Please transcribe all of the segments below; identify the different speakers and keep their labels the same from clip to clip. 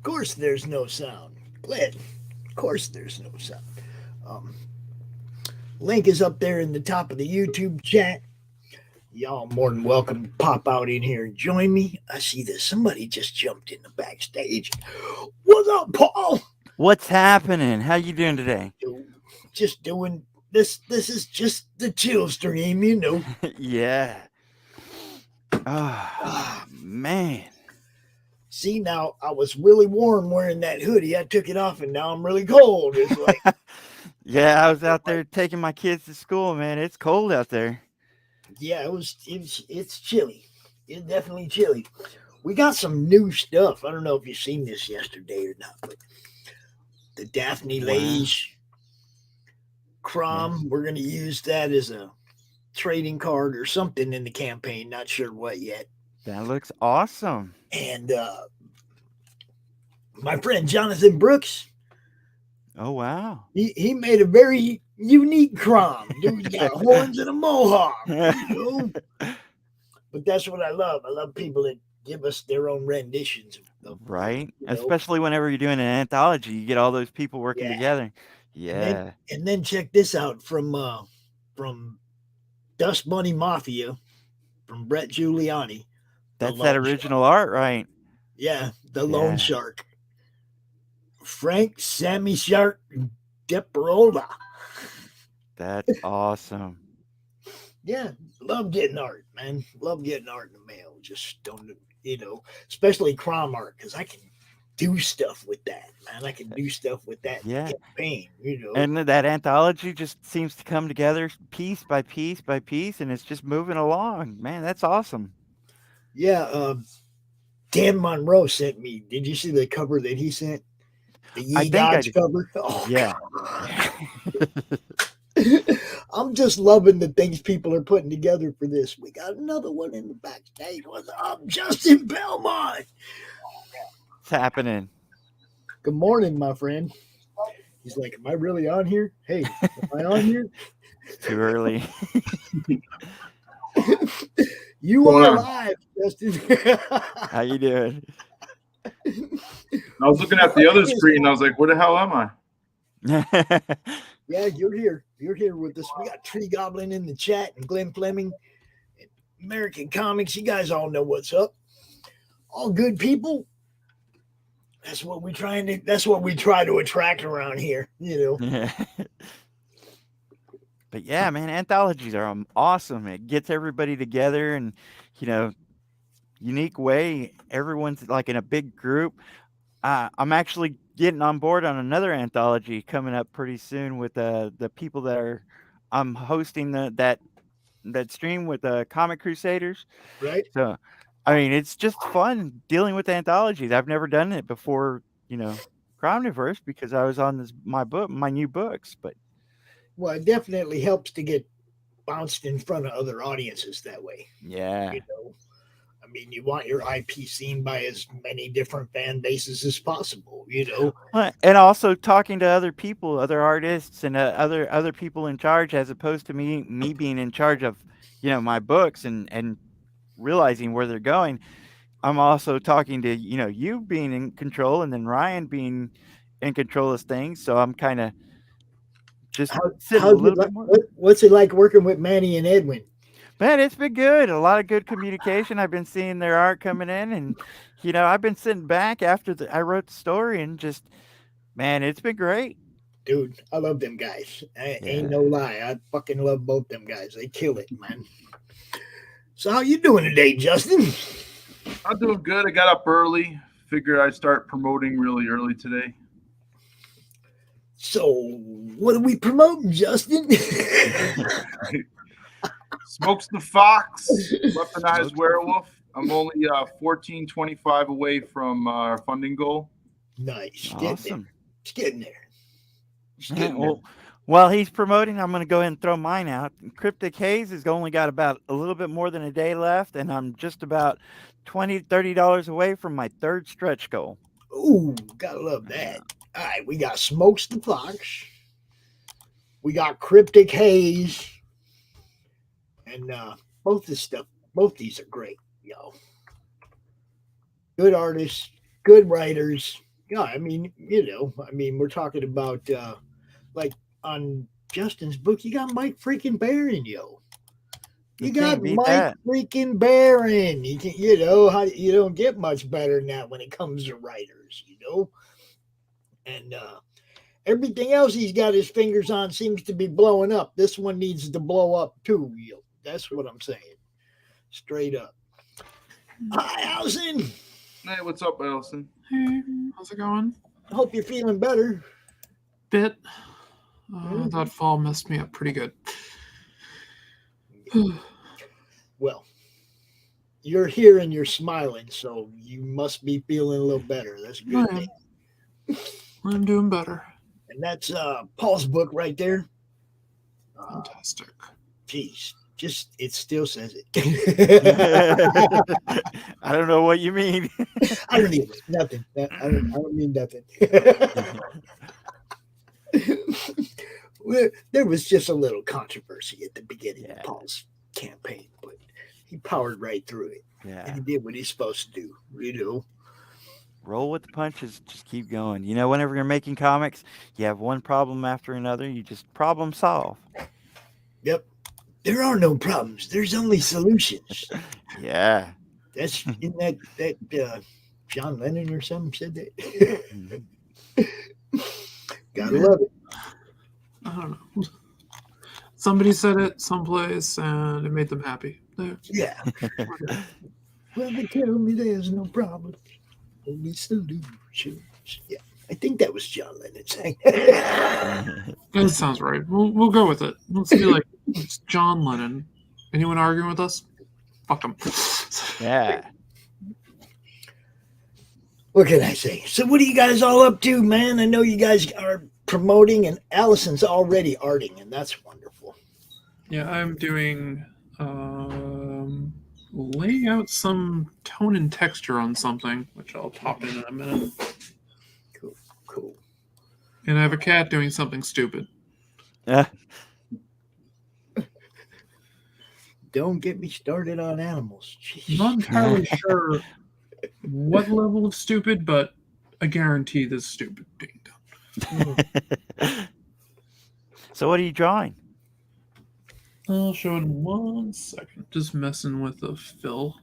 Speaker 1: Of course, there's no sound. Glad. Of course, there's no sound. Um, Link is up there in the top of the YouTube chat. Y'all more than welcome to pop out in here and join me. I see that somebody just jumped in the backstage. What's up, Paul?
Speaker 2: What's happening? How you doing today?
Speaker 1: Just doing this. This is just the chill stream, you know.
Speaker 2: Yeah. Oh,
Speaker 1: Ah,
Speaker 2: man.
Speaker 1: see, now I was really warm wearing that hoodie. I took it off, and now I'm really cold. It's
Speaker 2: Yeah, I was out
Speaker 1: like
Speaker 2: there taking my kids to school, man. It's cold out there.
Speaker 1: yeah, it's chilly. It's definitely chilly. We got some new stuff. I don't know if you've seen this yesterday or not, but the Daphne
Speaker 2: Wow.
Speaker 1: Lage
Speaker 2: Yes.
Speaker 1: Crom. We're going to use that as a trading card or something in the campaign. Not sure what yet.
Speaker 2: That looks awesome.
Speaker 1: And my friend Jonathan Brooks,
Speaker 2: Oh, wow.
Speaker 1: he made a very unique Crom. Dude's got horns and a mohawk, you know. But that's what I love. I love people that give us their own renditions of
Speaker 2: Right?
Speaker 1: you know.
Speaker 2: Especially whenever you're doing an anthology, you get all those people working
Speaker 1: Yeah.
Speaker 2: together.
Speaker 1: And then
Speaker 2: Yeah.
Speaker 1: and then check this out from Dust Bunny Mafia from Brett Giuliani, the
Speaker 2: That's that
Speaker 1: Lone Shark.
Speaker 2: original art, right?
Speaker 1: Yeah, the Lone
Speaker 2: Yeah.
Speaker 1: Shark. Frank Sammy Shark Deparola.
Speaker 2: That's awesome.
Speaker 1: Yeah, love getting art, man. Love getting art in the mail. Just don't, especially crime art, because I can do stuff with that, man. I can do stuff with that
Speaker 2: Yeah.
Speaker 1: campaign.
Speaker 2: And that anthology just seems to come together piece by piece by piece, and it's just moving along. Man, that's awesome.
Speaker 1: Yeah, Dan Monroe sent me. Did you see the cover that he sent? The
Speaker 2: I
Speaker 1: Ye
Speaker 2: think I
Speaker 1: Gods
Speaker 2: did.
Speaker 1: cover. Oh
Speaker 2: Yeah. Yeah.
Speaker 1: God, I'm just loving the things people are putting together for this. We got another one in the backstage. What's up, Justin Belmont?
Speaker 2: It's happening.
Speaker 1: Good morning, my friend. He's like, "Am I really on here? Hey, am I on here?
Speaker 2: It's too early.
Speaker 1: You
Speaker 3: Going
Speaker 1: are
Speaker 3: on?
Speaker 1: live, Justin."
Speaker 2: How you doing?
Speaker 3: I was looking at the other screen. I was like, "Where the hell am I?"
Speaker 1: Yeah, you're here. You're here with us. We got Tree Goblin in the chat and Glenn Fleming, American Comics. You guys all know what's up. All good people. That's what we try to attract around here.
Speaker 2: Yeah. But yeah, man, anthologies are awesome. It gets everybody together and, you know, unique way. Everyone's like in a big group. I'm actually getting on board on another anthology coming up pretty soon with the people that are I'm hosting that stream with the Comic Crusaders.
Speaker 1: Right?
Speaker 2: So, I mean, it's just fun dealing with anthologies. I've never done it before, CRoMniVerse because I was on my new books. But
Speaker 1: Well, it definitely helps to get bounced in front of other audiences that way.
Speaker 2: yeah,
Speaker 1: You know, I mean, you want your IP seen by as many different fan bases as possible.
Speaker 2: And also talking to other people, other artists, and other people in charge, as opposed to me being in charge of my books and realizing where they're going. I'm also talking to you being in control, and then Ryan being in control of things. So I'm kind of just sitting a
Speaker 1: How'd you
Speaker 2: little
Speaker 1: like?
Speaker 2: bit more.
Speaker 1: What's it like working with Manny and Edwin?
Speaker 2: Man, it's been good. A lot of good communication. I've been seeing their art coming in, and I've been sitting back after I wrote the story, and just man, it's been great.
Speaker 1: Dude, I love them guys. I ain't
Speaker 2: Yeah.
Speaker 1: no lie. I fucking love both them guys. They kill it, man. So how you doing today, Justin?
Speaker 3: I'm doing good. I got up early. Figured I'd start promoting really early today.
Speaker 1: So what are we promoting, Justin?
Speaker 3: Smokes the Fox, Weaponized
Speaker 2: Smokes the
Speaker 3: Werewolf. I'm only 14.25 away from our funding goal.
Speaker 1: Nice. Getting there.
Speaker 2: awesome.
Speaker 1: It's getting there. It's
Speaker 2: Yeah,
Speaker 1: getting there.
Speaker 2: well, while he's promoting, I'm going to go ahead and throw mine out. Cryptic Haze has only got about a little bit more than a day left, and I'm just about $20-$30 away from my third stretch goal.
Speaker 1: Ooh, gotta love that.
Speaker 2: Uh,
Speaker 1: All right, we got Smokes the Fox. We got Cryptic Haze. And both this stuff, both these are great, yo. Good artists, good writers. Yeah, I mean, we're talking about like on Justin's book, you got Mike freaking Barron, yo.
Speaker 2: You
Speaker 1: You got
Speaker 2: can't beat
Speaker 1: Mike
Speaker 2: that.
Speaker 1: freaking Barron. You can, how you don't get much better than that when it comes to writers. And everything else he's got his fingers on seems to be blowing up. This one needs to blow up too. That's what I'm saying. Straight up. Hi, Allison.
Speaker 3: Hey, what's up, Allison?
Speaker 4: Hey, how's it going?
Speaker 1: I hope you're feeling better.
Speaker 4: Bit. That fall messed me up pretty good.
Speaker 1: Well, you're here and you're smiling, so you must be feeling a little better. That's a good
Speaker 4: I
Speaker 1: thing.
Speaker 4: am. I'm doing better.
Speaker 1: And that's Paul's book right there.
Speaker 4: Fantastic.
Speaker 1: Geez, just it still says it.
Speaker 2: I don't know what you mean.
Speaker 1: I don't need nothing. I don't mean nothing. There was just a little controversy at the beginning of Paul's campaign, but he powered right through it.
Speaker 2: Yeah.
Speaker 1: And he did what he's supposed to do.
Speaker 2: Roll with the punches. Just keep going. Whenever you're making comics, you have one problem after another. You just problem solve.
Speaker 1: Yep. There are no problems. There's only solutions.
Speaker 2: Yeah.
Speaker 1: That's in that John Lennon or something said that. Gotta love it.
Speaker 4: I don't know. Somebody said it someplace and it made them happy. There.
Speaker 1: Yeah. Well, they tell me there's no problem. Only solutions. Yeah. I think that was John Lennon saying.
Speaker 4: That sounds right. We'll go with it. Let's be like, it's John Lennon. Anyone arguing with us? Fuck them.
Speaker 2: Yeah.
Speaker 1: What can I say? So what are you guys all up to, man? I know you guys are promoting, and Allison's already arting, and that's wonderful.
Speaker 4: Yeah, I'm doing laying out some tone and texture on something, which I'll pop in a minute.
Speaker 1: Cool.
Speaker 4: And I have a cat doing something stupid.
Speaker 2: Yeah.
Speaker 1: Don't get me started on animals.
Speaker 4: I'm not entirely sure what level of stupid, but I guarantee this stupid being done.
Speaker 2: So what are you drawing?
Speaker 4: I'll show it in 1 second. Just messing with the fill.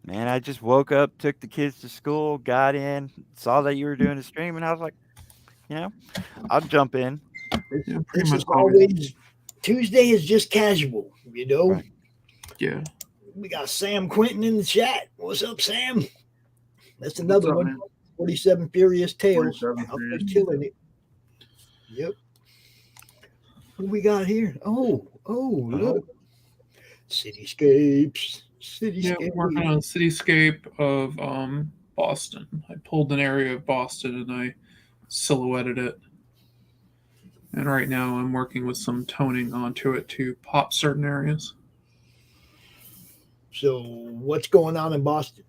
Speaker 2: Man, I just woke up, took the kids to school, got in, saw that you were doing a stream, and I was like, I'll jump in.
Speaker 4: Yeah,
Speaker 1: This is always Tuesday is just casual,
Speaker 2: Right.
Speaker 4: Yeah.
Speaker 1: We got Sam Quinton in the chat. What's up, Sam? That's another
Speaker 3: up,
Speaker 1: one.
Speaker 3: man?
Speaker 1: 47 Furious Tales.
Speaker 3: 47
Speaker 1: Out there
Speaker 3: Furious
Speaker 1: killing it. Yep. What do we got here? Oh, look. Cityscapes.
Speaker 4: Yeah, working on a cityscape of Boston. I pulled an area of Boston and I silhouetted it. And right now I'm working with some toning onto it to pop certain areas.
Speaker 1: So what's going on in Boston?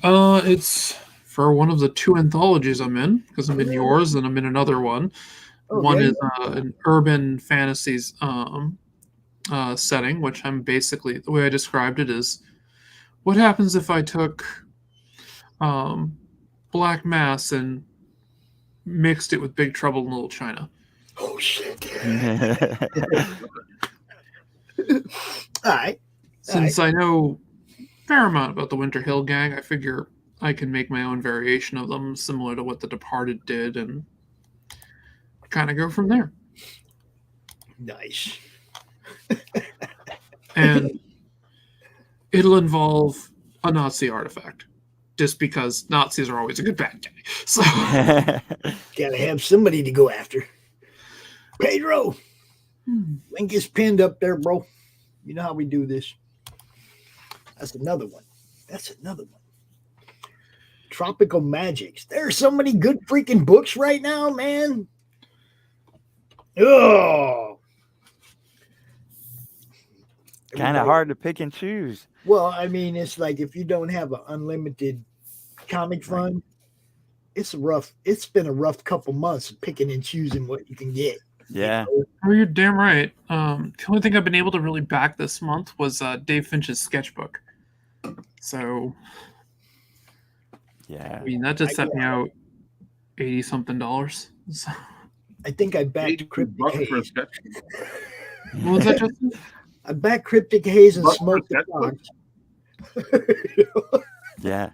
Speaker 4: It's for one of the 2 anthologies I'm in, because I'm in yours and I'm in another one. One is an urban fantasies setting, which I'm basically, the way I described it is, what happens if I took Black Mass and mixed it with Big Trouble in Little China?
Speaker 1: Oh, shit. All right.
Speaker 4: Since I know a fair amount about the Winter Hill Gang, I figure I can make my own variation of them, similar to what The Departed did, and kind of go from there.
Speaker 1: Nice.
Speaker 4: And it'll involve a Nazi artifact, just because Nazis are always a good bad guy. So
Speaker 1: gotta have somebody to go after. Pedro, link is pinned up there, bro. You know how we do this. That's another one. Tropical Magics. There are so many good freaking books right now, man. Oh.
Speaker 2: Kind of hard to pick and choose.
Speaker 1: Well, I mean, it's like if you don't have an unlimited comic fund, it's been a rough couple months picking and choosing what you can get.
Speaker 2: Yeah.
Speaker 4: Oh, you're damn right. The only thing I've been able to really back this month was Dave Finch's sketchbook. So
Speaker 2: Yeah.
Speaker 4: I mean, that just
Speaker 1: I
Speaker 4: set me
Speaker 1: got-
Speaker 4: out $80-something. So,
Speaker 1: I think I backed Cryptic
Speaker 3: $82 for a
Speaker 1: Haze.
Speaker 3: sketchbook.
Speaker 4: what was that, Justin?
Speaker 1: I backed Cryptic Haze and
Speaker 3: Buck for
Speaker 1: smoked the
Speaker 3: sketchbook?
Speaker 1: box.
Speaker 2: Yeah.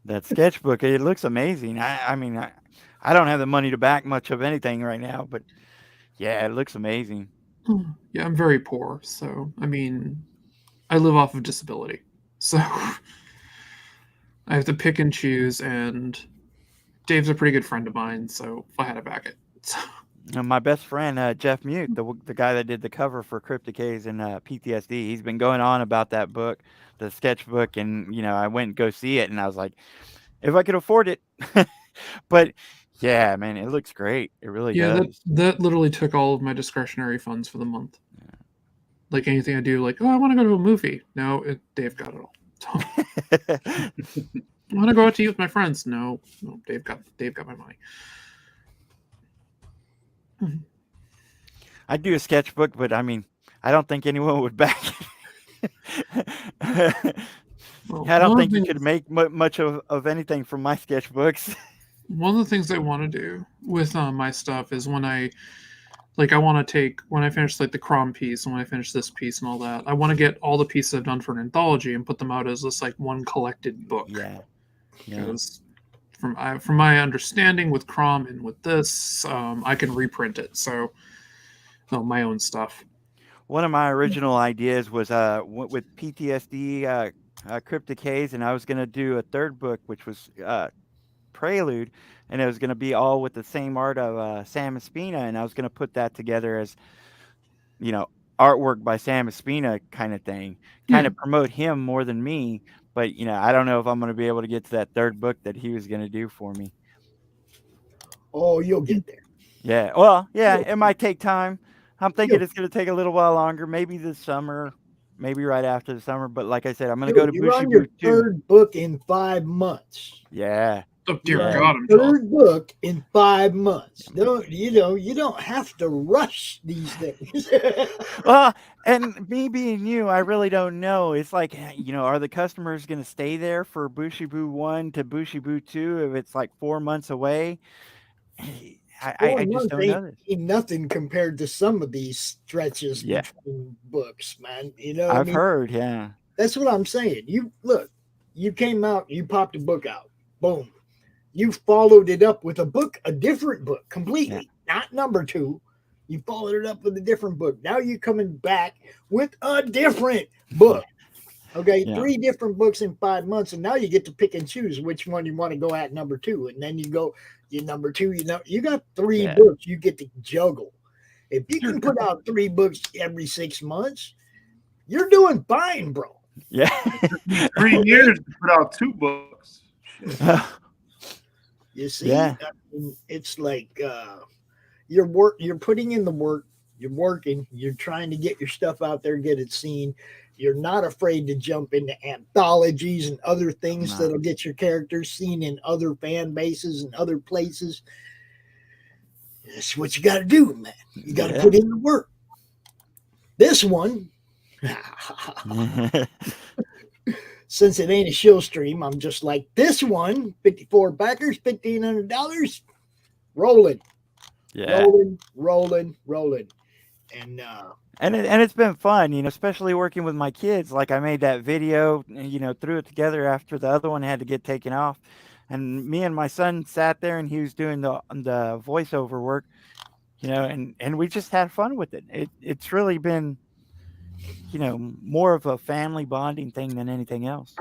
Speaker 2: That sketchbook, it looks amazing. I mean, I don't have the money to back much of anything right now, but yeah, it looks amazing.
Speaker 4: Yeah, I'm very poor. So, I mean, I live off of disability. So, I have to pick and choose. And Dave's a pretty good friend of mine. So, if I had to back it. So,
Speaker 2: And my best friend, Jeff Mute, the guy that did the cover for Cryptic Haze and PTSD, he's been going on about that book, the sketchbook, and I went and go see it, and I was like, if I could afford it, but yeah, man, it looks great. It really
Speaker 4: yeah,
Speaker 2: does.
Speaker 4: that literally took all of my discretionary funds for the month. Like anything I do, like, oh, I want to go to a movie. No, Dave got it all. So, I want to go out to eat with my friends. No, Dave got my money.
Speaker 2: I'd do a sketchbook, but I mean, I don't think anyone would back it.
Speaker 4: Well,
Speaker 2: I don't
Speaker 4: one of
Speaker 2: think
Speaker 4: the
Speaker 2: you could make much of anything from my sketchbooks.
Speaker 4: One of the things I want to do with my stuff is when I want to take, when I finish like the Crom piece and when I finish this piece and all that, I want to get all the pieces I've done for an anthology and put them out as this like one collected book.
Speaker 2: Yeah.
Speaker 4: Because from my understanding with Crom and with this, I can reprint it. So, my own stuff.
Speaker 2: One of my original ideas was with PTSD, Cryptic Haze, and I was going to do a third book, which was Prelude, and it was going to be all with the same art of Sam Espina, and I was going to put that together as artwork by Sam Espina kind of thing, kind of promote him more than me. But I don't know if I'm going to be able to get to that third book that he was going to do for me.
Speaker 1: Oh, you'll get there.
Speaker 2: Yeah, well, yeah, it might take time. I'm thinking it's going to take a little while longer, maybe this summer, maybe right after the summer. But like I said, I'm going to go to
Speaker 1: You're on your
Speaker 2: Bushibu too.
Speaker 1: third book in 5 months.
Speaker 2: Yeah.
Speaker 4: Oh dear
Speaker 2: Yeah.
Speaker 4: God, I'm
Speaker 1: Third book in 5 months. You don't have to rush these things.
Speaker 2: Well, and me being you, I really don't know. It's like, are the customers going to stay there for Bushibu 1 to Bushibu 2 if it's like 4 months away? I just don't know this.
Speaker 1: Ain't nothing compared to some of these stretches
Speaker 2: Yeah.
Speaker 1: between books, man.
Speaker 2: I've heard, yeah.
Speaker 1: That's what I'm saying. You came out, you popped a book out, boom. You followed it up with a different book completely, not number 2. You followed it up with a different book. Now you're coming back with a different book. Okay, 3 different books in 5 months, and now you get to pick and choose which one you want to go at number 2, and then you go your number 2. You got 3 books you get to juggle. If you can put out 3 books every 6 months, you're doing fine, bro.
Speaker 2: Yeah.
Speaker 3: 3 years to put out 2 books.
Speaker 1: You see, I mean, it's like you're putting in the work, you're working, you're trying to get your stuff out there, get it seen. You're not afraid to jump into anthologies and other things that'll get your characters seen in other fan bases and other places. That's what you got to do, man. You got to put in the work. This one, since it ain't a show stream, I'm just like, this one, 54 backers, $1,500, rolling.
Speaker 2: Yeah.
Speaker 1: Rolling. And
Speaker 2: it's been fun, especially working with my kids. Like I made that video, threw it together after the other one had to get taken off. And me and my son sat there and he was doing the voiceover work, and we just had fun with it. It's really been, more of a family bonding thing than anything else.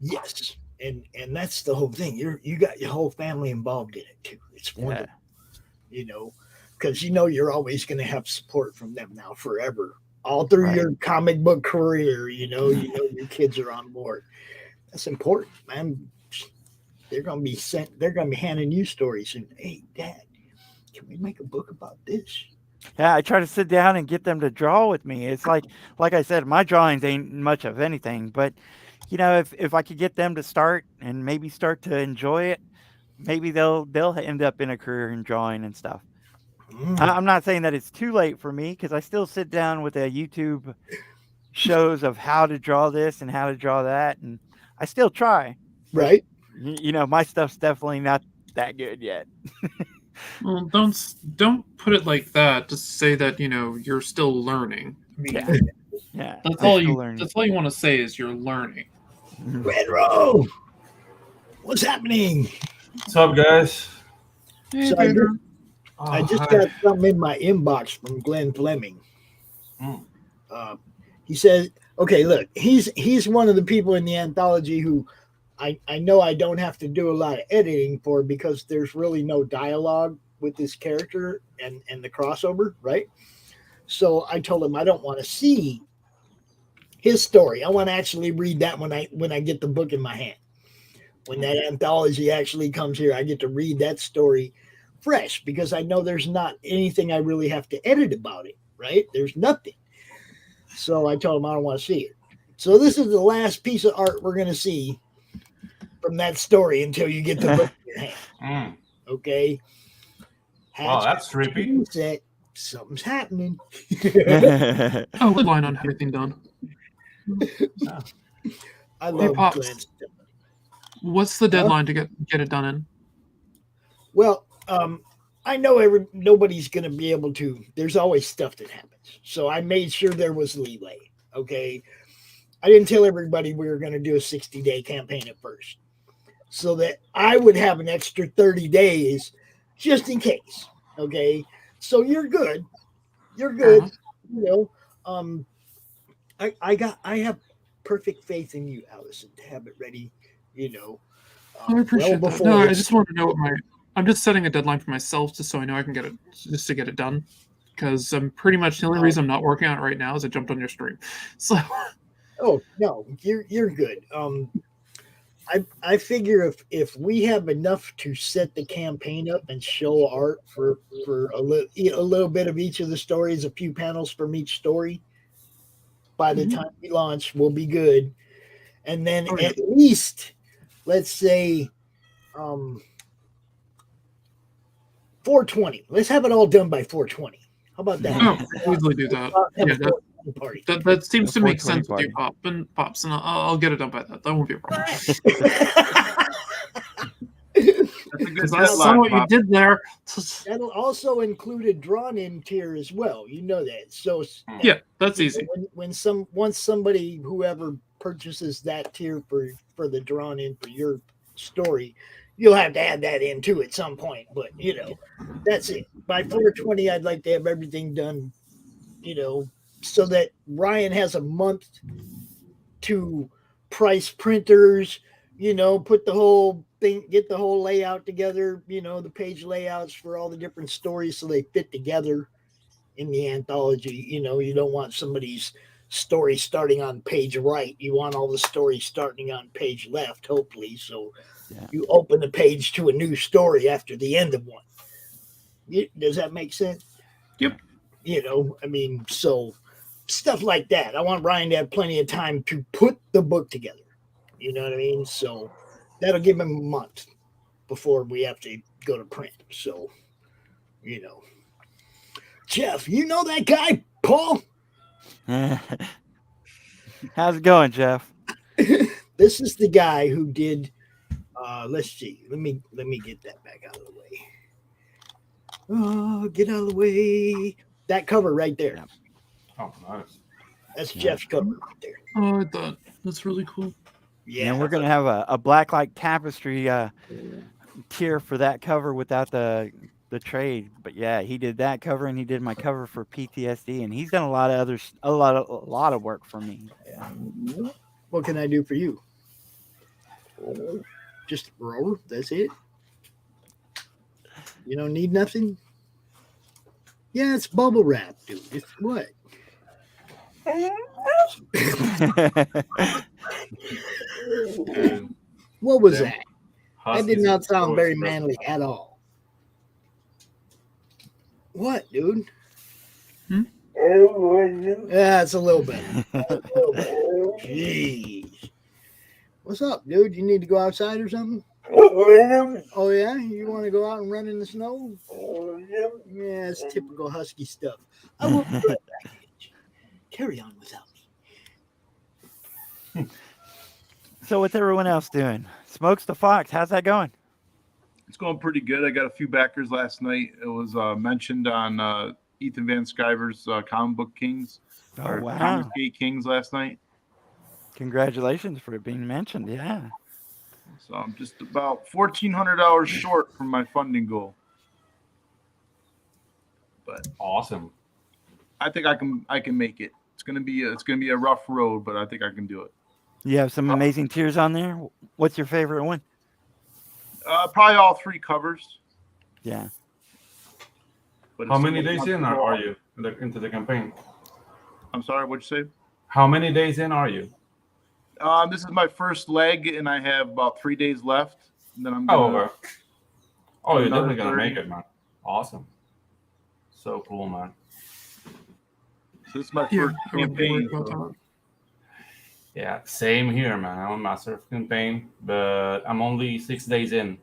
Speaker 1: Yes. And that's the whole thing. You got your whole family involved in it too. It's wonderful, because you're always going to have support from them now forever, all through your comic book career. Your kids are on board. That's important, man. They're going to be handing you stories and, hey, Dad, can we make a book about this?
Speaker 2: Yeah, I try to sit down and get them to draw with me. It's like I said, my drawings ain't much of anything, but if I could get them to start and maybe start to enjoy it, maybe they'll end up in a career in drawing and stuff. I'm not saying that it's too late for me, because I still sit down with a YouTube shows of how to draw this and how to draw that, and I still try.
Speaker 1: Right.
Speaker 2: My stuff's definitely not that good yet.
Speaker 4: Well, don't put it like that. Just say that you're still learning. I mean,
Speaker 2: Yeah. Yeah.
Speaker 4: that's
Speaker 2: I'm
Speaker 4: all
Speaker 2: still
Speaker 4: you.
Speaker 2: learning.
Speaker 4: That's all you want to say is you're learning.
Speaker 1: Pedro, what's happening?
Speaker 5: What's up, guys?
Speaker 4: Hey,
Speaker 1: So
Speaker 4: Pedro.
Speaker 1: I just
Speaker 5: hi.
Speaker 1: got something in my inbox from Glenn Fleming.
Speaker 5: Mm.
Speaker 1: He says, "Okay, look, he's one of the people in the anthology who I know I don't have to do a lot of editing for because there's really no dialogue with this character and the crossover, right? So I told him I don't want to see his story. I want to actually read that when I get the book in my hand. When that anthology actually comes here, I get to read that story fresh because I know there's not anything I really have to edit about it, right? There's nothing. So I told him I don't want to see it. So this is the last piece of art we're going to see from that story until you get the book in your hand.
Speaker 5: Mm.
Speaker 1: Okay?
Speaker 5: Wow, that's creepy.
Speaker 1: Set. Something's happening.
Speaker 4: Oh, line on everything done.
Speaker 1: I love
Speaker 4: Pops.
Speaker 1: Glenn's stuff.
Speaker 4: What's the deadline to get it done in?
Speaker 1: Well, I know nobody's going to be able to. There's always stuff that happens. So I made sure there was leeway. Okay. I didn't tell everybody we were going to do a 60-day campaign at first so that I would have an extra 30 days just in case. Okay. So you're good. You're good. I have perfect faith in you, Allison, to have it ready,
Speaker 4: I appreciate that.
Speaker 1: before
Speaker 4: No, I
Speaker 1: it's-
Speaker 4: just want to know what I'm just setting a deadline for myself just so I know I can get it, just to get it done. Because I'm pretty much the only reason I'm not working on it right now is I jumped on your stream. So.
Speaker 1: Oh no, you're good. I figure if we have enough to set the campaign up and show art for a little bit of each of the stories, a few panels from each story, by the time we launch, we'll be good. And then at least, let's say, 420. Let's have it all done by 420. How about that?
Speaker 4: Oh, easily do that. Yeah,
Speaker 1: party.
Speaker 4: that seems to make
Speaker 2: 420
Speaker 4: sense with you, Pops, and I'll get it done by that. That won't be a problem.
Speaker 3: That's a good
Speaker 4: Because I saw
Speaker 3: deadline,
Speaker 4: what you
Speaker 3: Pop.
Speaker 4: did there.
Speaker 1: That'll also include a drawn-in tier as well. You know that. So
Speaker 4: Yeah, that's easy.
Speaker 1: Once somebody, whoever purchases that tier for the drawn-in for your story, you'll have to add that in too at some point. But that's it. By 420, I'd like to have everything done. So that Ryan has a month to price printers. Put the whole thing, get the whole layout together, the page layouts for all the different stories so they fit together in the anthology. You don't want somebody's story starting on page right. You want all the stories starting on page left, hopefully. So you open the page to a new story after the end of one. Does that make sense?
Speaker 4: Yep.
Speaker 1: So stuff like that. I want Ryan to have plenty of time to put the book together. You know what I mean? So that'll give him a month before we have to go to print. So, Jeff, you know that guy, Paul?
Speaker 2: How's it going, Jeff?
Speaker 1: This is the guy who did. Let's see. Let me get that back out of the way. Oh, get out of the way. That cover right there.
Speaker 2: Yep.
Speaker 5: Oh, nice.
Speaker 1: That's Jeff's cover right there.
Speaker 4: Oh, I thought that's really cool.
Speaker 1: Yeah,
Speaker 2: And we're gonna have a blacklight tapestry tier for that cover without the trade. But yeah, he did that cover and he did my cover for PTSD, and he's done a lot of work for me.
Speaker 1: What can I do for you? Just roll. That's it. You don't need nothing. Yeah, it's bubble wrap, dude. It's what?
Speaker 5: And
Speaker 1: What was
Speaker 5: them
Speaker 1: that? That
Speaker 5: huskies
Speaker 1: did not sound
Speaker 5: always
Speaker 1: very
Speaker 5: stress
Speaker 1: manly
Speaker 5: me out.
Speaker 1: at all. What, dude? Yeah, it's a little bit. Jeez. What's up, dude? You need to go outside or something? Oh, yeah? You want to go out and run in the snow? Yeah, it's typical husky stuff. I will be right back. Carry on without me.
Speaker 2: So what's everyone else doing? Smokes the Fox. How's that going?
Speaker 3: It's going pretty good. I got a few backers last night. It was mentioned on Ethan Van Sciver's Comic Book Kings,
Speaker 2: Oh,
Speaker 3: or
Speaker 2: wow.
Speaker 3: Comic Gate Kings last night.
Speaker 2: Congratulations for it being mentioned. Yeah.
Speaker 3: So I'm just about $1,400 short from my funding goal. But
Speaker 5: Awesome.
Speaker 3: I think I can make it. It's gonna be a rough road, but I think I can do it.
Speaker 2: You have some amazing tiers on there. What's your favorite one?
Speaker 3: Probably all 3 covers.
Speaker 2: Yeah.
Speaker 3: But
Speaker 5: How
Speaker 3: it's
Speaker 5: many
Speaker 3: still
Speaker 5: days in are you into the campaign?
Speaker 3: I'm sorry, what'd you say?
Speaker 5: How many days in are you?
Speaker 3: This is my first leg, and I have about 3 days left. And then I'm
Speaker 5: Oh,
Speaker 3: gonna.
Speaker 5: okay. Oh, you're
Speaker 3: another
Speaker 5: definitely gonna
Speaker 3: 30.
Speaker 5: make it, man. Awesome. So cool, man.
Speaker 3: So this is my
Speaker 4: Yeah,
Speaker 3: first
Speaker 4: I wouldn't worry
Speaker 3: campaign.
Speaker 4: about
Speaker 3: So
Speaker 4: that.
Speaker 5: Yeah, same here, man. I'm a master of campaign, but I'm only 6 days in.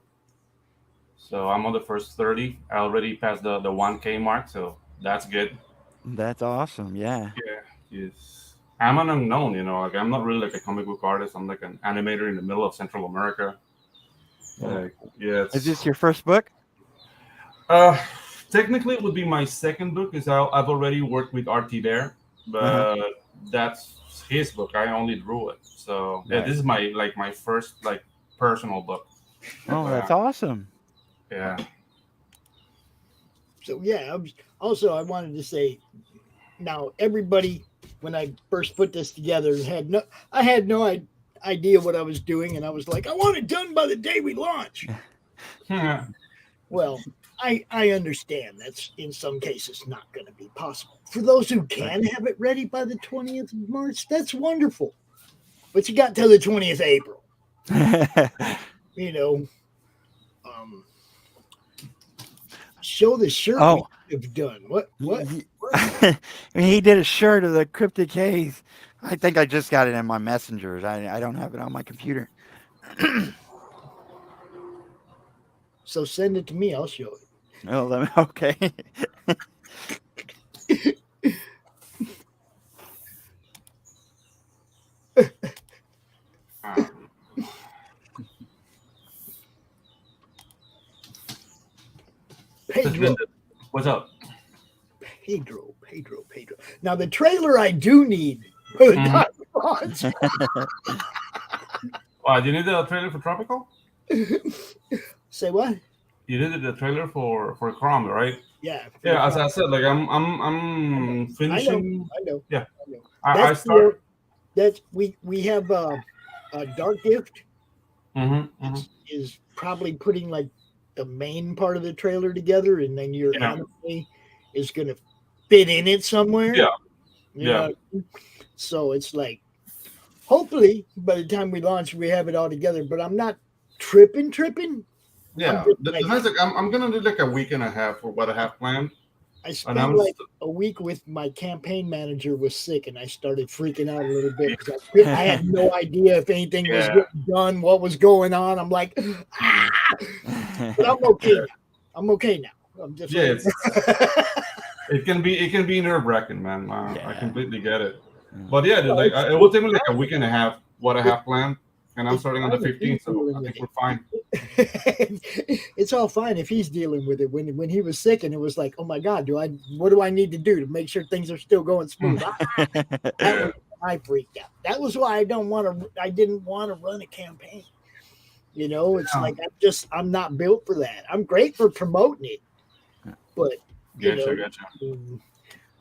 Speaker 5: So I'm on the first 30. I already passed the 1K mark, so that's good.
Speaker 2: That's awesome. Yeah.
Speaker 5: Yeah, yes. I'm an unknown, like I'm not really like a comic book artist. I'm like an animator in the middle of Central America. Like, yeah.
Speaker 2: Is this your first book?
Speaker 5: Technically, it would be my second book, because I've already worked with RT there, but that's his book. I only drew it. So yeah,
Speaker 2: Right.
Speaker 5: this is my first personal book.
Speaker 2: Oh, that's awesome.
Speaker 5: Yeah.
Speaker 1: So yeah, I wanted to say, now everybody, when I first put this together, I had no idea what I was doing, and I was like, I want it done by the day we launch. Well, I understand that's in some cases not going to be possible. For those who can have it ready by the 20th of March, that's wonderful. But you got till the 20th of April. Show the shirt we've done. What?
Speaker 2: He did a shirt of the Cryptic Haze. I think I just got it in my messengers. I don't have it on my computer.
Speaker 1: So send it to me. I'll show it.
Speaker 2: Oh, okay.
Speaker 1: Pedro.
Speaker 5: What's up?
Speaker 1: Pedro. Now the trailer I do need for the Dark Bonds.
Speaker 5: Oh, you need the trailer for Tropical?
Speaker 1: Say what?
Speaker 5: You did the trailer for Crom, right?
Speaker 1: Yeah.
Speaker 5: Yeah, as I said, like I'm finishing.
Speaker 1: I know.
Speaker 5: Yeah.
Speaker 1: I know.
Speaker 5: I start.
Speaker 1: That's we have a Dark Gift is probably putting like the main part of the trailer together, and then your anime is going to fit in it somewhere.
Speaker 5: Yeah.
Speaker 1: You know? So it's like, hopefully by the time we launch, we have it all together. But I'm not tripping.
Speaker 5: Yeah, I'm gonna do like a week and a half for what I have planned.
Speaker 1: I spent like a week with my campaign manager was sick, and I started freaking out a little bit because I had no idea if anything was getting done, what was going on. I'm like, but I'm okay now. I'm okay now. I'm just
Speaker 5: it can be nerve-wracking, man. I completely get it. But yeah, like it will take me like a week and a half what I have planned, and I'm starting on the 15th, so I think we're fine.
Speaker 1: It's all fine if he's dealing with it. When he was sick, and it was like, oh my God, what do I need to do to make sure things are still going smooth? I freaked out. That was why I didn't want to run a campaign. It's like I'm not built for that. I'm great for promoting it, but
Speaker 5: Gotcha.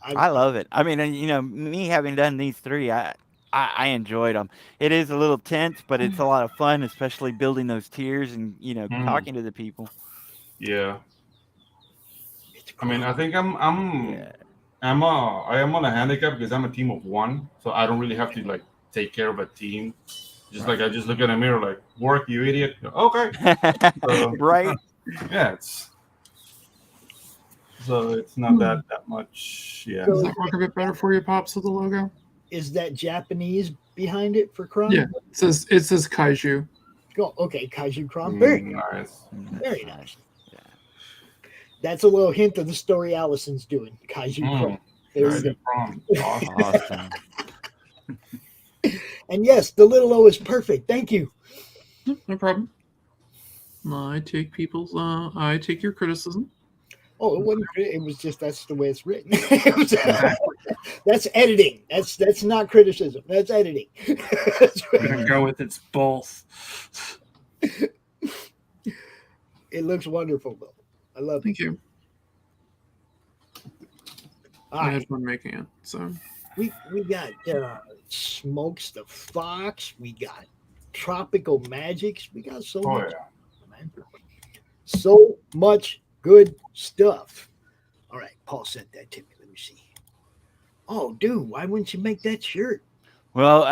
Speaker 2: I love it. I mean, me having done these 3, I enjoyed them. It is a little tense, but it's a lot of fun, especially building those tiers and talking to the people.
Speaker 5: Yeah. I mean, I think I am on a handicap because I'm a team of 1, so I don't really have to like take care of a team. I just look in the mirror like, work, you idiot. Okay. So,
Speaker 2: right.
Speaker 5: Yeah, it's not that much. Yeah.
Speaker 4: Does that work a bit better for you, Pops, with the logo?
Speaker 1: Is that Japanese behind it for Crom?
Speaker 4: Yeah, it says Kaiju.
Speaker 1: Oh, okay, Kaiju Crom. Very
Speaker 5: nice.
Speaker 1: Very nice. Yeah. That's a little hint of the story Allison's doing. Kaiju Crom. There you go.
Speaker 2: Awesome.
Speaker 1: And yes, the little O is perfect. Thank you.
Speaker 4: No problem. I take your criticism.
Speaker 1: Oh, it wasn't. It was just that's the way it's written. It was, that's editing. That's not criticism. That's editing.
Speaker 4: I'm gonna go with it's both.
Speaker 1: It looks wonderful though. I love it.
Speaker 4: Thank you.
Speaker 1: All
Speaker 4: I
Speaker 1: right.
Speaker 4: had fun making it. So
Speaker 1: We got Smokes the Fox. We got Tropical Magics. We got so
Speaker 5: Oh
Speaker 1: much,
Speaker 5: yeah.
Speaker 1: man. So much good stuff. All right, Paul sent that to me. Let me see. Oh, dude, why wouldn't you make that shirt?
Speaker 2: Well,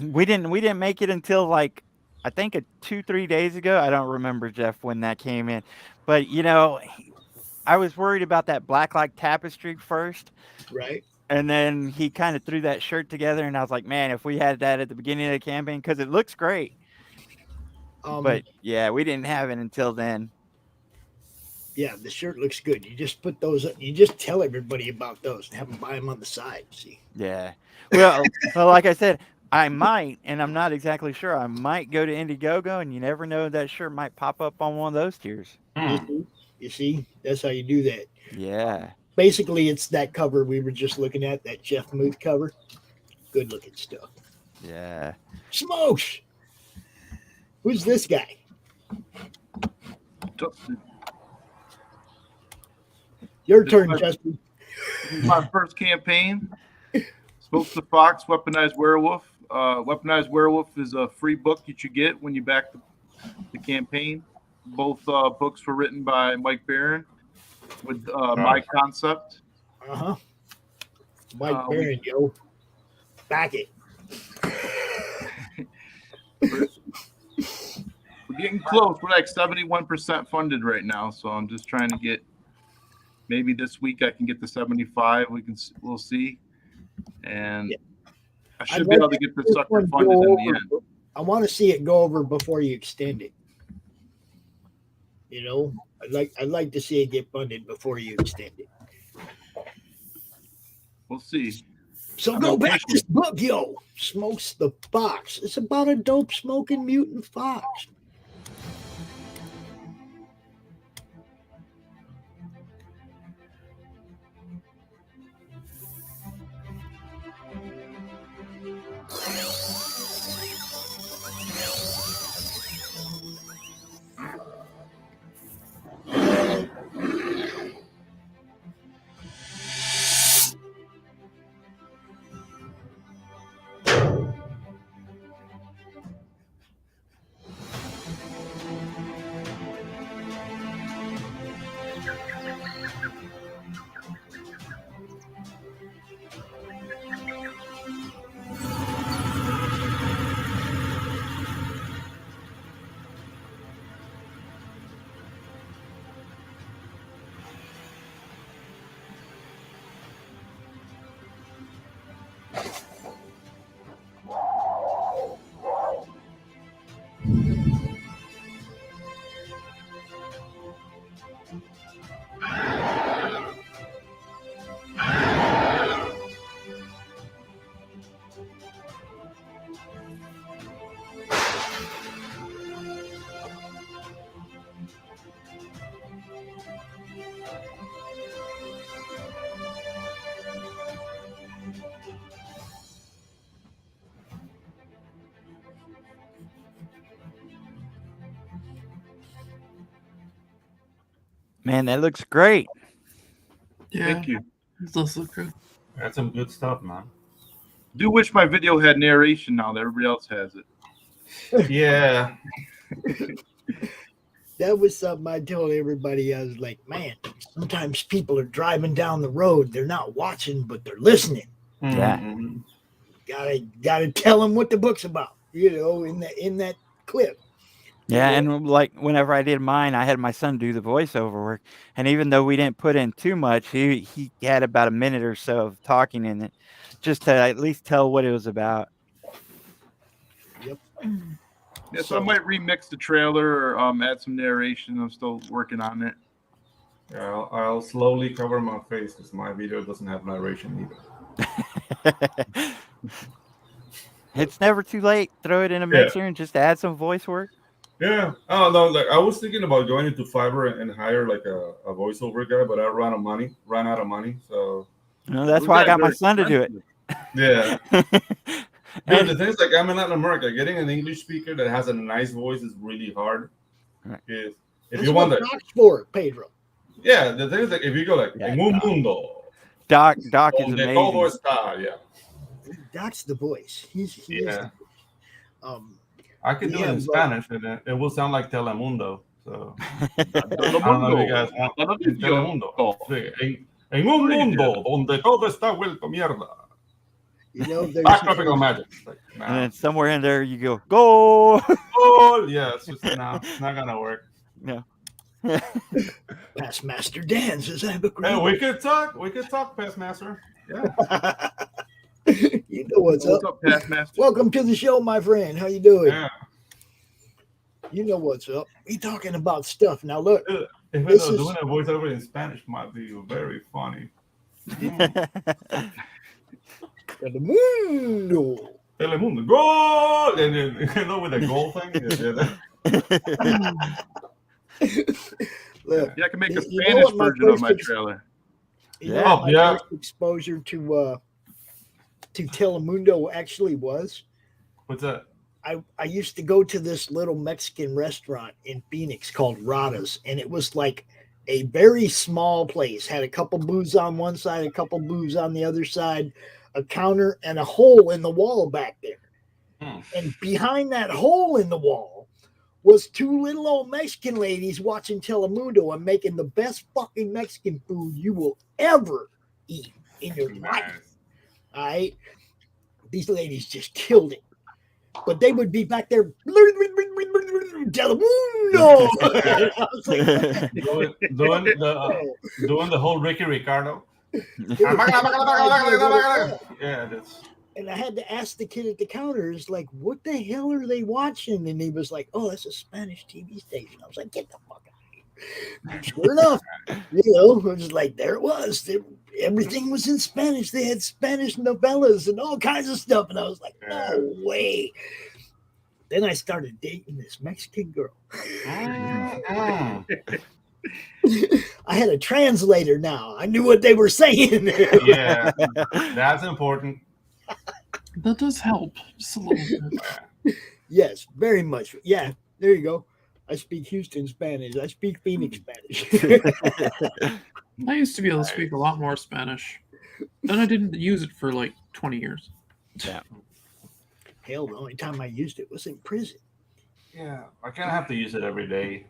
Speaker 2: we didn't make it until like I think 2-3 days ago. I don't remember, Jeff, when that came in, but I was worried about that black like tapestry first,
Speaker 1: Right.
Speaker 2: and then he kind of threw that shirt together, and I was like, man, if we had that at the beginning of the campaign, because it looks great. But yeah, we didn't have it until then.
Speaker 1: Yeah, the shirt looks good. You just put those up. You just tell everybody about those and have them buy them on the side. See.
Speaker 2: Yeah. Well, like I said, I might, and I'm not exactly sure. I might go to Indiegogo, and you never know, that shirt might pop up on one of those tiers.
Speaker 1: You see, that's how you do that.
Speaker 2: Yeah.
Speaker 1: Basically, it's that cover we were just looking at, that Jeff Muth cover. Good looking stuff.
Speaker 2: Yeah.
Speaker 1: Smokes. Who's this guy? Your turn, Justin.
Speaker 3: This is my first campaign. Smokes the Fox, Weaponized Werewolf. Weaponized Werewolf is a free book that you get when you back the campaign. Both books were written by Mike Barron with my concept.
Speaker 1: Mike Barron, yo. Back it.
Speaker 3: We're getting close. We're like 71% funded right now, so I'm just trying to get. Maybe this week I can get to 75. We'll see, and I should be able to get the sucker funded in the end.
Speaker 1: I want to see it go over before you extend it. You know, I'd like to see it get funded before you extend it.
Speaker 3: We'll see.
Speaker 1: So go back to this book, yo. Smokes the Fox. It's about a dope smoking mutant fox.
Speaker 2: Man, that looks great.
Speaker 4: yeah,
Speaker 3: Thank you.
Speaker 4: it does look good.
Speaker 5: That's some good stuff, man.
Speaker 3: Do wish my video had narration now that everybody else has it.
Speaker 5: Yeah.
Speaker 1: That was something I told everybody. I was like, man, sometimes people are driving down the road. They're not watching, but they're listening.
Speaker 2: Yeah.
Speaker 5: Mm-hmm.
Speaker 1: Gotta tell them what the book's about, you know, in that clip.
Speaker 2: Yeah, and like whenever I did mine, I had my son do the voiceover work, and even though we didn't put in too much, he had about a minute or so of talking in it, just to at least tell what it was about.
Speaker 1: Yep.
Speaker 3: Yeah, so I might remix the trailer or add some narration. I'm still working on it.
Speaker 5: Yeah, I'll slowly cover my face because my video doesn't have narration either.
Speaker 2: It's never too late. Throw it in a mixer and just add some voice work.
Speaker 5: Yeah. Oh no, like I was thinking about going into Fiverr and hire like a voiceover guy, but I ran out of money. So
Speaker 2: That's why I got my
Speaker 3: they're
Speaker 2: son to do it.
Speaker 5: yeah. Dude,
Speaker 2: And
Speaker 5: the thing is, like, I'm in Latin America. Getting an English speaker that has a nice voice is really hard.
Speaker 2: Right.
Speaker 5: If
Speaker 1: That's
Speaker 5: you
Speaker 1: what
Speaker 5: want that,
Speaker 1: Doc's for, Pedro.
Speaker 5: yeah, the thing is, like, if you go like
Speaker 2: Yeah,
Speaker 5: en un
Speaker 2: Doc.
Speaker 5: mundo
Speaker 2: Doc is
Speaker 5: donde todo
Speaker 2: amazing.
Speaker 5: está, yeah,
Speaker 1: Doc's the voice. He is.
Speaker 5: yeah.
Speaker 1: Um,
Speaker 5: I can do it
Speaker 1: Yeah,
Speaker 5: in
Speaker 1: but-
Speaker 5: Spanish, and it will sound like Telemundo. So
Speaker 3: Telemundo.
Speaker 5: I don't know if you guys want in Telemundo. Sí, en un mundo donde todo está vuelto mierda.
Speaker 1: you know, there's
Speaker 5: Tropical magic. Like,
Speaker 2: And
Speaker 5: nah.
Speaker 2: then somewhere in there you go, go.
Speaker 5: Oh, yeah, it's just it's not gonna work.
Speaker 2: No.
Speaker 1: Past Master Dan says I have a great.
Speaker 5: Hey, we could talk, Pest Master. Yeah.
Speaker 1: You know what's up.
Speaker 3: What's up, Taskmaster?
Speaker 1: Welcome to the show, my friend. How you doing?
Speaker 5: Yeah.
Speaker 1: You know what's up. We talking about stuff now. Look,
Speaker 5: Even
Speaker 1: This
Speaker 5: though
Speaker 1: is-
Speaker 5: doing a voiceover in Spanish might be very funny.
Speaker 1: Telemundo.
Speaker 5: Telemundo, goal! And then, with the goal thing.
Speaker 1: Look,
Speaker 3: Yeah, I can make a
Speaker 1: You know
Speaker 3: Spanish
Speaker 1: what my
Speaker 3: version of
Speaker 1: first
Speaker 3: my
Speaker 1: ex-
Speaker 3: trailer.
Speaker 1: you know
Speaker 2: Yeah.
Speaker 1: what my
Speaker 5: Yeah.
Speaker 1: first exposure to Telemundo actually was?
Speaker 5: What's that?
Speaker 1: I used to go to this little Mexican restaurant in Phoenix called Rada's, and it was like a very small place. Had a couple booths on one side, a couple booths on the other side, a counter, and a hole in the wall back there. And behind that hole in the wall was two little old Mexican ladies watching Telemundo and making the best fucking Mexican food you will ever eat in your life.
Speaker 5: Nice.
Speaker 1: All right. These ladies just killed it. But they would be back there, Telemundo. I was like,
Speaker 5: Doing the whole Ricky Ricardo.
Speaker 1: dude.
Speaker 5: Yeah, that's
Speaker 1: And I had to ask the kid at the counters, like, what the hell are they watching? And he was like, oh, that's a Spanish TV station. I was like, get the fuck out of here. Sure enough, it was like, there it was. Everything was in Spanish. They had Spanish novellas and all kinds of stuff. And I was like, no way. Then I started dating this Mexican girl. I had a translator now. I knew what they were saying.
Speaker 5: Yeah, that's important.
Speaker 4: That does help. Just a little bit.
Speaker 1: Yes, very much. Yeah, there you go. I speak Houston Spanish. I speak Phoenix Spanish.
Speaker 4: I used to be able to speak a lot more Spanish. Then I didn't use it for like 20 years.
Speaker 1: Hell, the only time I used it was in prison.
Speaker 5: Yeah, I kind of have to use it every day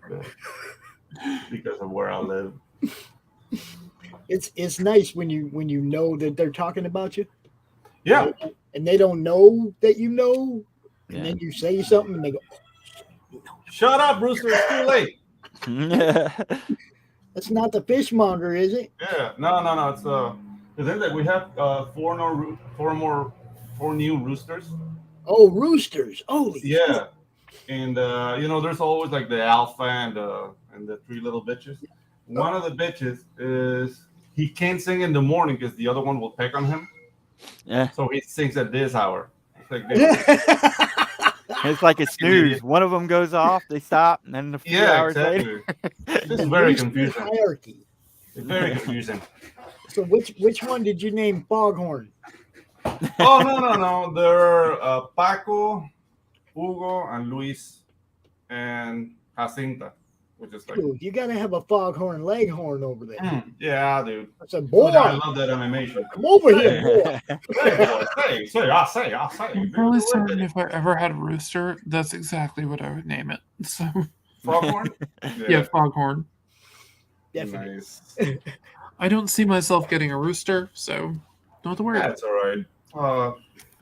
Speaker 5: because of where I live.
Speaker 1: It's nice when you know that they're talking about you.
Speaker 5: Yeah,
Speaker 1: And they don't know that you know. And
Speaker 2: Yeah.
Speaker 1: then you say something and they go,
Speaker 5: shut up, Brewster. It's too late.
Speaker 1: that's not the fishmonger, is it?
Speaker 5: Yeah, no. It's the thing that we have four new roosters.
Speaker 1: Oh, roosters. Holy
Speaker 5: Yeah, and there's always like the alpha and the three little bitches. One of the bitches is he can't sing in the morning because the other one will peck on him.
Speaker 2: Yeah.
Speaker 5: So he sings at this hour. It's like
Speaker 2: It's like a snooze. One of them goes off, they stop, and then a few hours later.
Speaker 5: It's
Speaker 1: The
Speaker 5: very
Speaker 1: rooster
Speaker 5: confusing.
Speaker 1: hierarchy.
Speaker 5: It's very confusing.
Speaker 1: So which one did you name Foghorn?
Speaker 5: Oh no! They're Paco, Hugo, and Luis, and Jacinta, which is like,
Speaker 1: Dude, you gotta have a Foghorn Leghorn over there.
Speaker 5: yeah, dude.
Speaker 1: I said, boy,
Speaker 5: I love that animation.
Speaker 1: come over here, boy.
Speaker 5: Hey, say, I say.
Speaker 4: I'm really certain if I ever had a rooster, that's exactly what I would name it. So
Speaker 5: Foghorn?
Speaker 4: yeah, Foghorn.
Speaker 1: Definitely.
Speaker 5: Nice.
Speaker 4: I don't see myself getting a rooster, so don't have to worry about
Speaker 5: That's all right.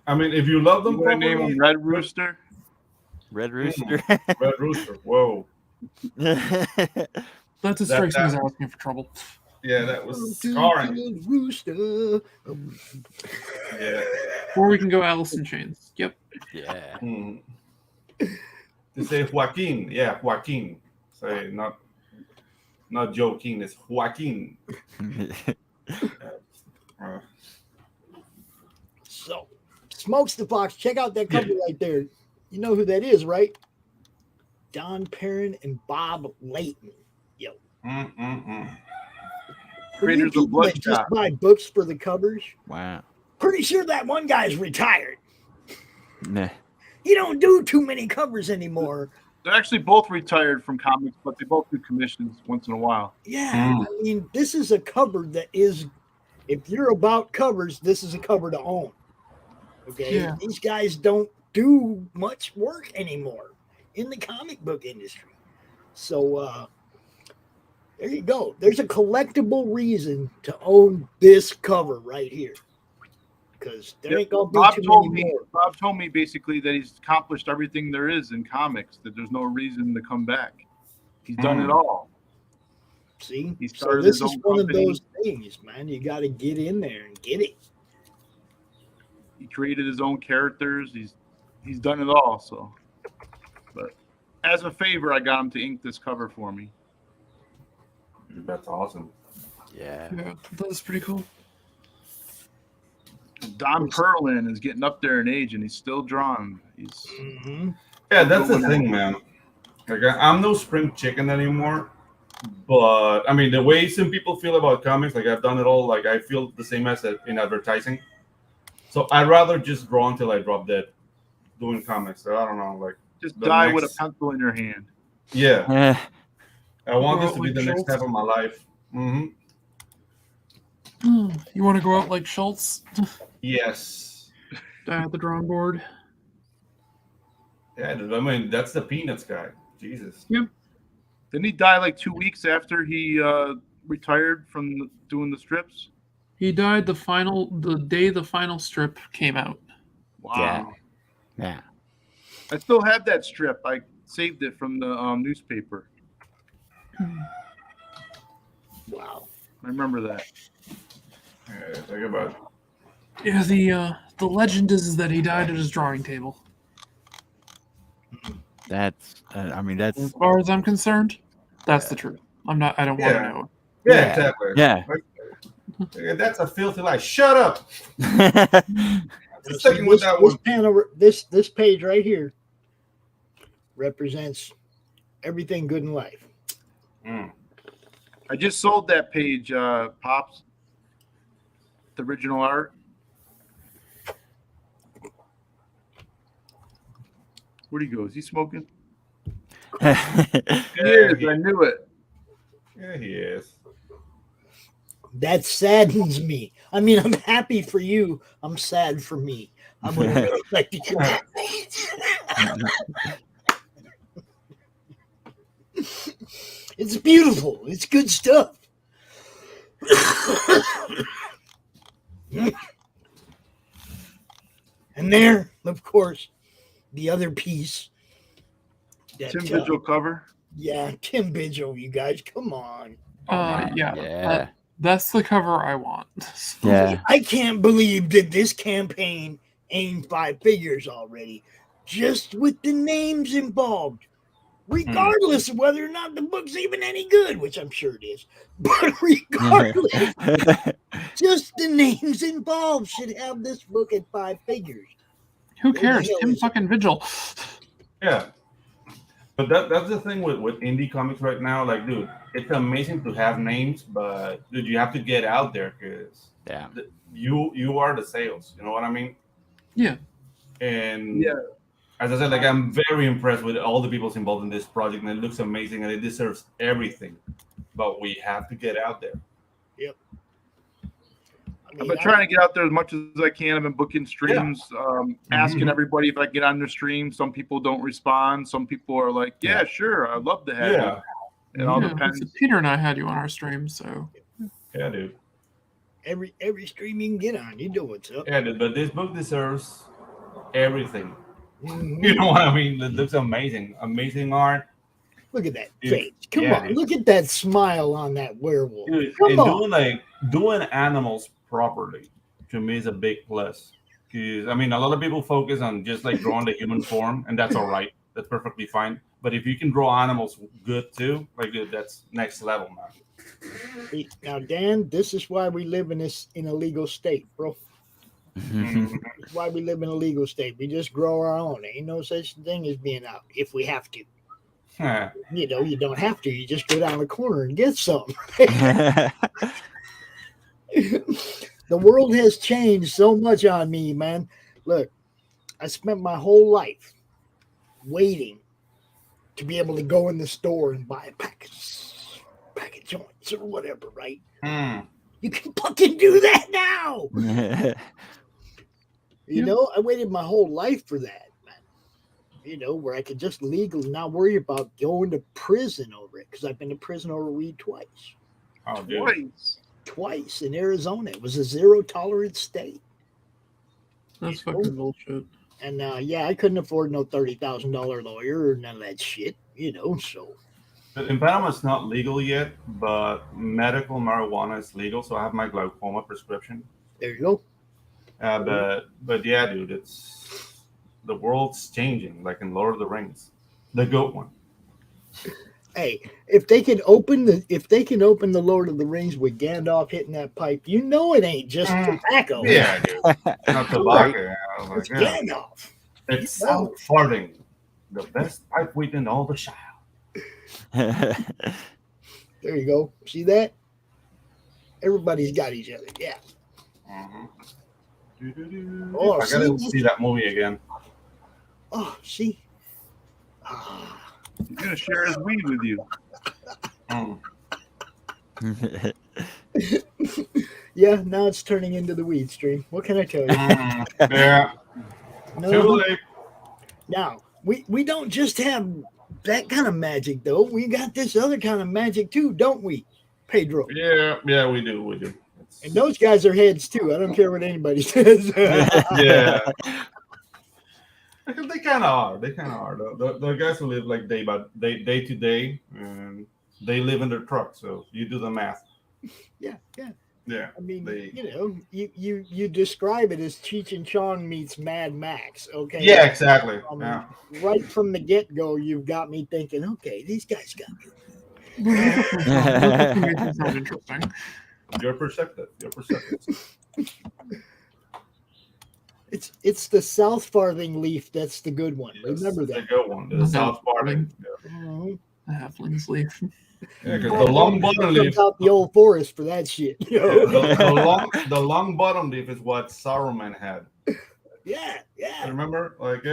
Speaker 5: I mean, if you love them,
Speaker 3: You want to name
Speaker 5: properly,
Speaker 3: him Red Rooster?
Speaker 2: Red Rooster.
Speaker 5: Red Rooster. Whoa.
Speaker 4: it. That just strikes me as asking for trouble.
Speaker 5: Yeah, that was
Speaker 1: To
Speaker 5: scarring.
Speaker 1: the rooster.
Speaker 5: Yeah.
Speaker 4: Or we can go Alice in Chains. Yep.
Speaker 2: Yeah.
Speaker 5: Hmm. To say Joaquin. Yeah, Joaquin. Say not Joaquin, it's Joaquin.
Speaker 1: So, Smokes the Fox. Check out that couple right there. You know who that is, right? Don Perrin and Bob Layton. Yo,
Speaker 5: Mm-mm-mm.
Speaker 1: for you
Speaker 3: Creators of
Speaker 1: people that just
Speaker 3: Bloodshot.
Speaker 1: buy books for the covers,
Speaker 2: Wow.
Speaker 1: pretty sure that one guy's retired.
Speaker 2: Nah.
Speaker 1: He don't do too many covers anymore.
Speaker 3: They're actually both retired from comics, but they both do commissions once in a while.
Speaker 1: Yeah, I mean, this is a cover that is, if you're about covers, this is a cover to own. Okay,
Speaker 4: Yeah.
Speaker 1: these guys don't do much work anymore in the comic book industry. So there you go. There's a collectible reason to own this cover right here. Because there ain't gonna be too many more.
Speaker 3: Bob told me basically that he's accomplished everything there is in comics, that there's no reason to come back. He's done it all.
Speaker 1: See,
Speaker 3: He
Speaker 1: so
Speaker 3: started
Speaker 1: this
Speaker 3: his
Speaker 1: is
Speaker 3: own
Speaker 1: one
Speaker 3: company.
Speaker 1: of those things, man. You got to get in there and get it.
Speaker 3: He created his own characters. He's done it all. So, but as a favor, I got him to ink this cover for me.
Speaker 5: That's awesome.
Speaker 2: Yeah.
Speaker 4: Yeah, that's pretty cool.
Speaker 3: Don Perlin is getting up there in age, and he's still drawing. He's
Speaker 5: Yeah, that's the thing, man. Like, I'm no spring chicken anymore. But I mean, the way some people feel about comics, like I've done it all. Like I feel the same as in advertising. So I'd rather just draw until I drop dead doing comics. So I don't know, like
Speaker 3: just
Speaker 5: the
Speaker 3: die with a
Speaker 5: next-
Speaker 3: pencil in your hand.
Speaker 5: Yeah,
Speaker 2: Eh,
Speaker 5: I want
Speaker 4: Go
Speaker 5: this
Speaker 4: out
Speaker 5: to be
Speaker 4: like
Speaker 5: the next
Speaker 4: Schultz.
Speaker 5: step of my life.
Speaker 4: You want to go out like Schultz?
Speaker 5: Yes.
Speaker 4: Die at the drawing board.
Speaker 5: Yeah, I mean that's the Peanuts guy. Jesus.
Speaker 3: Didn't he die like 2 weeks after he retired from doing the strips?
Speaker 4: He died the day the final strip came out.
Speaker 3: Wow.
Speaker 2: yeah.
Speaker 3: I still have that strip. I saved it from the newspaper.
Speaker 1: Wow.
Speaker 3: I remember that.
Speaker 5: Yeah, think about it.
Speaker 4: Yeah, the legend is that he died at his drawing table.
Speaker 2: That's. I mean, that's.
Speaker 4: As far as I'm concerned, that's the truth. I don't want to
Speaker 5: Yeah.
Speaker 4: know.
Speaker 5: Yeah,
Speaker 2: Yeah.
Speaker 5: exactly.
Speaker 2: Yeah.
Speaker 5: Like, that's a filthy lie. Shut up.
Speaker 1: So
Speaker 5: Sticking with that one.
Speaker 1: panel, this page right here represents everything good in life.
Speaker 3: I just sold that page, Pops. The original art. Where'd he go? Is he smoking? He is. I knew it.
Speaker 5: Yeah, he is.
Speaker 1: That saddens me. I mean, I'm happy for you. I'm sad for me. I would have really liked to get that page. It's beautiful. It's good stuff. And there, of course, the other piece. that,
Speaker 3: Tim Vigil cover.
Speaker 1: Yeah, Tim Vigil, you guys, come on.
Speaker 2: Yeah.
Speaker 4: That's the cover I want.
Speaker 2: Yeah.
Speaker 1: I can't believe that this campaign aimed 5 figures already, just with the names involved, regardless of whether or not the book's even any good, which I'm sure it is. But regardless, just the names involved should have this book at 5 figures.
Speaker 4: Who
Speaker 1: Who the
Speaker 4: cares?
Speaker 1: hell
Speaker 4: Tim
Speaker 1: is it?
Speaker 4: fucking Vigil.
Speaker 5: Yeah. But that's the thing with indie comics right now. Like, dude, it's amazing to have names, but dude, you have to get out there because
Speaker 2: Yeah.
Speaker 5: you are the sales. You know what I mean?
Speaker 4: Yeah.
Speaker 5: And
Speaker 3: Yeah.
Speaker 5: as I said, like I'm very impressed with all the people involved in this project, and it looks amazing, and it deserves everything. But we have to get out there.
Speaker 3: I've been trying to get out there as much as I can. I've been booking streams, asking everybody if I get on their stream. Some people don't respond. Some people are like, "Yeah, sure, I'd love to have
Speaker 5: Yeah.
Speaker 3: you." It all
Speaker 4: Yeah,
Speaker 3: depends.
Speaker 4: so Peter and I had you on our stream, so
Speaker 5: Yeah, dude.
Speaker 1: every stream you can get on, you know what's up.
Speaker 5: Yeah, dude. But this book deserves everything.
Speaker 1: Mhm.
Speaker 5: You know what I mean? It looks amazing. Amazing art.
Speaker 1: Look at that
Speaker 5: Dude,
Speaker 1: face. Come
Speaker 5: yeah,
Speaker 1: on,
Speaker 5: dude.
Speaker 1: look at that smile on that werewolf.
Speaker 5: Dude,
Speaker 1: Come
Speaker 5: and
Speaker 1: on.
Speaker 5: doing animals properly to me is a big plus. Because I mean, a lot of people focus on just like drawing the human form, and that's all right. That's perfectly fine. But if you can draw animals good too, like dude, that's next level, man.
Speaker 1: Now, Dan, this is why we live in a legal state, bro.
Speaker 5: Mhm.
Speaker 1: This is why we live in a legal state. We just grow our own. Ain't no such thing as being out if we have to. You know, you don't have to. You just go down the corner and get some. The world has changed so much on me, man. Look, I spent my whole life waiting to be able to go in the store and buy a pack of joints or whatever, right? You can fucking do that now. You know, I waited my whole life for that, man. You know, where I could just legally not worry about going to prison over it, because I've been to prison over weed twice.
Speaker 5: Oh, dude.
Speaker 1: Twice in Arizona. It was a zero tolerance state.
Speaker 4: That's fucking bullshit.
Speaker 1: And yeah, I couldn't afford no $30,000 lawyer or none of that shit, you know, so.
Speaker 5: In Panama, it's not legal yet, but medical marijuana is legal. So I have my glaucoma prescription.
Speaker 1: There you go.
Speaker 5: But yeah, dude, it's the world's changing, like in Lord of the Rings, the goat one.
Speaker 1: Hey, if they can open the Lord of the Rings with Gandalf hitting that pipe, you know it ain't just tobacco.
Speaker 5: Yeah, dude, not tobacco.
Speaker 1: It's Gandalf.
Speaker 5: It's South farting, the best pipe weed in all the Shire.
Speaker 1: There you go. See that? Everybody's got each other. Yeah.
Speaker 5: Oh, I gotta see that movie again.
Speaker 1: Oh, see.
Speaker 3: He's gonna share his weed with you.
Speaker 1: Yeah, now it's turning into the weed stream. What can I tell you?
Speaker 5: Yeah.
Speaker 1: No.
Speaker 5: Too late.
Speaker 1: Now, we don't just have that kind of magic, though. We got this other kind of magic, too, don't we, Pedro?
Speaker 5: Yeah, we do.
Speaker 1: And those guys are heads, too. I don't care what anybody says.
Speaker 5: Yeah. They kind of are. The guys who live like day to day, and they live in their truck. So you do the math.
Speaker 1: Yeah.
Speaker 5: Yeah.
Speaker 1: I mean,
Speaker 5: they,
Speaker 1: you know, you describe it as Cheech and Chong meets Mad Max, okay?
Speaker 5: Yeah, exactly. Yeah.
Speaker 1: Right from the get-go, you've got me thinking, okay, these guys got good.
Speaker 4: That sounds interesting.
Speaker 5: You're perceptive.
Speaker 1: It's the South Farthing leaf that's the good one.
Speaker 5: Yes,
Speaker 1: Remember that.
Speaker 5: the good one. The South farting.
Speaker 1: Mhm.
Speaker 4: The halfling's leaf.
Speaker 5: Yeah, because the long bottom leaf.
Speaker 1: Out the old forest for that shit. You know?
Speaker 5: The long bottom leaf is what Saruman had.
Speaker 1: Yeah.
Speaker 5: Remember? Like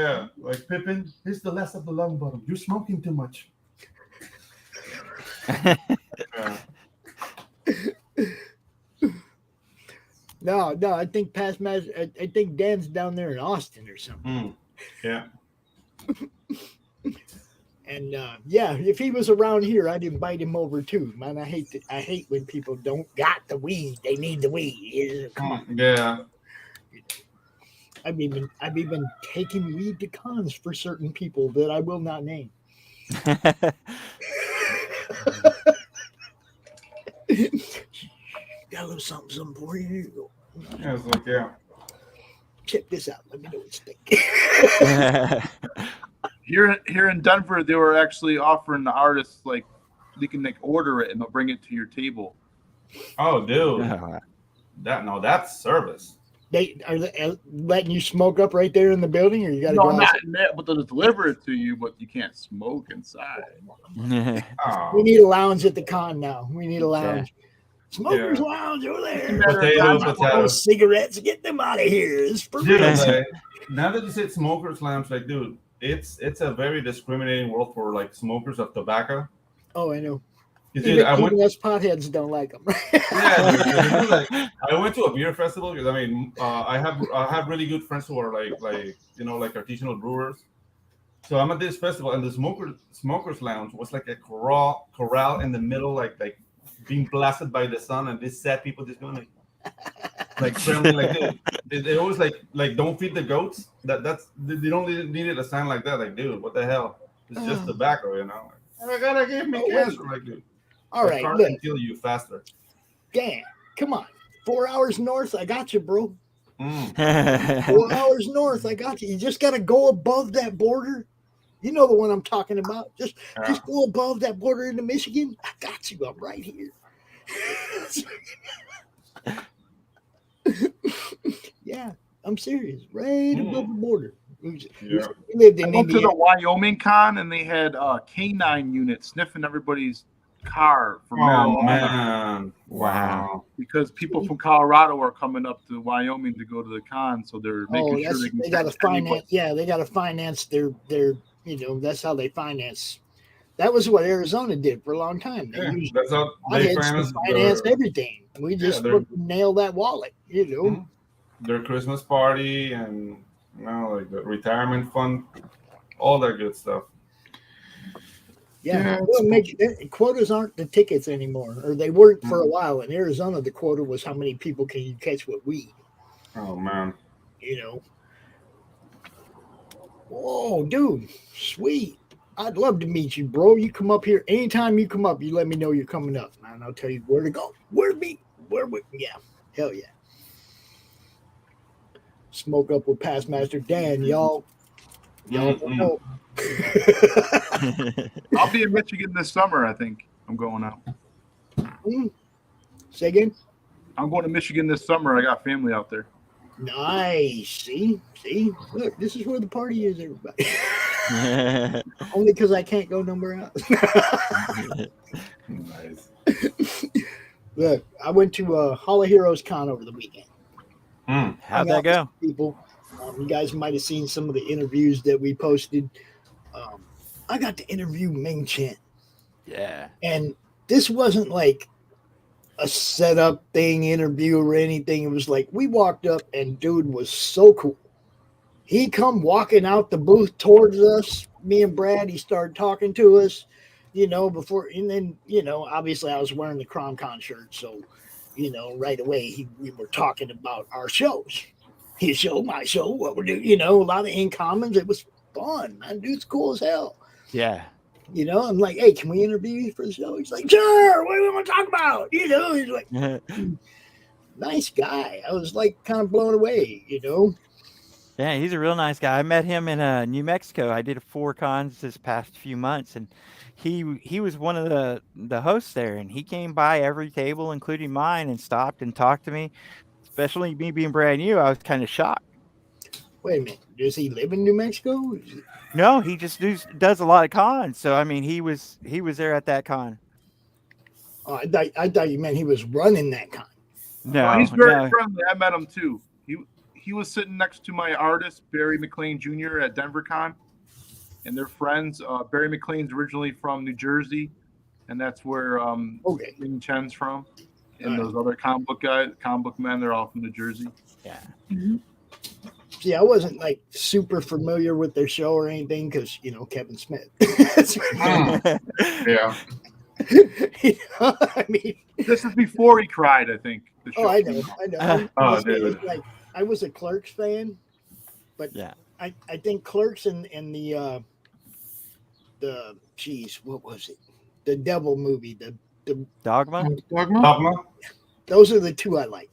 Speaker 5: Pippin, here's the last of the long bottom. You're smoking too much. Yeah.
Speaker 1: No, I think past match. I think Dan's down there in Austin or something.
Speaker 5: Yeah.
Speaker 1: And yeah, if he was around here, I'd invite him over too. Man, I hate when people don't got the weed. They need the weed. Come on.
Speaker 5: Yeah.
Speaker 1: I've even taken weed to cons for certain people that I will not name. Got a little something for you. Here you go.
Speaker 5: Yeah, it's like, yeah.
Speaker 1: Check this out. Let me know what you think.
Speaker 3: Here in Denver, they were actually offering the artists like they can order it and they'll bring it to your table.
Speaker 5: Oh, dude. That's service.
Speaker 1: They are letting you smoke up right there in the building, or you got to
Speaker 3: No,
Speaker 1: go
Speaker 3: not
Speaker 1: outside?
Speaker 3: in that, but they'll deliver it to you, but you can't smoke inside.
Speaker 5: Oh.
Speaker 1: We need a lounge at the con now. We need a lounge. Smokers
Speaker 5: Yeah.
Speaker 1: lounge over there.
Speaker 5: Potato.
Speaker 1: Cigarettes. Get them out of here. It's for
Speaker 5: Dude,
Speaker 1: real.
Speaker 5: like, now that you said smokers lounge, like, dude, it's a very discriminating world for like smokers of tobacco.
Speaker 1: Oh, I know.
Speaker 5: Dude,
Speaker 1: Even us potheads don't like them.
Speaker 5: Yeah, dude, like, I went to a beer festival because I mean, I have really good friends who are like artisanal brewers. So I'm at this festival, and the smokers lounge was like a corral in the middle, like being blasted by the sun, and these sad people just going like trembling, like dude, they always like don't feed the goats. That's they don't need it a sign like that. Like, dude, what the hell? It's just tobacco, you know. Like, I gotta give me cancer, like, dude.
Speaker 1: All right,
Speaker 5: look.
Speaker 1: look.
Speaker 5: Kill you faster.
Speaker 1: Dan, come on. 4 hours north, I got you, bro. 4
Speaker 5: Mm.
Speaker 1: hours north, I got you. You just got to go above that border. You know the one I'm talking about. Just go above that border into Michigan. I got you. I'm right here. Yeah, I'm serious. Right above the border. We
Speaker 5: Yeah.
Speaker 1: lived
Speaker 3: I
Speaker 1: in
Speaker 3: went to
Speaker 1: Indiana.
Speaker 3: the Wyoming con and they had canine units sniffing everybody's car for
Speaker 5: Oh
Speaker 3: marijuana
Speaker 5: man! Wow.
Speaker 3: because people from Colorado are coming up to Wyoming to go to the con, so they're making sure they can
Speaker 1: They got to
Speaker 3: catch anybody.
Speaker 1: finance. Yeah, they got to finance their. That's how they finance. That was what Arizona did for a long time. They
Speaker 5: Yeah,
Speaker 1: used
Speaker 5: that's how they
Speaker 1: potheads to
Speaker 5: finance
Speaker 1: finance
Speaker 5: their,
Speaker 1: everything. We just
Speaker 5: they're-
Speaker 1: nail that wallet.
Speaker 5: Mhm. their Christmas party and like the retirement fund, all that good stuff.
Speaker 1: Yeah,
Speaker 4: it's
Speaker 1: quotas aren't the tickets anymore, or they weren't for a while. In Arizona, the quota was how many people can you catch with weed.
Speaker 5: Oh man!
Speaker 1: Whoa, dude, sweet. I'd love to meet you, bro. You come up here anytime you come up. You let me know you're coming up, man. I'll tell you where to go, where to be, yeah, hell yeah. Smoke up with Past Master Dan, y'all. Y'all don't know.
Speaker 3: I'll be in Michigan this summer. I think I'm going out.
Speaker 1: Say again.
Speaker 3: I'm going to Michigan this summer. I got family out there.
Speaker 1: Nice. See, look, this is where the party is, everybody. Only because I can't go nowhere else.
Speaker 5: Nice.
Speaker 1: Look, I went to Hall of Heroes Con over the weekend.
Speaker 2: How'd that go?
Speaker 1: People, you guys might have seen some of the interviews that we posted. I got to interview Ming Chen.
Speaker 2: Yeah.
Speaker 1: And this wasn't like a setup thing, interview or anything. It was like we walked up and dude was so cool. He come walking out the booth towards us, me and Brad. He started talking to us, before, and then, obviously I was wearing the CRoMCon shirt. So, right away we were talking about our shows, his show, my show, what we're doing, a lot of in commons. It was fun, man. Dude's cool as hell.
Speaker 2: Yeah.
Speaker 1: I'm like, hey, can we interview you for the show? He's like, sure. What do we want to talk about? He's like, nice guy. I was like kind of blown away,
Speaker 2: Yeah, he's a real nice guy. I met him in New Mexico. I did 4 cons this past few months, and he was one of the hosts there, and he came by every table, including mine, and stopped and talked to me. Especially me being brand new, I was kind of shocked.
Speaker 1: Wait a minute, does he live in New Mexico?
Speaker 2: No, he just does a lot of cons. So I mean, he was there at that con.
Speaker 1: Oh, I thought you meant he was running that con.
Speaker 2: No,
Speaker 3: he's very
Speaker 2: no.
Speaker 3: friendly. I met him too. He was sitting next to my artist Barry McLean Jr. at Denver Con, and they're friends. Barry McLean's originally from New Jersey, and that's where Ming Chen's from. And those other comic book men, they're all from New Jersey.
Speaker 2: Yeah.
Speaker 1: Mm-hmm. See, I wasn't like super familiar with their show or anything because Kevin Smith.
Speaker 5: Yeah.
Speaker 1: I mean,
Speaker 3: this is before he cried, I think. The show.
Speaker 1: I know.
Speaker 5: Dude.
Speaker 1: I was a Clerks fan, but
Speaker 2: yeah,
Speaker 1: I think Clerks and the what was it? The Devil movie, the
Speaker 2: Dogma.
Speaker 1: Those are the two I like.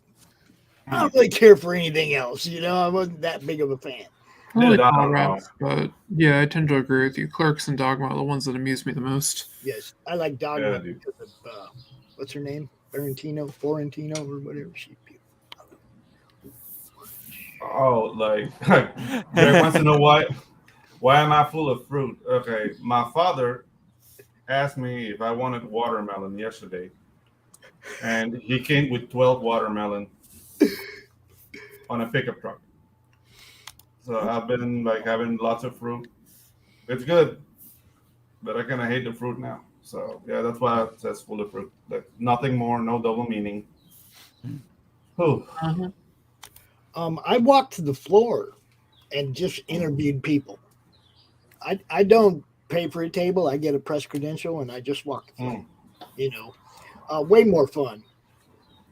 Speaker 1: I don't really care for anything else. I wasn't that big of a fan.
Speaker 4: I like Dogma, but yeah, I tend to agree with you. Clerks and Dogma are the ones that amuse me the most.
Speaker 1: Yes, I like Dogma because of what's her name, Florentino, or whatever she.
Speaker 5: Oh, Greg wants to know why am I full of fruit? Okay, my father asked me if I wanted watermelon yesterday, and he came with 12 watermelon on a pickup truck. So I've been having lots of fruit. It's good, but I kind of hate the fruit now. So yeah, that's why it says full of fruit. Nothing more, no double meaning.
Speaker 1: I walked to the floor and just interviewed people. I don't pay for a table. I get a press credential and I just walk the floor. Way more fun.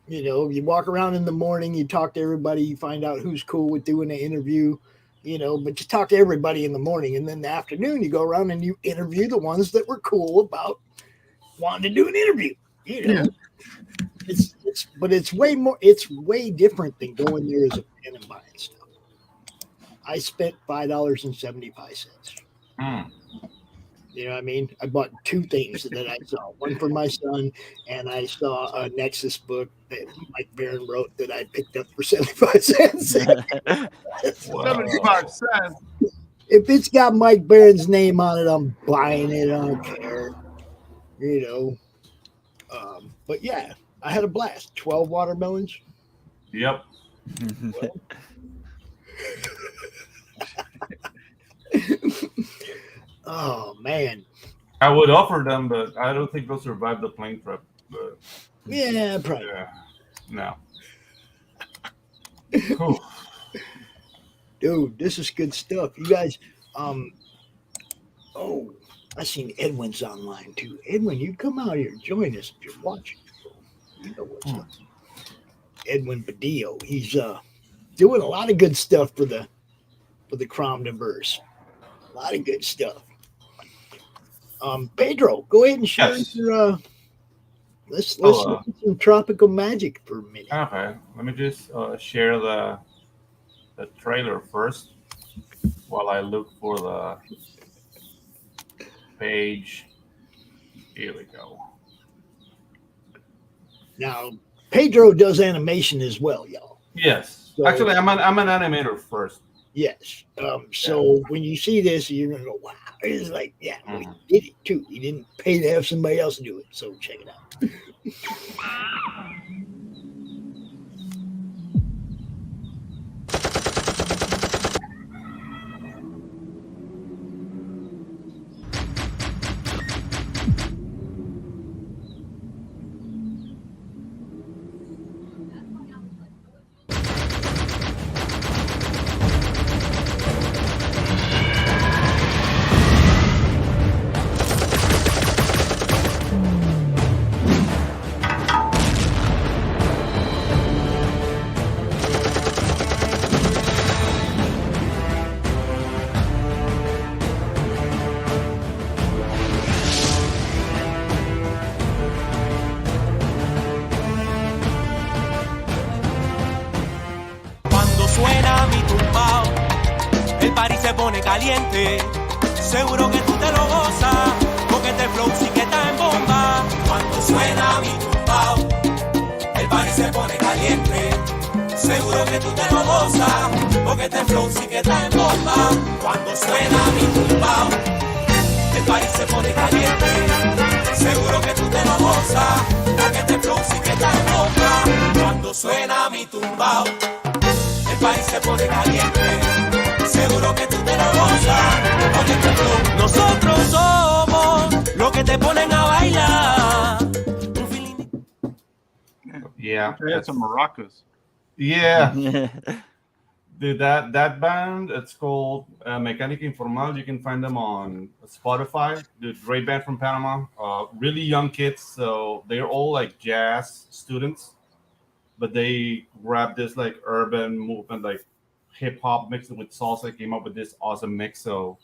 Speaker 1: You walk around in the morning, you talk to everybody, you find out who's cool with doing an interview, but you talk to everybody in the morning, and then in the afternoon you go around and you interview the ones that were cool about wanting to do an interview.
Speaker 4: Yeah.
Speaker 1: It's way different than going there as a fan and buying stuff. I spent $5.75. You know what I mean? I bought 2 things that I saw. One for my son, and I saw a Nexus book that Mike Barron wrote that I picked up for 75 cents.
Speaker 3: 75 cents.
Speaker 1: If it's got Mike Barron's name on it, I'm buying it. I don't care. You know. But yeah, I had a blast. 12 watermelons.
Speaker 5: Yep.
Speaker 1: Oh man.
Speaker 5: I would offer them, but I don't think they'll survive the plane trip. But
Speaker 1: Yeah, probably.
Speaker 5: yeah, no. Whew.
Speaker 1: Dude, this is good stuff. You guys, oh, I seen Edwin's online too. Edwin, you come out here and join us if you're watching. You know what's up. Edwin Badillo. He's doing a lot of good stuff for the CRoMniVerse. A lot of good stuff. Pedro, go ahead and share
Speaker 5: Yes.
Speaker 1: your let's look at some tropical magic for a minute.
Speaker 5: Okay, let me just share the trailer first while I look for the page. Here we go.
Speaker 1: Now, Pedro does animation as well, y'all.
Speaker 5: Yes,
Speaker 1: So-
Speaker 5: actually, I'm an animator first.
Speaker 1: Yes. So when you see this, you're gonna go, "Wow!" It's like, yeah, well, he did it too. He didn't pay to have somebody else do it. So check it out.
Speaker 6: Cuando suena mi tumbao, el party se pone caliente. Seguro que tú te lo gozas, porque este flow sí que está en bomba. Cuando suena mi tumbao, el party se pone caliente. Seguro que tú te lo gozas, porque este flow sí que está en bomba. Cuando suena mi tumbao, el party se pone caliente. Seguro que tú te lo gozas, porque este flow sí que está en bomba. Cuando suena mi tumbao, el país se pone caliente. Seguro que tú te lo gozas, porque este flow. Nosotros somos los que te ponen a bailar. Un feeling.
Speaker 5: Yeah,
Speaker 3: I had some maracas.
Speaker 5: yeah. Dude, that band, it's called Mecánica Informal. You can find them on Spotify. Dude, great band from Panama. Really young kids, so they're all like jazz students, but they grabbed this like urban movement, like hip hop mixed with salsa. Came up with this awesome mix. So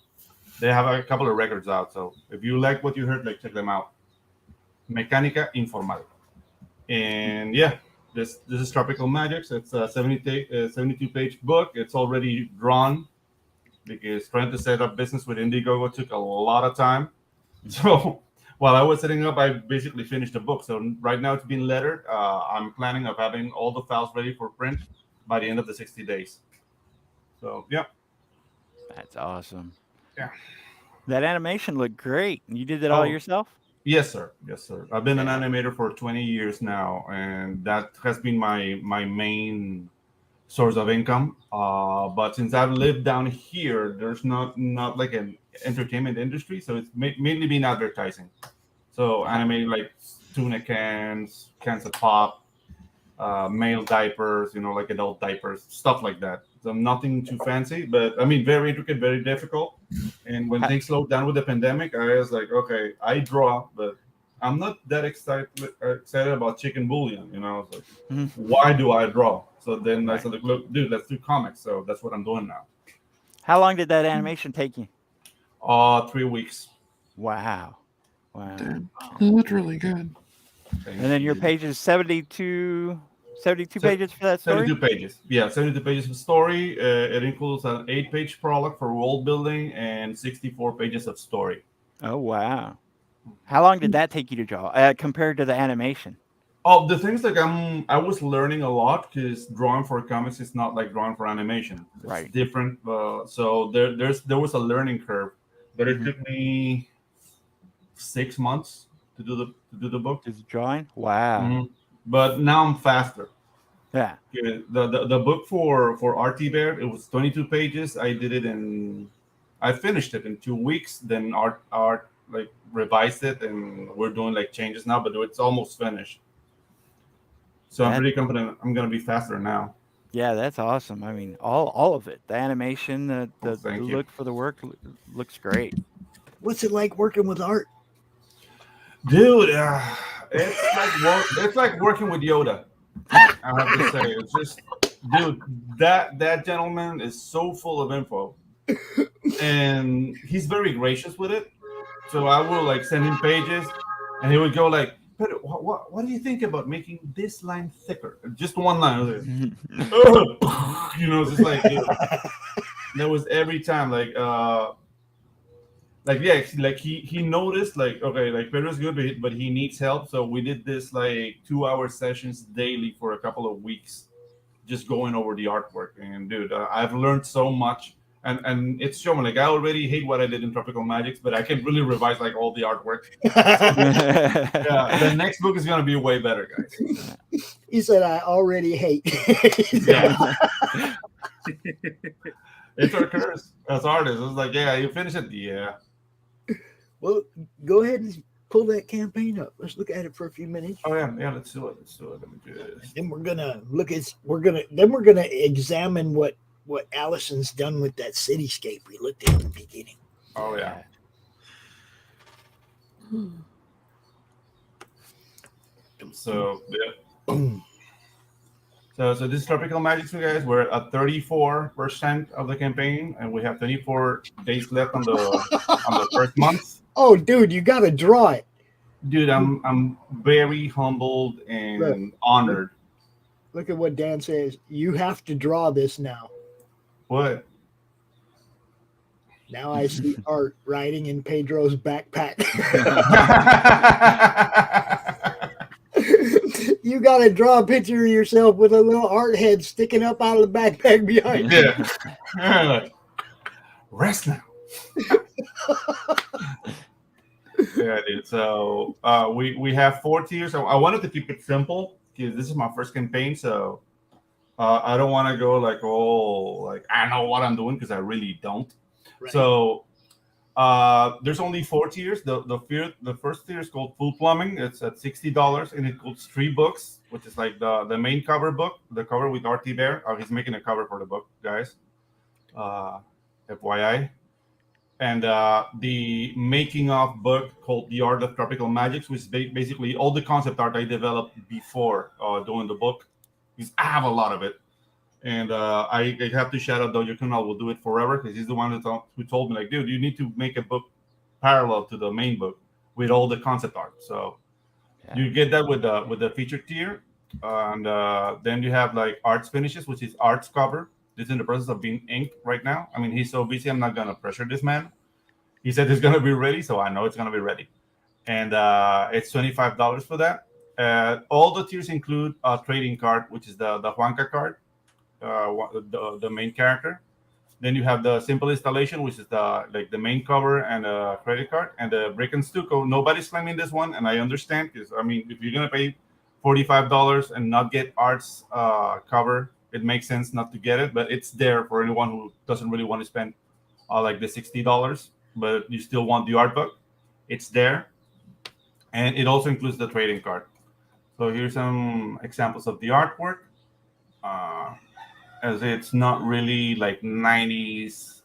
Speaker 5: they have a couple of records out. So if you like what you heard, like check them out. Mecánica Informal, and yeah. This is Tropical Magics. It's a 72-page book. It's already drawn because trying to set up business with Indiegogo took a lot of time. So while I was setting up, I basically finished the book. So right now it's being lettered. I'm planning of having all the files ready for print by the end of the 60 days. So yeah.
Speaker 2: That's awesome.
Speaker 5: Yeah.
Speaker 2: That animation looked great. You did it all
Speaker 5: Oh.
Speaker 2: yourself?
Speaker 5: Yes, sir. Yes, sir. I've been an animator for 20 years now, and that has been my main source of income. But since I've lived down here, there's not like an entertainment industry, so it's mainly been advertising. So animating like tuna cans of pop, male diapers, like adult diapers, stuff like that. So nothing too fancy, but I mean, very intricate, very difficult. And when things slowed down with the pandemic, I was like, okay, I draw, but I'm not that excited about chicken bouillon. I was like, why do I draw? So then I said, look, dude, let's do comics. So that's what I'm doing now.
Speaker 2: How long did that animation take you?
Speaker 5: 3 weeks.
Speaker 2: Wow.
Speaker 4: Damn, that looked really good.
Speaker 2: And then your page is 72 pages for that story?
Speaker 5: 72 pages. Yeah, 72 pages of story. It includes an 8-page prologue for world building and 64 pages of story.
Speaker 2: Oh, wow. How long did that take you to draw compared to the animation?
Speaker 5: Oh, the things like I was learning a lot because drawing for comics is not like drawing for animation. It's
Speaker 2: Right.
Speaker 5: different. So there was a learning curve, but it took me 6 months to do the book.
Speaker 2: Is drawing? Wow.
Speaker 5: Mhm. But now I'm faster.
Speaker 2: Yeah.
Speaker 5: Yeah, the book for RT Bear, it was 22 pages. I finished it in 2 weeks. Then art like revised it, and we're doing like changes now. But it's almost finished. So I'm
Speaker 2: That-
Speaker 5: pretty confident I'm gonna be faster now.
Speaker 2: Yeah, that's awesome. I mean, all of it. The animation, the
Speaker 5: Thank you.
Speaker 2: look for the work looks great.
Speaker 1: What's it like working with art?
Speaker 5: Dude, it's like working with Yoda. I have to say, it's just, dude, that gentleman is so full of info, and he's very gracious with it. So I will like send him pages, and he would go like, "But what do you think about making this line thicker? Just one line." I was like, you know, it's just like, dude, that was every time like yeah, like he noticed like, okay, like Pedro's good, but he needs help. So we did this like 2-hour sessions daily for a couple of weeks, just going over the artwork. And dude, I've learned so much, and it's showing. Like I already hate what I did in Tropical Magics, but I can really revise like all the artwork. Yeah, the next book is gonna be way better, guys.
Speaker 1: He said, "I already hate."
Speaker 5: Yeah. It's our curse as artists. It's like, yeah, you finish it, yeah.
Speaker 1: Well, go ahead and pull that campaign up. Let's look at it for a few minutes.
Speaker 5: Oh yeah, let's do it. Let me do this.
Speaker 1: Then we're gonna examine what Allison's done with that cityscape we looked at in the beginning.
Speaker 5: Oh yeah. So yeah.
Speaker 1: Boom.
Speaker 5: So this is Tropical Magic, guys. We're at 34% of the campaign, and we have 24 days left on the first month.
Speaker 1: Oh, dude, you gotta draw it.
Speaker 5: Dude, I'm very humbled and honored.
Speaker 1: Look at what Dan says. You have to draw this now.
Speaker 5: What?
Speaker 1: Now I see art riding in Pedro's backpack. You gotta draw a picture of yourself with a little art head sticking up out of the backpack behind you.
Speaker 5: Yeah. Rest now. Yeah, dude. So we have 4 tiers. So I wanted to keep it simple because this is my first campaign. So I don't want to go like, oh, like I know what I'm doing, because I really don't.
Speaker 1: Right.
Speaker 5: So there's only 4 tiers. The first tier is called Full Plumbing. It's at $60, and it includes 3 books, which is like the main cover book, the cover with RT Bear. He's making a cover for the book, guys. FYI. And the making of book called The Art of Tropical Magics, which is basically all the concept art I developed before doing the book. Because I have a lot of it. And I have to shout out Dojo Kunal will do it forever, because he's the one who told me, like, dude, you need to make a book parallel to the main book with all the concept art. So you get that with the feature tier. And then you have like arts finishes, which is arts cover. This is in the process of being inked right now. I mean, he's so busy, I'm not going to pressure this man. He said it's going to be ready, so I know it's going to be ready. And it's $25 for that. All the tiers include a trading card, which is the Juanca card, the main character. Then you have the simple installation, which is the main cover and a credit card. And the Brick and Stucco, nobody's claiming this one, and I understand, because, I mean, if you're going to pay $45 and not get arts cover, it makes sense not to get it, but it's there for anyone who doesn't really want to spend like the $60, but you still want the art book. It's there. And it also includes the trading card. So here's some examples of the artwork. As it's not really like 90s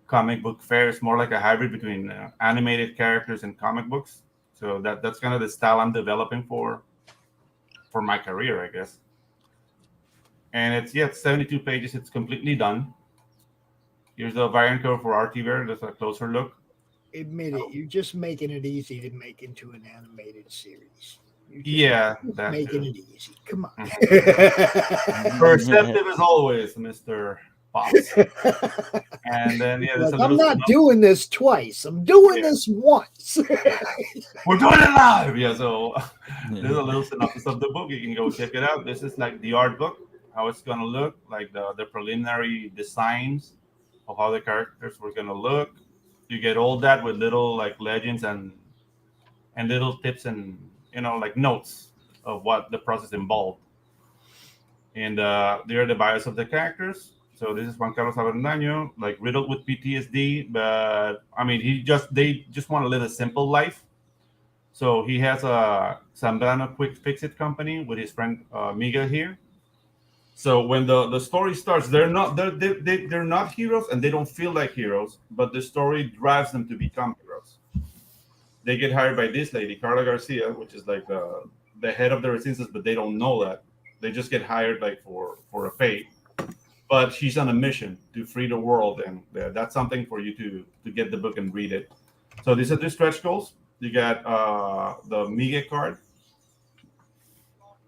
Speaker 5: comic book fare. It's more like a hybrid between animated characters and comic books. So that's kind of the style I'm developing for my career, I guess. And it's 72 pages. It's completely done. Here's the variant cover for RT Bear. That's a closer look.
Speaker 1: Admit it, you're just making it easy to make into an animated series.
Speaker 5: Yeah,
Speaker 1: that's making it easy. Come on.
Speaker 5: Perceptive as always, Mr. Pops. And then
Speaker 1: I'm not doing this twice. I'm doing this once.
Speaker 5: We're doing it live. Yeah, so there's a little synopsis of the book. You can go check it out. This is like the art book, how it's gonna look, like the preliminary designs of how the characters were gonna look. You get all that with little like legends and little tips and like notes of what the process involved. And there are the bios of the characters. So this is Juan Carlos Avendaño, like riddled with PTSD, but I mean, they just want to live a simple life. So he has a Zambrano Quick Fix It company with his friend Miguel here. So when the story starts, they're not heroes and they don't feel like heroes, but the story drives them to become heroes. They get hired by this lady, Carla Garcia, which is like the head of the resistance, but they don't know that. They just get hired like for a pay. But she's on a mission to free the world, and that's something for you to get the book and read it. So these are the stretch goals. You got the Miguel card.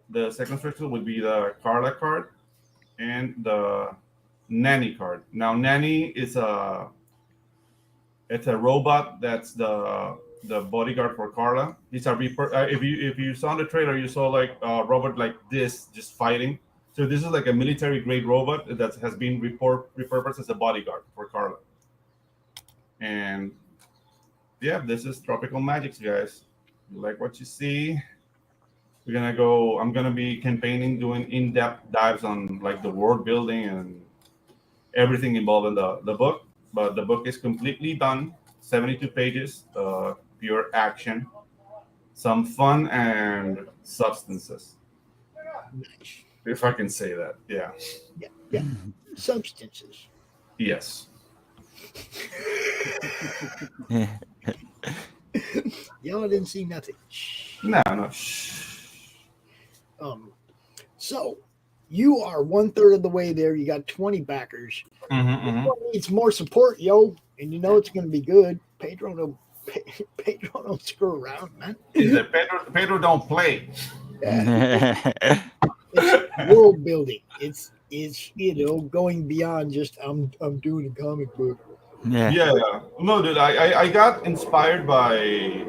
Speaker 5: The second stretch goal would be the Carla card and the Nanny card. Now Nanny is it's a robot that's the bodyguard for Carla. He's if you saw the trailer, you saw like a robot like this just fighting. So this is like a military grade robot that has been repurposed as a bodyguard for Carla. And yeah, this is Tropical Magics, guys. You like what you see? I'm gonna be campaigning, doing in-depth dives on like the world building and everything involved in the book. But the book is completely done, 72 pages, pure action, some fun and substances.
Speaker 1: Nice.
Speaker 5: If I can say that, yeah.
Speaker 1: Yeah. Substances.
Speaker 5: Yes.
Speaker 1: Y'all didn't see nothing.
Speaker 5: No.
Speaker 1: So you are 1/3 of the way there. You got 20 backers.
Speaker 5: Mm-hmm.
Speaker 1: Needs more support, yo, and you know it's going to be good. Pedro don't screw around, man.
Speaker 5: Pedro don't play.
Speaker 1: It's world building. It's going beyond just I'm doing a comic book.
Speaker 5: Yeah. No, dude, I got inspired by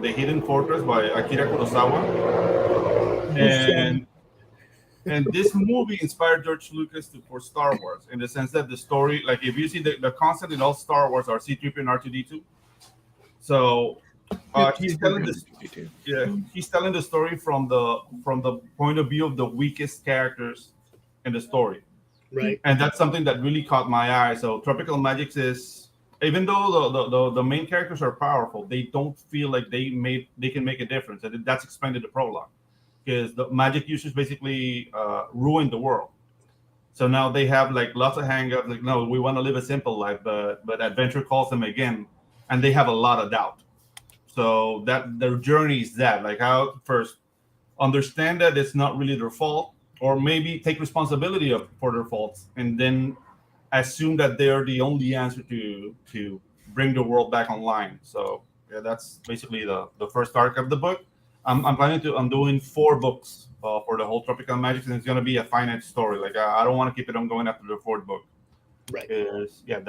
Speaker 5: The Hidden Fortress by Akira Kurosawa. And this movie inspired George Lucas for Star Wars, in the sense that the story, like if you see the concept in all Star Wars are C-3PO and R2-D2. So he's telling this. Yeah, he's telling the story from the point of view of the weakest characters in the story.
Speaker 1: Right.
Speaker 5: And that's something that really caught my eye. So Tropical Magics is, even though the main characters are powerful, they don't feel like they can make a difference. And that's explained in the prologue, because the magic users basically ruined the world. So now they have like lots of hangups. Like, no, we want to live a simple life, but adventure calls them again, and they have a lot of doubt. So that their journey is that, like, how first understand that it's not really their fault, or maybe take responsibility for their faults, and then assume that they are the only answer to bring the world back online. So yeah, that's basically the first arc of the book. I'm doing 4 books for the whole Tropical Magic, and it's going to be a finite story. Like I don't want to keep it on going after the 4th book.
Speaker 1: Right.
Speaker 5: Yeah,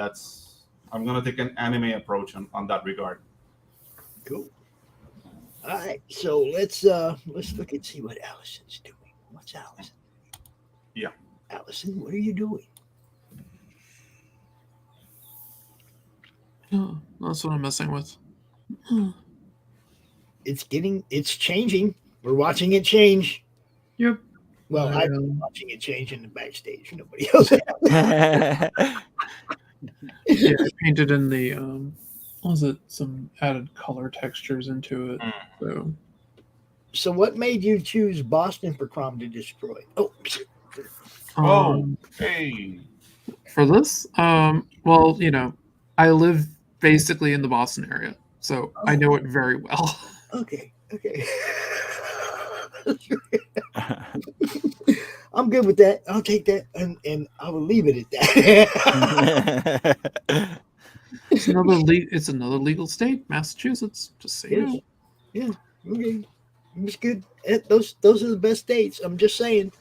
Speaker 5: I'm going to take an anime approach on that regard.
Speaker 1: Cool. All right, so let's look and see what Allison's doing. What's Allison?
Speaker 5: Yeah.
Speaker 1: Allison, what are you doing?
Speaker 4: Oh, that's what I'm messing with.
Speaker 1: It's changing. We're watching it change.
Speaker 4: Yep.
Speaker 1: Well,
Speaker 4: I
Speaker 1: I've been watching it change in the backstage. Nobody else.
Speaker 4: Yeah, I painted in the was it some added color textures into it.
Speaker 1: So what made you choose Boston for Crom to destroy?
Speaker 5: Hey.
Speaker 4: For this, well, I live basically in the Boston area, so I know it very well.
Speaker 1: Okay. I'm good with that. I'll take that, and I will leave it at that.
Speaker 4: It's another legal state, Massachusetts. Just so you know.
Speaker 1: Yeah. Okay. It's good. Those are the best states. I'm just saying.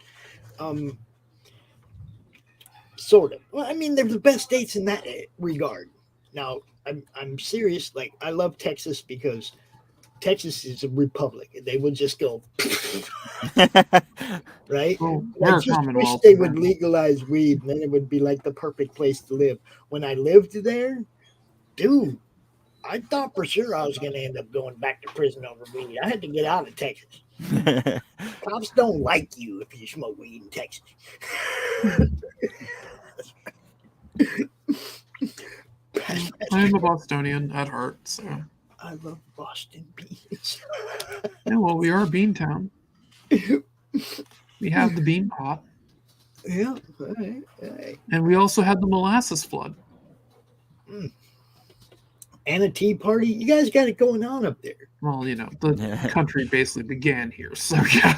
Speaker 1: Sort of. Well, I mean, they're the best states in that regard. Now, I'm serious. Like, I love Texas because Texas is a republic, and they would just go right.
Speaker 4: Well,
Speaker 1: I
Speaker 4: we're a
Speaker 1: just wish
Speaker 4: commonwealth.
Speaker 1: they would legalize weed, and then it would be like the perfect place to live. When I lived there, dude, I thought for sure I was going to end up going back to prison over weed. I had to get out of Texas. Cops don't like you if you smoke weed in Texas.
Speaker 4: I'm a Bostonian at heart, so.
Speaker 1: I love Boston beans.
Speaker 4: Yeah, well, we are a bean town. We have the bean pot.
Speaker 1: Yeah, all right.
Speaker 4: And we also had the molasses flood.
Speaker 1: And a tea party. You guys got it going on up there.
Speaker 4: Well, the country basically began here, so yeah.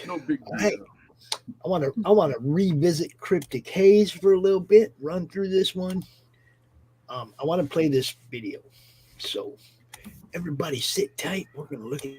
Speaker 3: No big deal.
Speaker 1: Hey, I want to revisit Cryptic Haze for a little bit. Run through this one. I want to play this video. So everybody sit tight. We're gonna look at.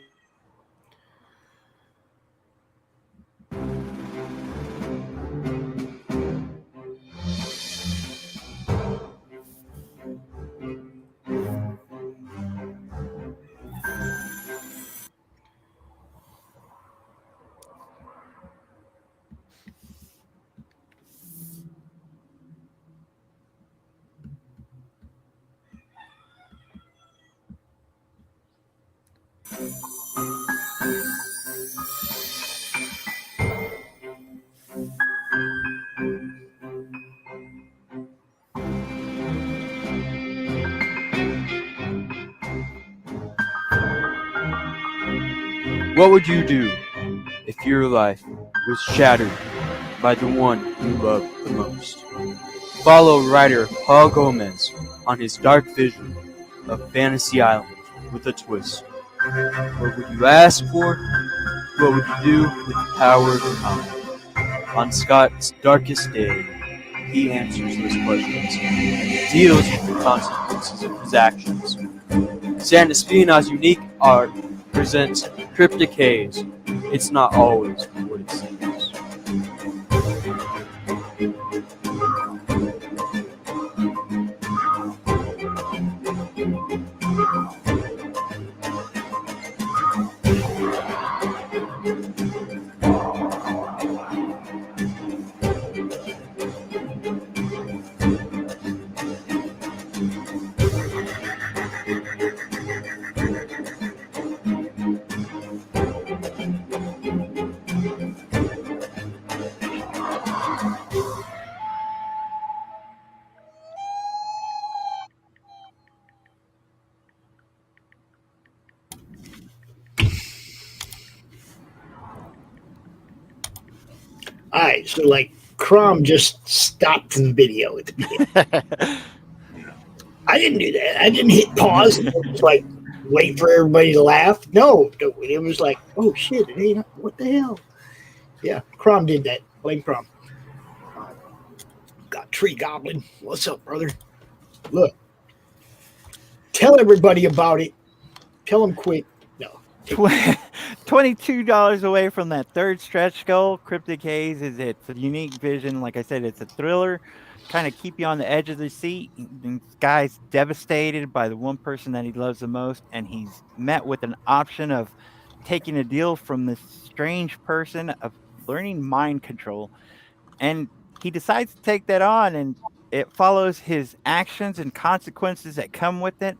Speaker 7: What would you do if your life was shattered by the one you love the most? Follow writer Paul Gomez on his dark vision of Fantasy Island with a twist. What would you ask for? What would you do with the power of time? On Scott's darkest day, he answers those questions and deals with the consequences of his actions. San Espina's unique art presents Cryptic Haze. It's not always what it seems.
Speaker 1: All right, so like Crom just stopped the video at the beginning. I didn't do that. I didn't hit pause and just like wait for everybody to laugh. No, it was like, oh shit, it ain't. What the hell? Yeah, Crom did that. Blame Crom. Got Tree Goblin. What's up, brother? Look, tell everybody about it. Tell them quick. No.
Speaker 2: $22 away from that third stretch goal. Cryptic Haze it's a unique vision. Like I said, it's a thriller. Kind of keep you on the edge of the seat. This guy's devastated by the one person that he loves the most, and he's met with an option of taking a deal from this strange person of learning mind control. And he decides to take that on, and it follows his actions and consequences that come with it.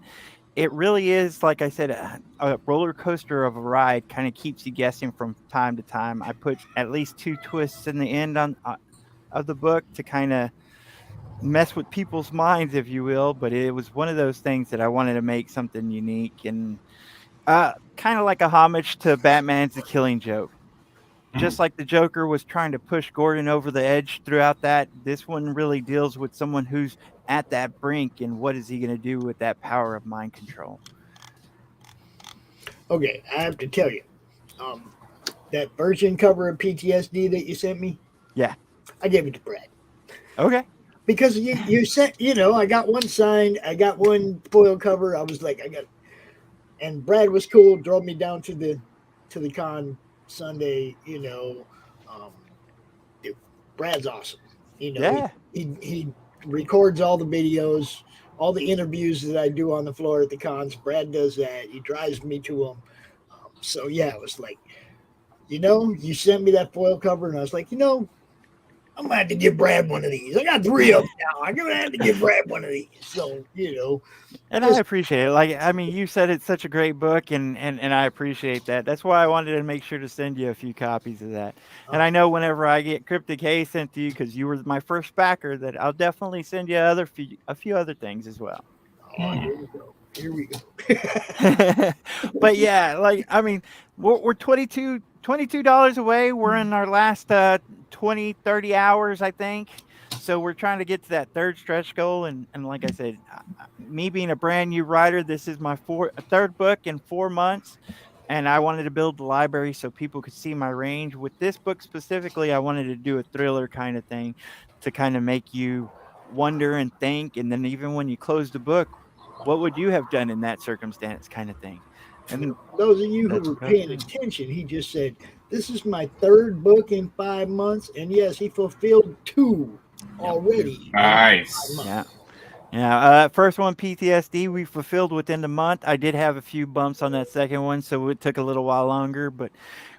Speaker 2: It really is, like I said, a roller coaster of a ride. Kind of keeps you guessing from time to time. I put at least 2 twists in the end of the book to kind of mess with people's minds, if you will. But it was one of those things that I wanted to make something unique and kind of like a homage to Batman's The Killing Joke. Just like the Joker was trying to push Gordon over the edge throughout that, this one really deals with someone who's at that brink and what is he going to do with that power of mind control.
Speaker 1: Okay, I have to tell you, that version cover of PTSD that you sent me.
Speaker 2: Yeah,
Speaker 1: I gave it to Brad.
Speaker 2: Okay.
Speaker 1: Because you sent, I got one signed, I got one foil cover. I was like, and Brad was cool. Drove me down to the con Sunday. Dude, Brad's awesome.
Speaker 2: Yeah.
Speaker 1: He records all the videos. all the interviews that I do on the floor at the cons. Brad does that. He drives me to them. So yeah, it was like, you sent me that foil cover, and I was like, I'm gonna have to give Brad one of these. I got 3 of them now. I'm gonna have to give Brad one of these. So
Speaker 2: And I appreciate it. Like, I mean, you said it's such a great book, and I appreciate that. That's why I wanted to make sure to send you a few copies of that. And I know whenever I get Cryptic Hay sent to you, because you were my first backer, that I'll definitely send you a few other things as well.
Speaker 1: oh, here we go. Here we go.
Speaker 2: But yeah, like, I mean, we're $22 away. We're in our last 20, 30 hours, I think. So we're trying to get to that third stretch goal. And like I said, me being a brand new writer, this is my third book in 4 months. And I wanted to build the library so people could see my range. With this book specifically, I wanted to do a thriller kind of thing to kind of make you wonder and think. And then even when you close the book, what would you have done in that circumstance kind of thing? And
Speaker 1: those of you who
Speaker 2: that's
Speaker 1: were
Speaker 2: about
Speaker 1: paying
Speaker 2: it.
Speaker 1: attention, he just said, "This is my third book in 5 months," and yes, he fulfilled 2 already.
Speaker 5: Nice.
Speaker 2: Yeah. First one, PTSD, we fulfilled within the month. I did have a few bumps on that second one, so it took a little while longer, but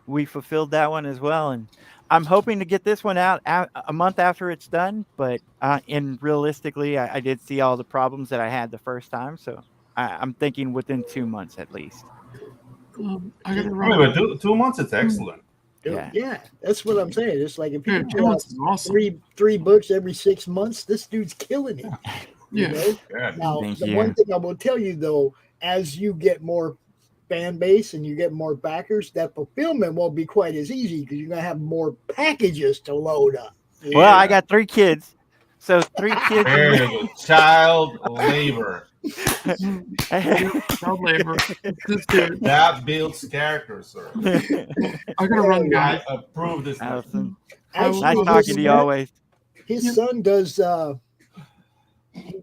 Speaker 2: we fulfilled that one as well. And I'm hoping to get this one out a month after it's done. But and realistically, I did see all the problems that I had the first time, so I'm thinking within 2 months at least.
Speaker 4: I gotta
Speaker 5: I
Speaker 4: run.
Speaker 5: mean, but 2 months, it's excellent.
Speaker 1: Yeah, that's what I'm saying. It's like if you
Speaker 4: Yeah,
Speaker 1: can
Speaker 4: 2
Speaker 1: put out
Speaker 4: months is awesome.
Speaker 1: three books every 6 months, this dude's killing it.
Speaker 4: Yeah.
Speaker 5: Yeah.
Speaker 1: Now,
Speaker 2: Thank
Speaker 1: the
Speaker 2: you.
Speaker 1: one thing I will tell you though, as you get more fan base and you get more backers, that fulfillment won't be quite as easy because you're gonna have more packages to load up.
Speaker 2: Well, I
Speaker 5: Yeah.
Speaker 2: got 3 kids, so 3 kids.
Speaker 5: There you go. Child labor.
Speaker 4: Child labor. This dude.
Speaker 5: That builds character, sir.
Speaker 4: I gotta run,
Speaker 5: I
Speaker 4: guys.
Speaker 5: approve this.
Speaker 2: Allison,
Speaker 1: Actually,
Speaker 2: nice
Speaker 1: his
Speaker 2: talking to you
Speaker 1: son-
Speaker 2: always.
Speaker 1: His son does.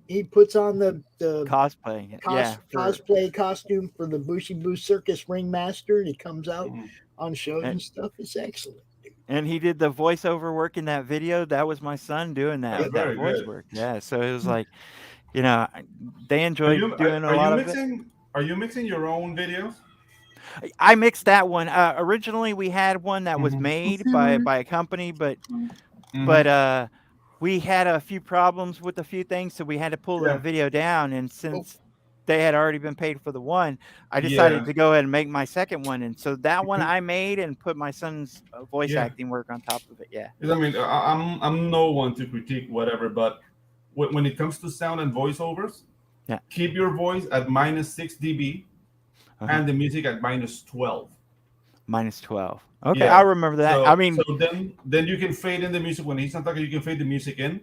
Speaker 1: He puts on the
Speaker 2: Cosplay, yeah.
Speaker 1: cosplay costume for the Bushy Boo Circus Ringmaster, and he comes out
Speaker 5: Mhm.
Speaker 1: on shows and stuff. It's excellent.
Speaker 2: And he did the voiceover work in that video. That was my son doing
Speaker 5: That's
Speaker 2: that
Speaker 5: very
Speaker 2: voice
Speaker 5: good.
Speaker 2: work. Yeah, so it was like, they enjoyed doing a lot of it.
Speaker 5: Are you mixing your own videos?
Speaker 2: I mixed that one. Originally, we had one that was
Speaker 5: Mhm.
Speaker 2: made by a company, but
Speaker 5: Mhm.
Speaker 2: we had a few problems with a few things, so we had to pull
Speaker 5: Yeah.
Speaker 2: that video down. And since they had already been paid for the one, I decided
Speaker 5: Yeah.
Speaker 2: to go ahead and make my second one. And so that one
Speaker 5: Mhm.
Speaker 2: I made and put my son's voice
Speaker 5: Yeah.
Speaker 2: acting work on top of it. Yeah.
Speaker 5: 'Cause I mean, I'm no one to critique whatever, but when it comes to sound and voiceovers,
Speaker 2: Yeah.
Speaker 5: keep your voice at -6 dB
Speaker 2: Uh-huh.
Speaker 5: and the music at -12.
Speaker 2: -12. Okay,
Speaker 5: Yeah.
Speaker 2: I remember that.
Speaker 5: So,
Speaker 2: I mean,
Speaker 5: so then you can fade in the music when he's not talking. You can fade the music in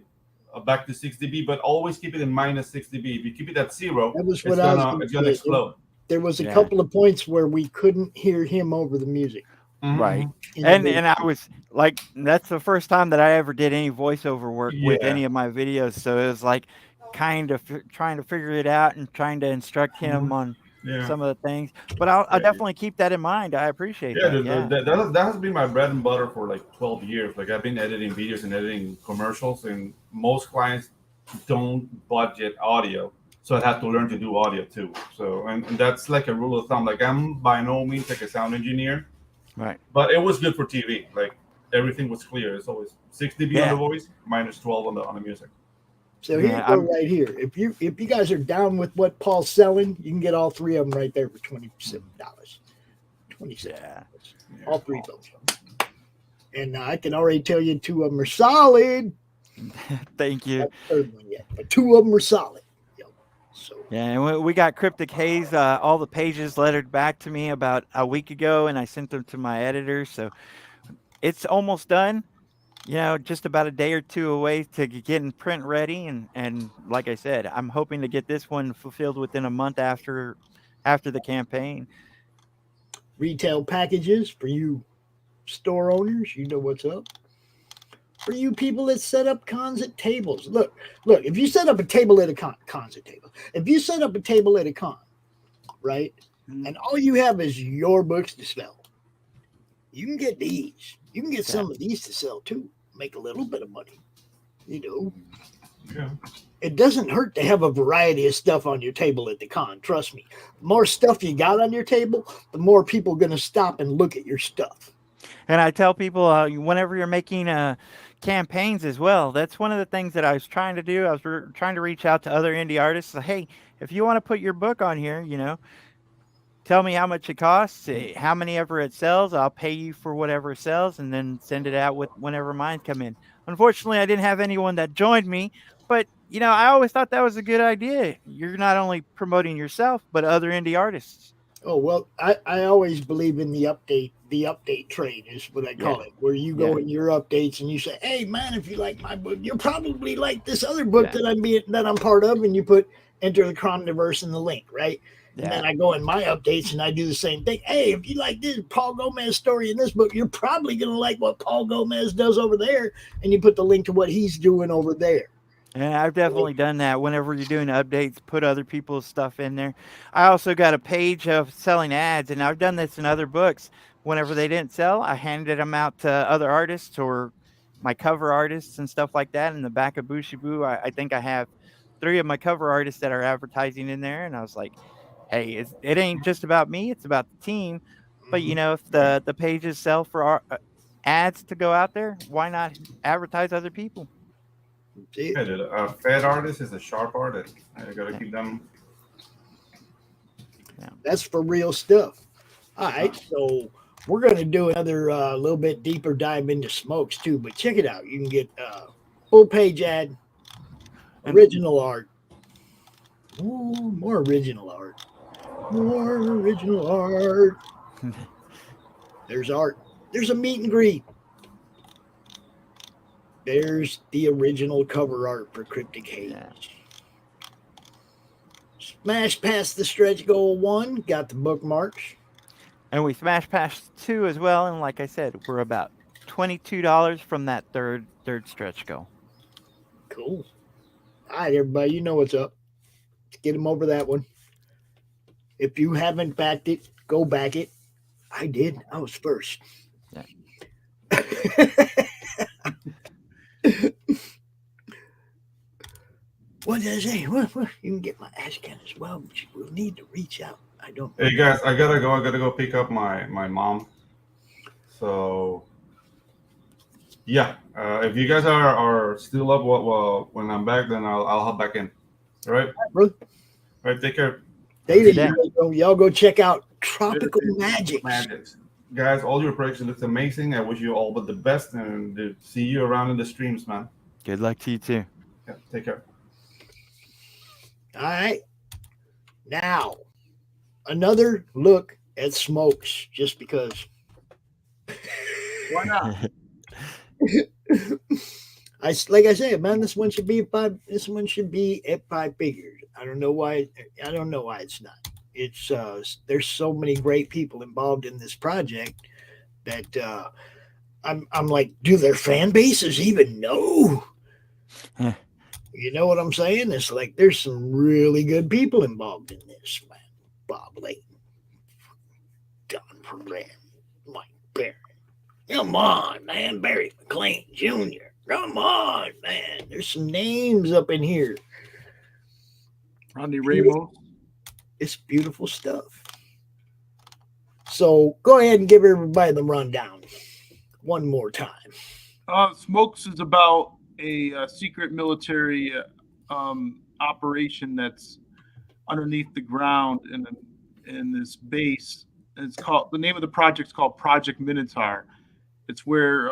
Speaker 5: back to 6 dB, but always keep it in -6 dB. If you keep it at 0,
Speaker 1: That was
Speaker 5: it's
Speaker 1: what I was
Speaker 5: gonna
Speaker 1: gonna say.
Speaker 5: explode.
Speaker 1: There was a
Speaker 2: Yeah.
Speaker 1: couple of points where we couldn't hear him over the music.
Speaker 2: right.
Speaker 1: in the
Speaker 2: And
Speaker 1: video.
Speaker 2: I was like, that's the first time that I ever did any voiceover work with
Speaker 5: Yeah.
Speaker 2: any of my videos. So it was like kind of trying to figure it out and trying to instruct him on
Speaker 5: Yeah.
Speaker 2: some of the things. But I'll
Speaker 5: Yeah.
Speaker 2: definitely keep that in mind. I appreciate
Speaker 5: Yeah,
Speaker 2: that. Yeah.
Speaker 5: that has been my bread and butter for like 12 years. Like I've been editing videos and editing commercials, and most clients don't budget audio, so I had to learn to do audio too. So and that's like a rule of thumb. Like I'm by no means like a sound engineer,
Speaker 2: Right.
Speaker 5: but it was good for TV. Like everything was clear. It's always 6 dB on
Speaker 2: Yeah.
Speaker 5: the voice, -12 on the music.
Speaker 1: So here
Speaker 2: Yeah,
Speaker 1: you go, right here. If you guys are down with what Paul's selling, you can get all 3 of them right there for $27. $27.
Speaker 2: Yeah.
Speaker 1: All 3 of them. And I can already tell you 2 of them are solid.
Speaker 2: Thank you.
Speaker 1: Not the third one yet, but 2 of them are solid. So
Speaker 2: Yeah, and we got Cryptic Haze, all the pages lettered back to me about a week ago, and I sent them to my editor. So it's almost done. Just about a day or 2 away to getting print ready. And like I said, I'm hoping to get this one fulfilled within a month after the campaign.
Speaker 1: retail packages for you store owners, you know what's up. For you people that set up cons at tables, look. If you set up a table at a cons at tables, if you set up a table at a con, right, and all you have is your books to sell, you can get these. You can get some of these to sell too. Make a little bit of money,
Speaker 5: Yeah.
Speaker 1: It doesn't hurt to have a variety of stuff on your table at the con. Trust me. The more stuff you got on your table, the more people are going to stop and look at your stuff.
Speaker 2: And I tell people whenever you're making campaigns as well, that's one of the things that I was trying to do. I was trying to reach out to other indie artists. Hey, if you want to put your book on here, tell me how much it costs, how many ever it sells. I'll pay you for whatever it sells, and then send it out with whenever mine come in. Unfortunately, I didn't have anyone that joined me, but I always thought that was a good idea. You're not only promoting yourself, but other indie artists.
Speaker 1: Oh, well, I always believe in the update trade is what I call it, where you go in your updates and you say, hey man, if you like my book, you'll probably like this other book that I'm part of, and you put enter the CRoMniVerse in the link, right? And then I go in my updates and I do the same thing. Hey, if you like this Paul Gomez story in this book, you're probably gonna like what Paul Gomez does over there, and you put the link to what he's doing over there.
Speaker 2: And I've definitely done that. Whenever you're doing updates, put other people's stuff in there. I also got a page of selling ads, and I've done this in other books. Whenever they didn't sell, I handed them out to other artists or my cover artists and stuff like that. In the back of Bushibu, I think I have 3 of my cover artists that are advertising in there. And I was like, hey, it ain't just about me. It's about the team. But, if the pages sell for ads to go out there, why not advertise other people?
Speaker 5: Yeah, dude, a fed artist is a sharp artist. I gotta keep them.
Speaker 1: That's for real stuff. All right, so we're going to do another little bit deeper dive into smokes too, but check it out. You can get full page ad, original art. Ooh, more original art. More original art. There's art. There's a meet and greet. There's the original cover art for Cryptic Haze. Yeah. Smash past the stretch goal 1, got the bookmarks.
Speaker 2: And we smashed past 2 as well. And like I said, we're about $22 from that third stretch goal.
Speaker 1: Cool. All right, everybody, you know what's up. Let's get them over that one. If you haven't backed it, go back it. I did. I was first. Yeah. What did I say? Well, you can get my Ashcan as well, but you will need to reach out. I don't know.
Speaker 5: Hey guys, I gotta go pick up my mom. So yeah, if you guys are still up, well, when I'm back, then I'll hop back in. All right,
Speaker 1: bro.
Speaker 5: All right, take care.
Speaker 1: Y'all go check out Tropical Magics.
Speaker 5: Guys, all your projects look amazing. I wish you all but the best, and see you around in the streams, man.
Speaker 2: Good luck to you too.
Speaker 5: Yeah, take care.
Speaker 1: All right. Now, another look at smokes, just because.
Speaker 3: Why not?
Speaker 1: Like I said, man, this one should be at 5. This one should be at 5 figures. I don't know why it's not. It's there's so many great people involved in this project that I'm like, do their fan bases even know? You know what I'm saying? It's like there's some really good people involved in this, man. Bob Layton, Don Perrin, Mike Barron. Come on, man. Barry McLean Jr. Come on, man. There's some names up in here.
Speaker 3: Rodney Ramos.
Speaker 1: It's beautiful stuff. So go ahead and give everybody the rundown one more time.
Speaker 3: Smokes is about a secret military operation that's underneath the ground in this base. And the name of the project's called Project Minotaur. It's where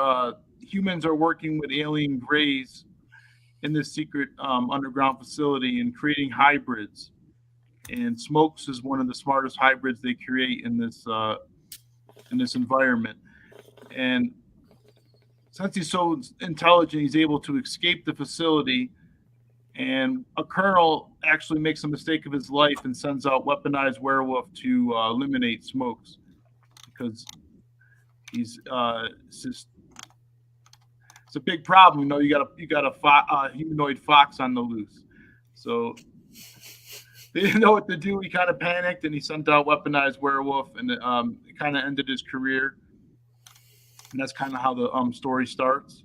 Speaker 3: humans are working with alien greys in this secret underground facility and creating hybrids. And Smokes is one of the smartest hybrids they create in this environment. And since he's so intelligent, he's able to escape the facility. And a colonel actually makes a mistake of his life and sends out Weaponized Werewolf to eliminate Smokes because he's it's a big problem. You got a humanoid fox on the loose. So they didn't know what to do. He kind of panicked and he sent out Weaponized Werewolf, and it kind of ended his career. And that's kind of how the story starts.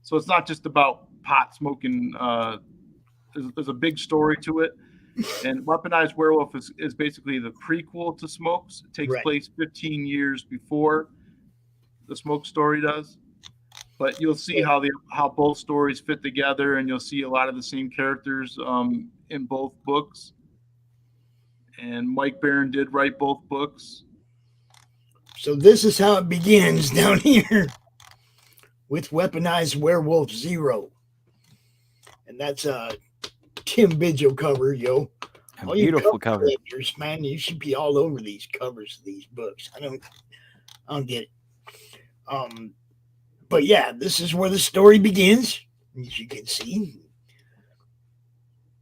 Speaker 3: So it's not just about pot smoking. There's a big story to it. And Weaponized Werewolf is basically the prequel to Smokes. It takes
Speaker 1: Right.
Speaker 3: place 15 years before the Smoke story does. But you'll see how both stories fit together, and you'll see a lot of the same characters in both books. And Mike Barron did write both books.
Speaker 1: So this is how it begins down here with Weaponized Werewolf 0. And that's a Tim Vigil cover, yo.
Speaker 2: A
Speaker 1: All you
Speaker 2: beautiful cover.
Speaker 1: collectors, man, you should be all over these covers of these books. I don't get it. But yeah, this is where the story begins. As you can see,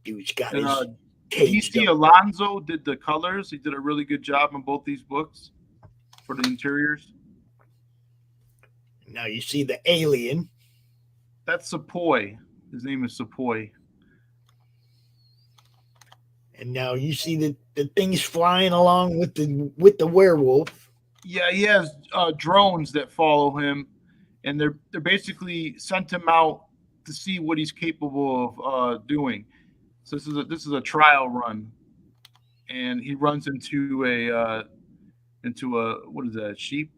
Speaker 1: dude's got
Speaker 3: And
Speaker 1: his cage.
Speaker 3: DC Alonso did the colors. He did a really good job on both these books for the interiors.
Speaker 1: Now you see the alien.
Speaker 3: That's Sepoy. His name is Sepoy.
Speaker 1: And now you see the things flying along with the werewolf.
Speaker 3: Yeah, he has drones that follow him, and they're basically sent him out to see what he's capable of doing. So this is a trial run, and he runs into a what is that? Sheep,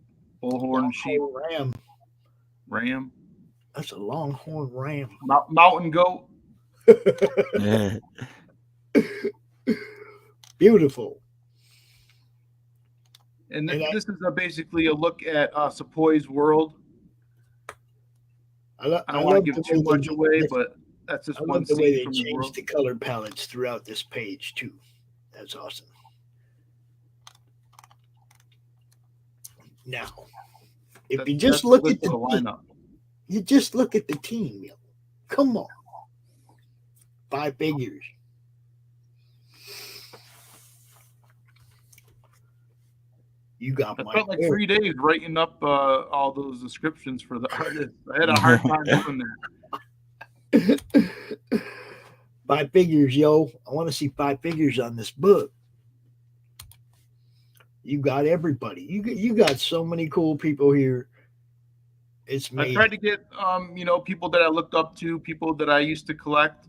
Speaker 3: bullhorn sheep, ram.
Speaker 1: That's a longhorn ram.
Speaker 3: Mountain goat.
Speaker 2: Yeah.
Speaker 1: Beautiful.
Speaker 3: And this is basically a look at Sepoy's world. I don't want to give too much away, but that's just one
Speaker 1: the way
Speaker 3: scene
Speaker 1: they
Speaker 3: from the
Speaker 1: changed
Speaker 3: world.
Speaker 1: the color palettes throughout this page too. That's awesome. Now, if you just look at the
Speaker 3: lineup,
Speaker 1: you just look at the team, yo. Come on. 5 figures. You got
Speaker 3: I
Speaker 1: my
Speaker 3: felt like 3 days writing up all those descriptions for the artists. I had a hard time doing that.
Speaker 1: 5 figures, yo. I want to see 5 figures on this book. You got everybody. You got so many cool people here. It's amazing.
Speaker 3: I tried to get people that I looked up to, people that I used to collect.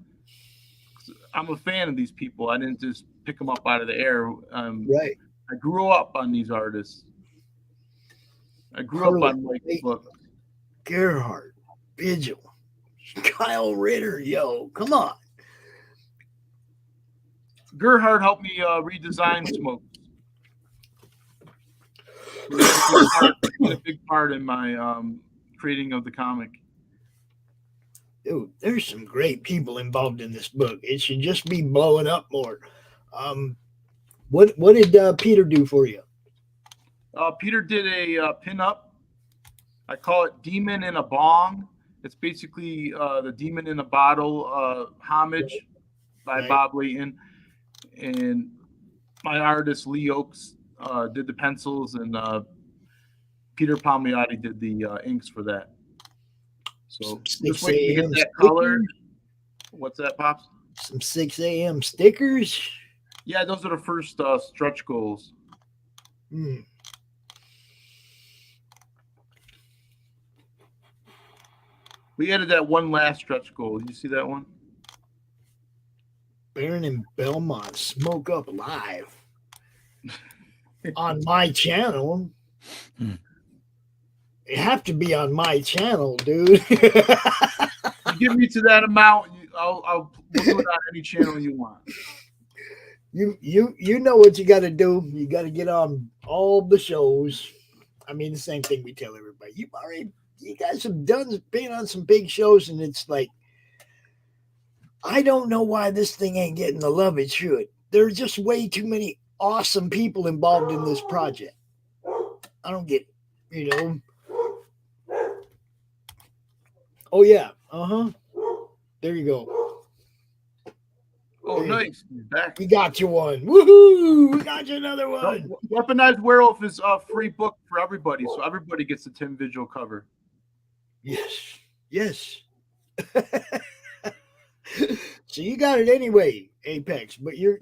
Speaker 3: I'm a fan of these people. I didn't just pick them up out of the air.
Speaker 1: Right.
Speaker 3: I grew up on these artists. I grew up on Mike's book.
Speaker 1: Gerhardt, Vigil, Kyle Ritter, yo, come on.
Speaker 3: Gerhardt helped me redesign Smoke. He had a big part in my creating of the comic.
Speaker 1: Dude, there's some great people involved in this book. It should just be blowing up more. What did Peter do for you?
Speaker 3: Peter did a pin-up. I call it Demon in a Bong. It's basically the Demon in a Bottle homage by Bob Layton. And my artist, Lee Oakes, did the pencils, and Peter Palmiotti did the inks for that. So just waiting to get that color. What's that, Pops?
Speaker 1: Some 6 a.m. stickers.
Speaker 3: Yeah, those are the first stretch goals. We added that one last stretch goal. Did you see that one?
Speaker 1: Baron and Belmont Smoke Up Live on my channel. It have to be on my channel, dude.
Speaker 3: You give me to that amount, we'll do it on any channel you want.
Speaker 1: You know what you got to do. You got to get on all the shows. I mean, the same thing we tell everybody. You guys have been on some big shows, and it's like, I don't know why this thing ain't getting the love it should. There are just way too many awesome people involved in this project. I don't get it, Oh, yeah. There you go.
Speaker 3: Oh, nice. He's back.
Speaker 1: We got you one. Woohoo! We got you another one.
Speaker 3: Weaponized Werewolf is a free book for everybody, so everybody gets the Tim Vigil cover.
Speaker 1: Yes. So you got it anyway, Apex. But you're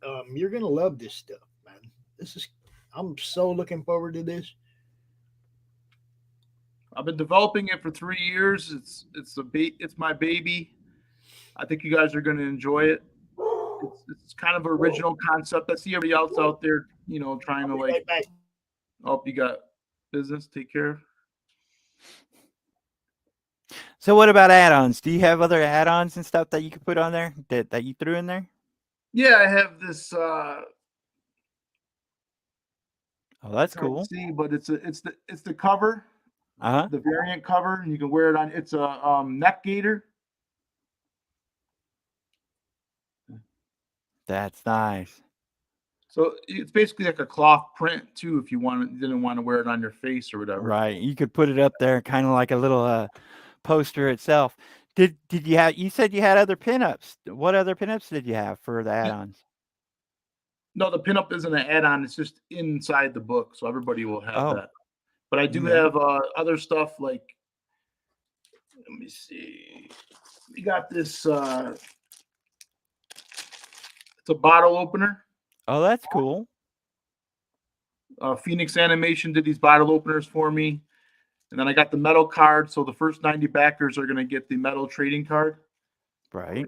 Speaker 1: gonna love this stuff, man. I'm so looking forward to this.
Speaker 3: I've been developing it for 3 years. It's my baby. I think you guys are going to enjoy it. It's kind of an original concept. I see everybody else out there, trying to like.
Speaker 1: Right back.
Speaker 3: Oh, you got business to take care of.
Speaker 2: So what about add-ons? Do you have other add-ons and stuff that you could put on there that you threw in there?
Speaker 3: Yeah, I have this.
Speaker 2: Oh, that's
Speaker 3: Hard to
Speaker 2: cool.
Speaker 3: see, but it's the cover,
Speaker 2: Uh-huh.
Speaker 3: the variant cover, and you can wear it on. It's a neck gaiter.
Speaker 2: That's nice.
Speaker 3: So it's basically like a cloth print too. If you didn't want to wear it on your face or whatever.
Speaker 2: Right. You could put it up there kind of like a little poster itself. Did you said you had other pinups. What other pinups did you have for the add-ons?
Speaker 3: No, the pinup isn't an add-on. It's just inside the book, so everybody will have
Speaker 2: Oh.
Speaker 3: that. But I do
Speaker 2: Okay.
Speaker 3: have other stuff like. Let me see. We got this. It's a bottle opener.
Speaker 2: Oh, that's cool.
Speaker 3: Phoenix Animation did these bottle openers for me. And then I got the metal card. So the first 90 backers are going to get the metal trading card.
Speaker 2: Right.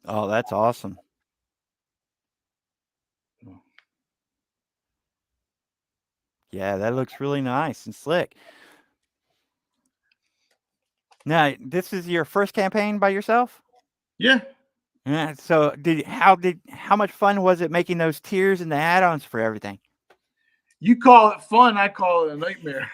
Speaker 2: Oh, that's awesome. Yeah, that looks really nice and slick. Now, this is your first campaign by yourself?
Speaker 3: Yeah.
Speaker 2: Yeah. So how much fun was it making those tiers and the add-ons for everything?
Speaker 3: You call it fun. I call it a nightmare.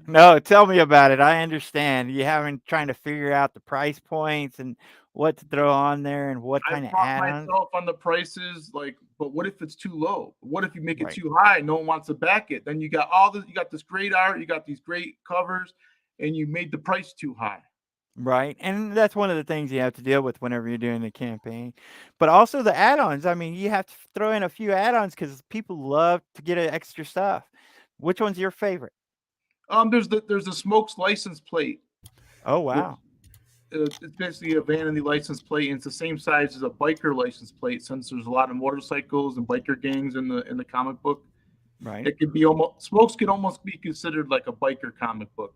Speaker 2: No, tell me about it. I understand. You haven't trying to figure out the price points and what to throw on there and what kind
Speaker 3: I
Speaker 2: of
Speaker 3: fought
Speaker 2: add-ons.
Speaker 3: myself on the prices, but what if it's too low? What if you make it
Speaker 2: Right.
Speaker 3: too high? No one wants to back it. Then you got you got this great art, you got these great covers, and you made the price too high.
Speaker 2: Right. And that's one of the things you have to deal with whenever you're doing the campaign. But also the add-ons. I mean, you have to throw in a few add-ons because people love to get extra stuff. Which one's your favorite?
Speaker 3: There's the Smokes license plate.
Speaker 2: Oh, wow.
Speaker 3: It's basically a vanity license plate, and it's the same size as a biker license plate. Since there's a lot of motorcycles and biker gangs in the comic book,
Speaker 2: Right.
Speaker 3: it could be Smokes could almost be considered like a biker comic book.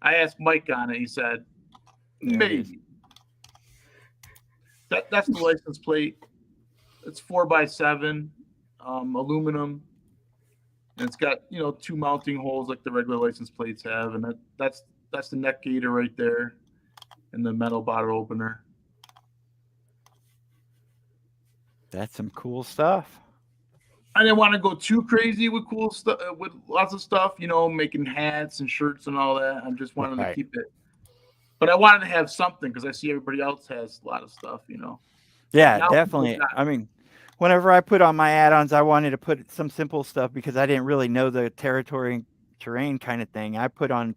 Speaker 3: I asked Mike on it. He said,
Speaker 2: There it is.
Speaker 3: maybe. That's the license plate. It's 4x7, aluminum, and it's got 2 mounting holes like the regular license plates have, and that's the neck gaiter right there, and the metal bottle opener.
Speaker 2: That's some cool stuff.
Speaker 3: I didn't want to go too crazy with cool stuff, with lots of stuff, making hats and shirts and all that. I just wanted to
Speaker 2: Right.
Speaker 3: keep it, but I wanted to have something because I see everybody else has a lot of stuff.
Speaker 2: Yeah,
Speaker 3: Now
Speaker 2: definitely.
Speaker 3: people got-
Speaker 2: I mean, whenever I put on my add-ons, I wanted to put some simple stuff because I didn't really know the territory and terrain kind of thing. I put on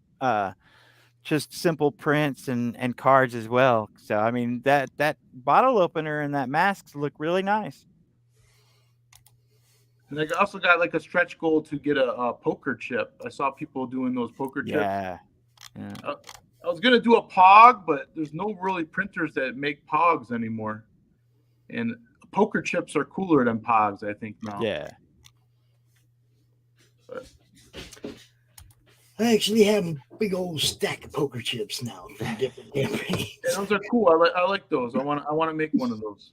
Speaker 2: just simple prints and cards as well. So I mean that bottle opener and that masks look really nice.
Speaker 3: And I also got like a stretch goal to get a poker chip. I saw people doing those poker chips.
Speaker 2: Yeah.
Speaker 3: I was gonna do a pog, but there's no really printers that make pogs anymore. And poker chips are cooler than pogs, I think now.
Speaker 2: Yeah.
Speaker 3: But
Speaker 1: I actually have a big old stack of poker chips now from different campaigns.
Speaker 3: yeah, those are cool. I like those. I want to make one of those.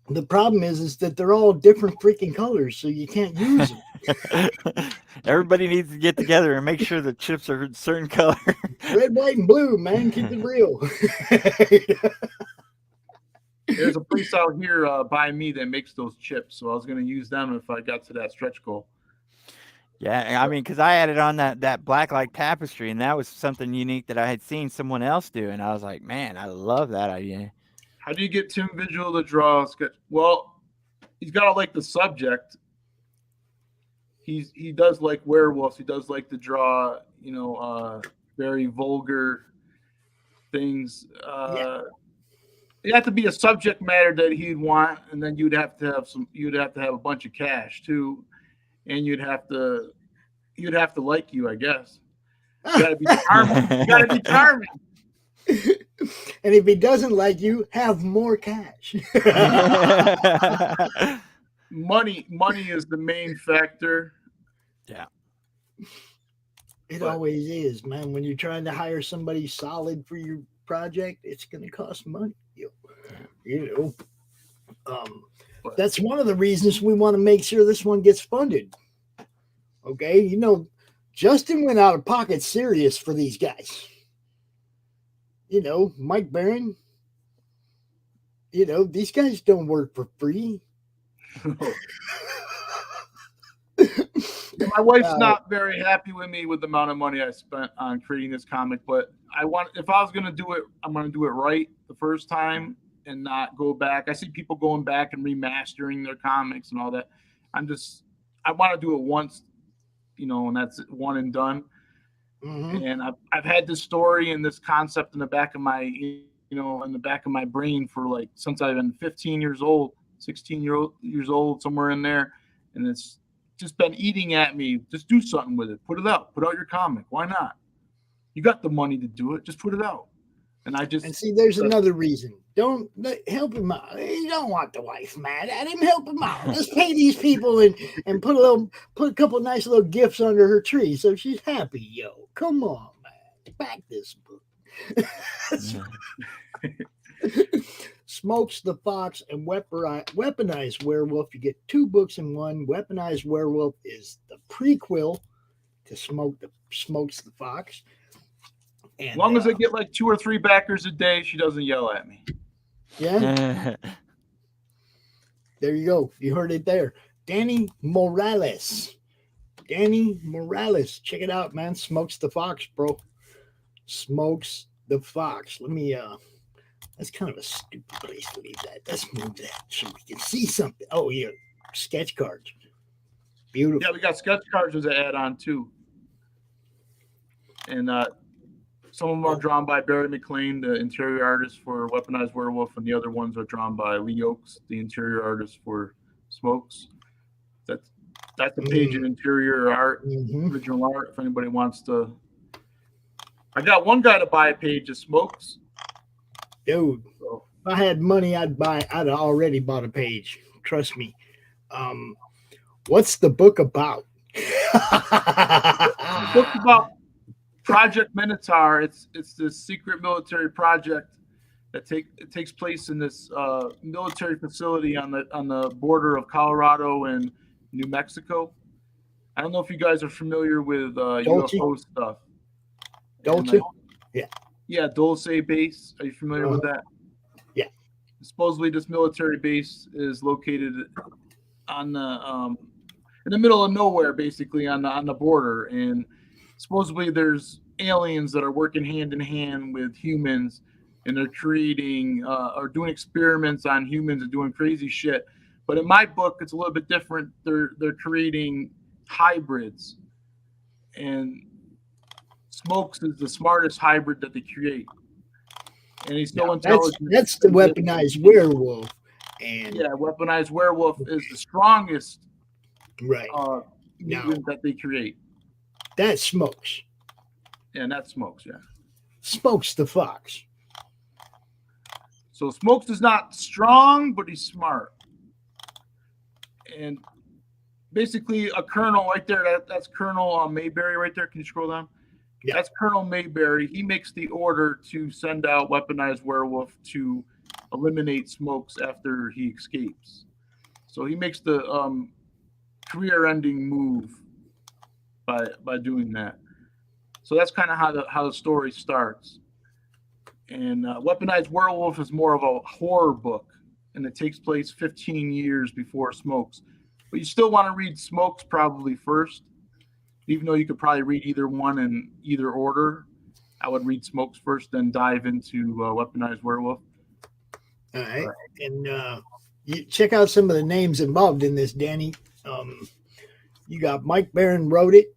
Speaker 1: The problem is that they're all different freaking colors, so you can't use them.
Speaker 2: Everybody needs to get together and make sure the chips are a certain color.
Speaker 1: Red, white, and blue, man. Keep it real.
Speaker 3: There's a place out here by me that makes those chips, so I was gonna use them if I got to that stretch goal.
Speaker 2: Yeah, I mean, because I added on that black light tapestry, and that was something unique that I had seen someone else do, and I was like, man, I love that idea.
Speaker 3: How do you get Tim Vigil to draw a sketch? Well, he's got to like the subject. He does like werewolves. He does like to draw, very vulgar things. It had to be a subject matter that he'd want, and then you'd have to have a bunch of cash too, and you'd have to like you, I guess. You gotta be charming. You gotta be charming.
Speaker 1: And if he doesn't like you, have more cash.
Speaker 3: Money is the main factor.
Speaker 1: It always is, man. When you're trying to hire somebody solid for your project, it's going to cost money. That's one of the reasons we want to make sure this one gets funded. Okay, Justin went out of pocket serious for these guys. Mike Barron. These guys don't work for free.
Speaker 3: My wife's not very happy with me with the amount of money I spent on creating this comic, but if I was going to do it, I'm going to do it right the first time and not go back. I see people going back and remastering their comics and all that. I want to do it once, and that's one and done. Mm-hmm. And I've had this story and this concept in the back of my, in the back of my brain for since I've been 15 years old, 16 years old, somewhere in there. And it's just been eating at me. Just do something with it. Put it out. Put out your comic. Why not? You got the money to do it. Just put it out. And
Speaker 1: see, there's another reason. Don't help him out. You don't want the wife mad at him. Help him out. Let's pay these people and put a couple nice little gifts under her tree so she's happy. Yo, come on, man. Back this book. Smokes the Fox and Weaponized Werewolf. You get 2 books in one. Weaponized Werewolf is the prequel to Smokes the Fox. And,
Speaker 3: as long as I get 2 or 3 backers a day, she doesn't yell at me.
Speaker 1: Yeah. There you go. You heard it there. Danny Morales. Check it out, man. Smokes the Fox, bro. Smokes the Fox. Let me that's kind of a stupid place to leave that. Let's move that so we can see something. Oh, yeah. Sketch cards. Beautiful.
Speaker 3: Yeah, we got sketch cards as an add-on too. And some of them are drawn by Barry McLean, the interior artist for Weaponized Werewolf, and the other ones are drawn by Lee Oakes, the interior artist for Smokes. That's a page of interior art, original art. If anybody wants to, I got one guy to buy a page of Smokes.
Speaker 1: Dude, if I had money, I'd have already bought a page. Trust me. What's the book about?
Speaker 3: The book's about Project Minotaur. It's this secret military project that takes place in this military facility on the border of Colorado and New Mexico. I don't know if you guys are familiar with UFO stuff.
Speaker 1: Dulce?
Speaker 3: Yeah, Dulce base. Are you familiar with that?
Speaker 1: Yeah.
Speaker 3: Supposedly, this military base is located on the in the middle of nowhere, basically on the border, and supposedly there's aliens that are working hand in hand with humans, and they're creating or doing experiments on humans and doing crazy shit. But in my book, it's a little bit different. They're creating hybrids, and Smokes is the smartest hybrid that they create, and he's so intelligent.
Speaker 1: That's the Weaponized Werewolf, and
Speaker 3: Weaponized Werewolf is the strongest mutant that they create.
Speaker 1: That's Smokes.
Speaker 3: Yeah, and that's Smokes. Yeah,
Speaker 1: Smokes the Fox.
Speaker 3: So Smokes is not strong, but he's smart, and basically a colonel right there. That's Colonel Mayberry right there. Can you scroll down? Yeah. That's Colonel Mayberry. He makes the order to send out Weaponized Werewolf to eliminate Smokes after he escapes. So he makes the career-ending move by doing that. So that's kind of how the story starts. And Weaponized Werewolf is more of a horror book, and it takes place 15 years before Smokes. But you still want to read Smokes probably first. Even though you could probably read either one in either order, I would read Smokes first, then dive into Weaponized Werewolf.
Speaker 1: All right. And you check out some of the names involved in this, Danny. You got Mike Barron wrote it.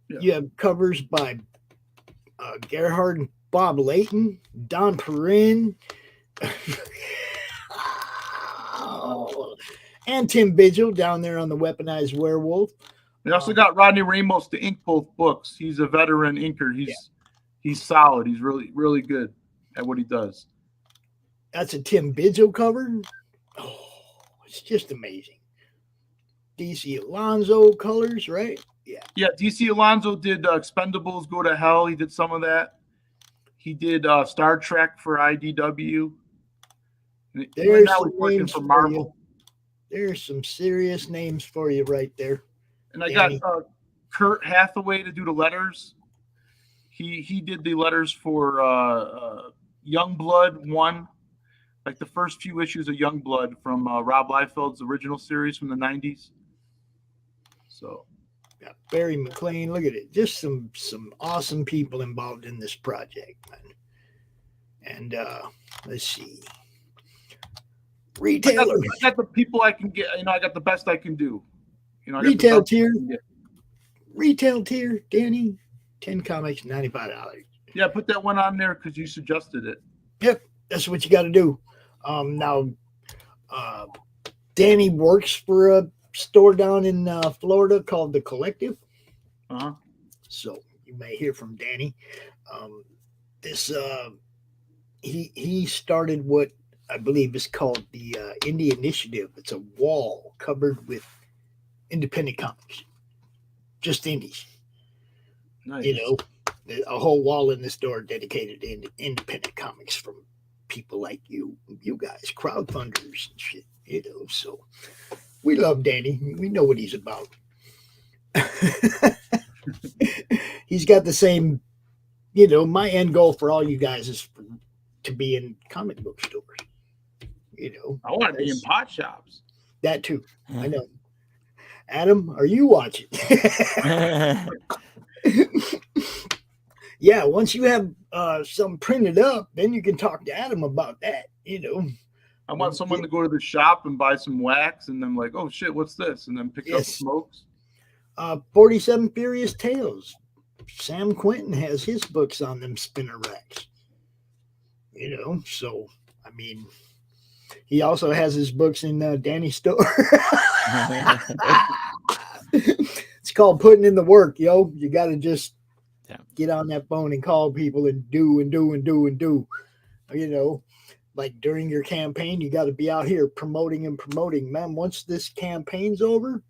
Speaker 1: Yeah. You have covers by Gerhard and Bob Layton, Don Perrin, and Tim Vigil down there on the Weaponized Werewolf.
Speaker 3: We also got Rodney Ramos to ink both books. He's a veteran inker. He's solid. He's really, really good. at what he does.
Speaker 1: That's a Tim Bizzle cover. Oh, it's just amazing. DC Alonso colors, right? Yeah.
Speaker 3: Yeah, DC Alonso did Expendables Go to Hell. He did some of that. He did Star Trek for IDW.
Speaker 1: There's
Speaker 3: now
Speaker 1: some
Speaker 3: he's working
Speaker 1: names
Speaker 3: for
Speaker 1: for
Speaker 3: Marvel.
Speaker 1: you. There's some serious names for you right there.
Speaker 3: And I
Speaker 1: Danny.
Speaker 3: got Kurt Hathaway to do the letters. He did the letters for Youngblood 1, like the first few issues of Youngblood from Rob Liefeld's original series from the 90s. So
Speaker 1: Got Barry McLean. Look at it. Just some awesome people involved in this project, man. And let's see. Retailer.
Speaker 3: I got the people I can get. I got the best I can do. I got
Speaker 1: Retail
Speaker 3: the best
Speaker 1: tier.
Speaker 3: I can get.
Speaker 1: Retail tier, Danny. 10 comics, $95.
Speaker 3: Yeah, put that one on there because you suggested it.
Speaker 1: Yep, that's what you got to do. Now, Danny works for a store down in Florida called The Collective.
Speaker 3: Uh-huh.
Speaker 1: So you may hear from Danny. He started what I believe is called the Indie Initiative. It's a wall covered with independent comics, just indies.
Speaker 3: Nice.
Speaker 1: A whole wall in the store dedicated to independent comics from people like you guys, crowdfunders and shit. So we love Danny. We know what he's about. He's got the same, my end goal for all you guys is to be in comic book stores.
Speaker 3: I want to be in pot shops.
Speaker 1: That too. I know. Adam, are you watching? Yeah, once you have some printed up, then you can talk to Adam about that.
Speaker 3: I want someone to go to the shop and buy some wax, and then like, oh shit, what's this? And then pick up smokes.
Speaker 1: 47 Furious Tales. Sam Quentin has his books on them spinner racks. So I mean, he also has his books in Danny's store. It's called putting in the work, yo. You got to just get on that phone and call people and do. Like during your campaign, you got to be out here promoting. Man, once this campaign's over,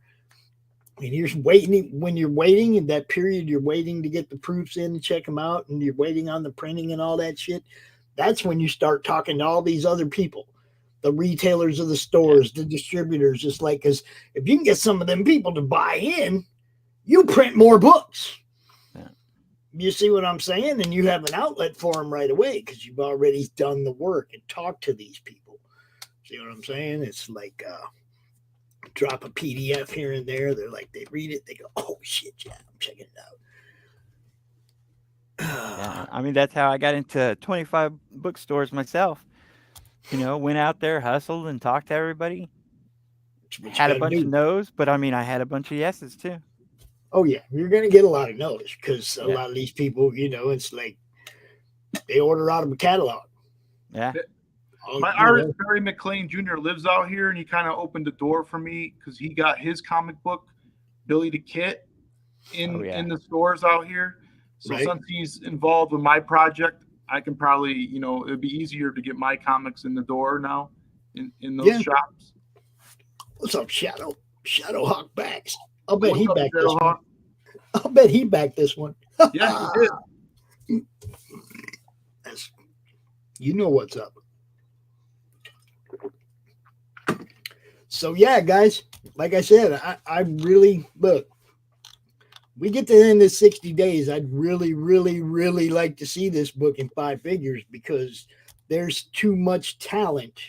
Speaker 1: and you're waiting, when you're waiting in that period, you're waiting to get the proofs in and check them out, and you're waiting on the printing and all that shit. That's when you start talking to all these other people, the retailers of the stores, the distributors. Just like, because if you can get some of them people to buy in, you print more books. You see what I'm saying? And you have an outlet for them right away because you've already done the work and talked to these people. See what I'm saying? It's like drop a PDF here and there. They're like, they read it. They go, oh, shit, yeah, I'm checking it out.
Speaker 2: Yeah, I mean, that's how I got into 25 bookstores myself. Went out there, hustled, and talked to everybody. Had a bunch of no's, but I mean, I had a bunch of yeses too.
Speaker 1: Oh, yeah. You're going to get a lot of no's because a lot of these people, it's like they order out of a catalog.
Speaker 2: Yeah.
Speaker 3: My artist, Barry McLean Jr., lives out here, and he kind of opened the door for me because he got his comic book, Billy the Kit, in the stores out here. So since he's involved with my project, I can probably, it'd be easier to get my comics in the door now in those shops.
Speaker 1: What's up, Shadow? Shadow Hawk backs. I'll bet he backed
Speaker 3: this one.
Speaker 1: I'll bet he backed this one.
Speaker 3: Yeah, he did.
Speaker 1: You know what's up. So, yeah, guys, like I said, I really, look, we get to the end of 60 days. I'd really, really, really like to see this book in 5 figures because there's too much talent,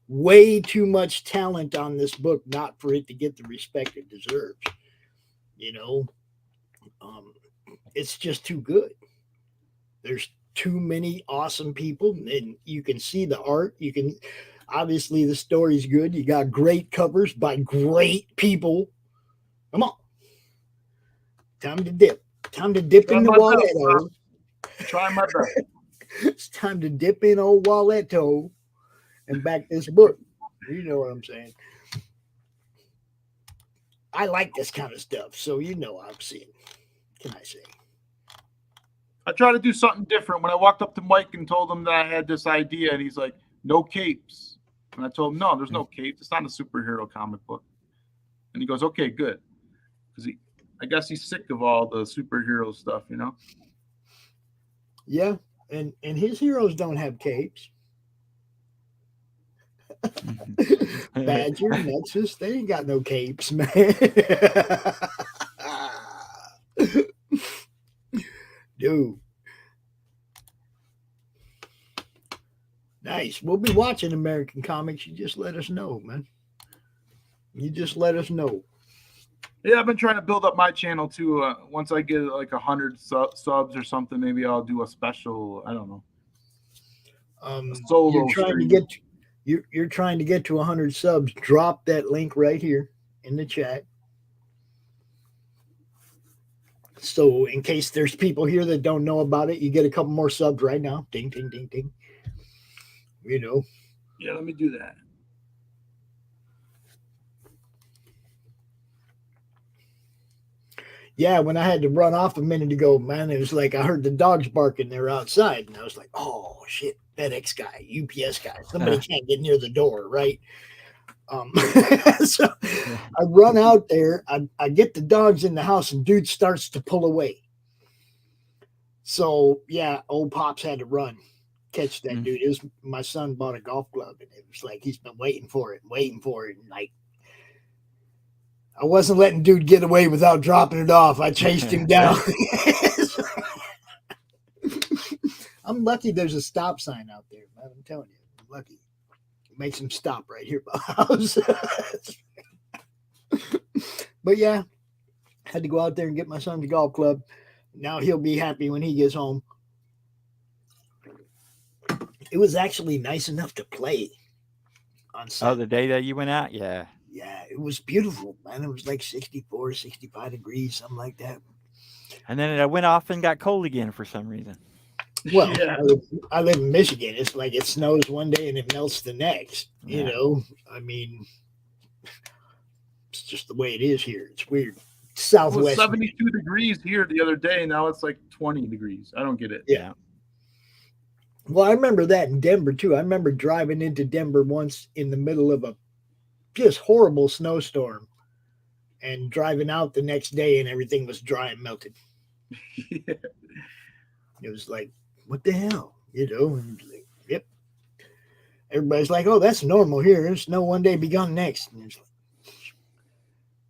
Speaker 1: way too much talent on this book, not for it to get the respect it deserves. It's just too good. There's too many awesome people, and you can see the art. You can, obviously, the story's good. You got great covers by great people. Come on. Time to dip. Time to dip in the Walletto.
Speaker 3: Try my best.
Speaker 1: It's time to dip in old Walletto and back this book. You know what I'm saying? I like this kind of stuff, so I'm seeing. Can I say?
Speaker 3: I tried to do something different. When I walked up to Mike and told him that I had this idea, and he's like, "No capes." And I told him, "No, there's no capes. It's not a superhero comic book." And he goes, "Okay, good," because I guess he's sick of all the superhero stuff, you know.
Speaker 1: Yeah, and his heroes don't have capes. Badger, Nexus, they ain't got no capes, man. Dude. Nice. We'll be watching American comics. You just let us know, man. You just let us know.
Speaker 3: Yeah, I've been trying to build up my channel too. Once I get like 100 subs or something, maybe I'll do a special. I don't know. Solo
Speaker 1: You're trying
Speaker 3: stream.
Speaker 1: to get you're trying to get to 100 subs. Drop that link right here in the chat. So in case there's people here that don't know about it, you get a couple more subs right now. Ding, ding, ding, ding. You know.
Speaker 3: Yeah, let me do that.
Speaker 1: Yeah, when I had to run off a minute ago, man, it was like I heard the dogs barking. They're outside, and I was like, "Oh shit, FedEx guy, UPS guy, somebody can't get near the door, right?" So I run out there. I get the dogs in the house, and dude starts to pull away. So yeah, old Pops had to run, catch that dude. It was my son bought a golf glove, and it was like he's been waiting for it, and like. I wasn't letting dude get away without dropping it off. I chased him down. I'm lucky there's a stop sign out there, man. I'm telling you, I'm lucky. It makes him stop right here by the house. But yeah, had to go out there and get my son's golf club. Now he'll be happy when he gets home. It was actually nice enough to play on Saturday.
Speaker 2: Oh, the day that you went out? Yeah.
Speaker 1: Yeah, it was beautiful, man. It was like 64, 65 degrees, something like that.
Speaker 2: And then it went off and got cold again for some reason.
Speaker 1: Well, yeah. I live in Michigan. It's like it snows one day and it melts the next. You know, I mean, it's just the way it is here. It's weird. Southwest.
Speaker 3: It was 72 degrees here the other day. Now it's like 20 degrees. I don't get it.
Speaker 1: Yeah. Well, I remember that in Denver, too. I remember driving into Denver once in the middle of a just horrible snowstorm and driving out the next day and everything was dry and melted.
Speaker 3: Yeah.
Speaker 1: It was like, what the hell? You know, and like, yep. Everybody's like, oh, that's normal here. Snow one day, be gone next. And it's like,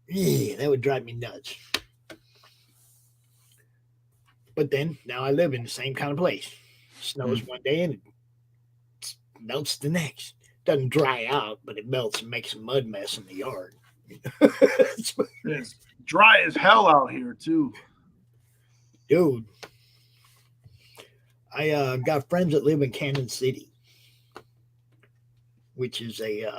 Speaker 1: yeah, that would drive me nuts. But then now I live in the same kind of place. Snows one day and it melts the next. Doesn't dry out, but it melts and makes a mud mess in the yard.
Speaker 3: It's dry as hell out here too,
Speaker 1: dude. I got friends that live in Kansas City, which is a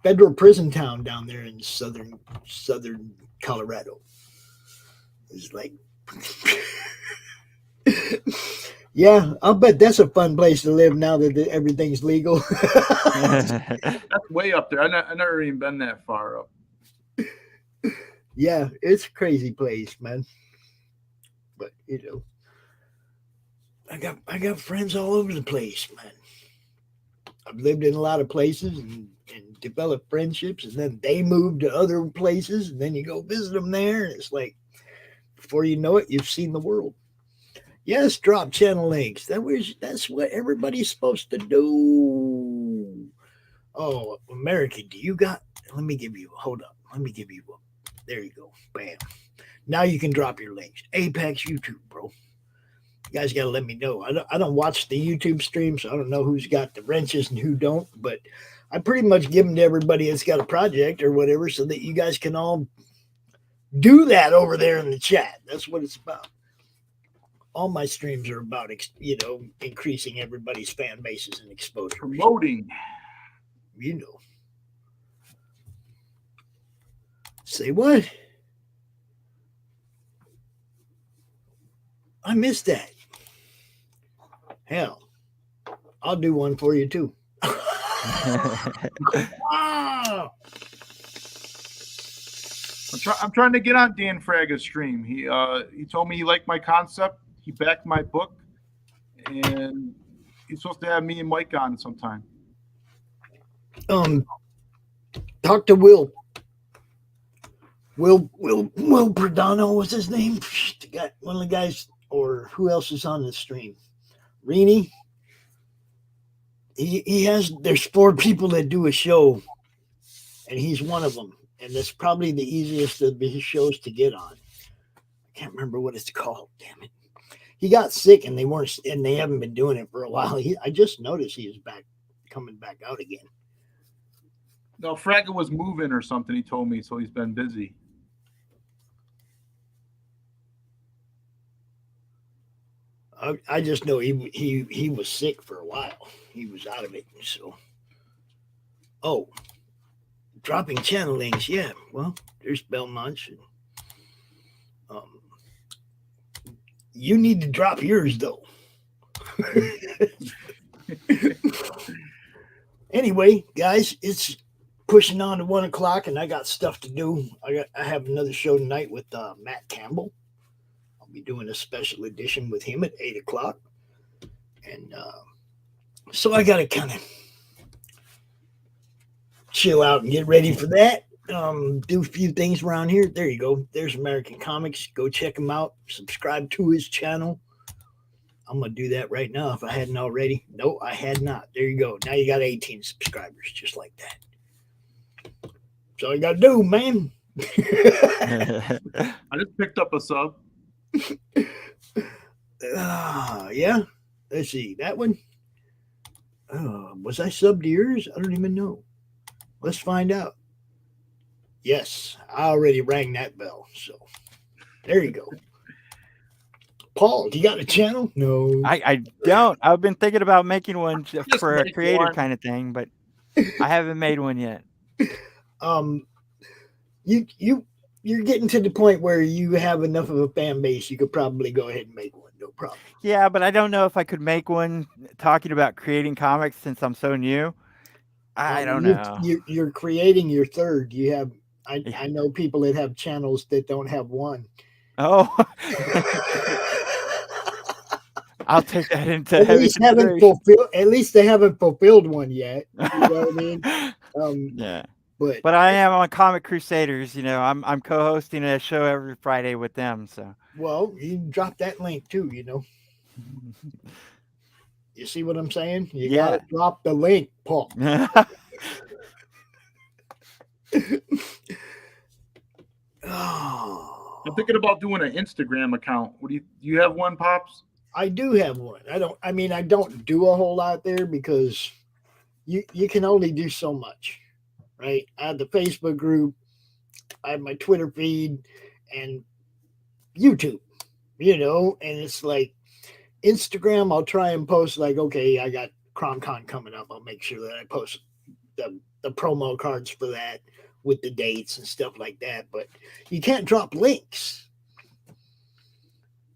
Speaker 1: federal prison town down there in southern Colorado. It's like, yeah, I'll bet that's a fun place to live now that everything's legal.
Speaker 3: That's way up there. I never even been that far up.
Speaker 1: Yeah, it's a crazy place, man. But you know, I got friends all over the place, man. I've lived in a lot of places and developed friendships, and then they moved to other places, and then you go visit them there, and it's like before you know it, you've seen the world. Yes, drop channel links. That's what everybody's supposed to do. Oh, America, do you got? Let me give you. Hold up. Let me give you. There you go. Bam. Now you can drop your links. Apex YouTube, bro. You guys got to let me know. I don't watch the YouTube stream, so I don't know who's got the wrenches and who don't. But I pretty much give them to everybody that's got a project or whatever, so that you guys can all do that over there in the chat. That's what it's about. All my streams are about, you know, increasing everybody's fan bases and exposure.
Speaker 3: Promoting.
Speaker 1: You know. Say what? I missed that. Hell, I'll do one for you too. Wow.
Speaker 3: I'm trying to get on Dan Fraga's stream. He told me he liked my concept. He backed my book, and he's supposed to have me and Mike on sometime.
Speaker 1: Talk to Will. Will Pradano was his name. One of the guys, or who else is on the stream? Rini. There's 4 people that do a show, and he's one of them. And that's probably the easiest of his shows to get on. I can't remember what it's called. Damn it. He got sick, and they haven't been doing it for a while. I just noticed he is coming back out again.
Speaker 3: No, Fraga was moving or something, he told me, so he's been busy.
Speaker 1: I just know he was sick for a while. He was out of it. So, dropping channel links. Yeah, well, there's Belmont's. You need to drop yours though. Anyway, guys, it's pushing on to 1 o'clock, and I got stuff to do. I have another show tonight with Matt Campbell. I'll be doing a special edition with him at 8 o'clock, and so I got to kind of chill out and get ready for that. Do a few things around here. There you go. There's American Comics. Go check him out. Subscribe to his channel. I'm going to do that right now if I hadn't already. No, I had not. There you go. Now you got 18 subscribers, just like that. That's all you got to do, man.
Speaker 3: I just picked up a sub.
Speaker 1: Yeah. Let's see. That one. Was I subbed to yours? I don't even know. Let's find out. Yes, I already rang that bell. So there you go. Paul, do you got a channel? No.
Speaker 2: I don't. I've been thinking about making one for a creator
Speaker 3: one.
Speaker 2: kind of thing, but I haven't made one yet.
Speaker 1: You're getting to the point where you have enough of a fan base, you could probably go ahead and make one, no problem.
Speaker 2: Yeah, but I don't know if I could make one talking about creating comics since I'm so new. I don't know.
Speaker 1: You're creating your third. You have I know people that have channels that don't have one.
Speaker 2: Oh. I'll take that into
Speaker 1: at least they haven't fulfilled one yet. You know what I mean?
Speaker 2: Yeah.
Speaker 1: But
Speaker 2: I am on Comic Crusaders. I'm co-hosting a show every Friday with them. So
Speaker 1: well, you can drop that link too. You see what I'm saying? You gotta drop the link, Paul.
Speaker 3: I'm thinking about doing an Instagram account. Do you have one, Pops?
Speaker 1: I do have one. I don't do a whole lot there because you can only do so much, right? I have the Facebook group, I have my Twitter feed, and YouTube, and it's like Instagram, I'll try and post like, okay, I got CromCon coming up. I'll make sure that I post the promo cards for that with the dates and stuff like that. But you can't drop links.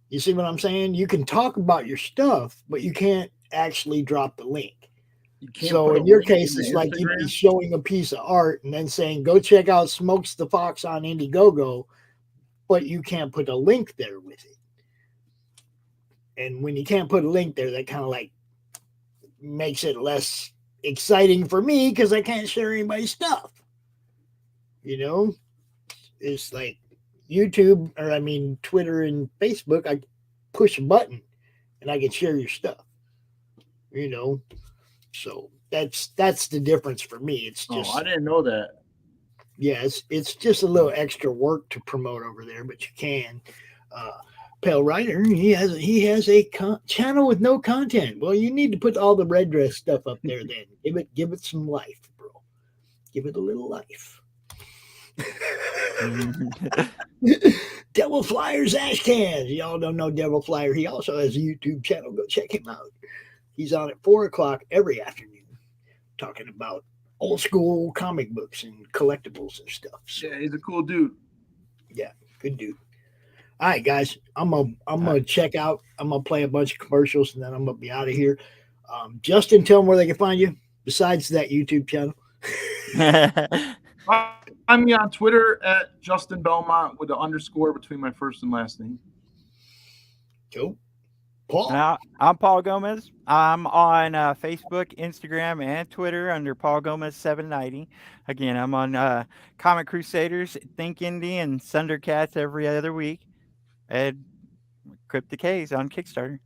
Speaker 1: You see what I'm saying? You can talk about your stuff, but you can't actually drop the link. So in your case, it's like you'd be showing a piece of art and then saying, go check out Smokes the Fox on Indiegogo, but you can't put a link there with it. And when you can't put a link there, that kind of like makes it less exciting for me because I can't share anybody's stuff. It's like YouTube, Twitter and Facebook, I push a button and I can share your stuff. So that's the difference for me. It's just
Speaker 3: I didn't know that.
Speaker 1: Yeah, it's just a little extra work to promote over there, but you can. Pale Rider, he has a channel with no content. Well, you need to put all the red dress stuff up there then. Give it some life, bro. Give it a little life. Devil Flyer's Ash Cans. Y'all don't know Devil Flyer. He also has a YouTube channel. Go check him out. He's on at 4 o'clock every afternoon talking about old school comic books and collectibles and stuff. So,
Speaker 3: yeah, he's a cool dude.
Speaker 1: Yeah, good dude. All right, guys, I'm gonna check out. I'm gonna play a bunch of commercials and then I'm gonna be out of here. Justin, tell them where they can find you besides that YouTube channel.
Speaker 3: Find me on Twitter at Justin Belmont with an underscore between my first and last name.
Speaker 1: Cool. Paul.
Speaker 2: And I'm Paul Gomez. I'm on Facebook, Instagram, and Twitter under Paul Gomez 790. Again, I'm on Comic Crusaders, Think Indie, and Thundercats every other week. And Cryptic K's on Kickstarter.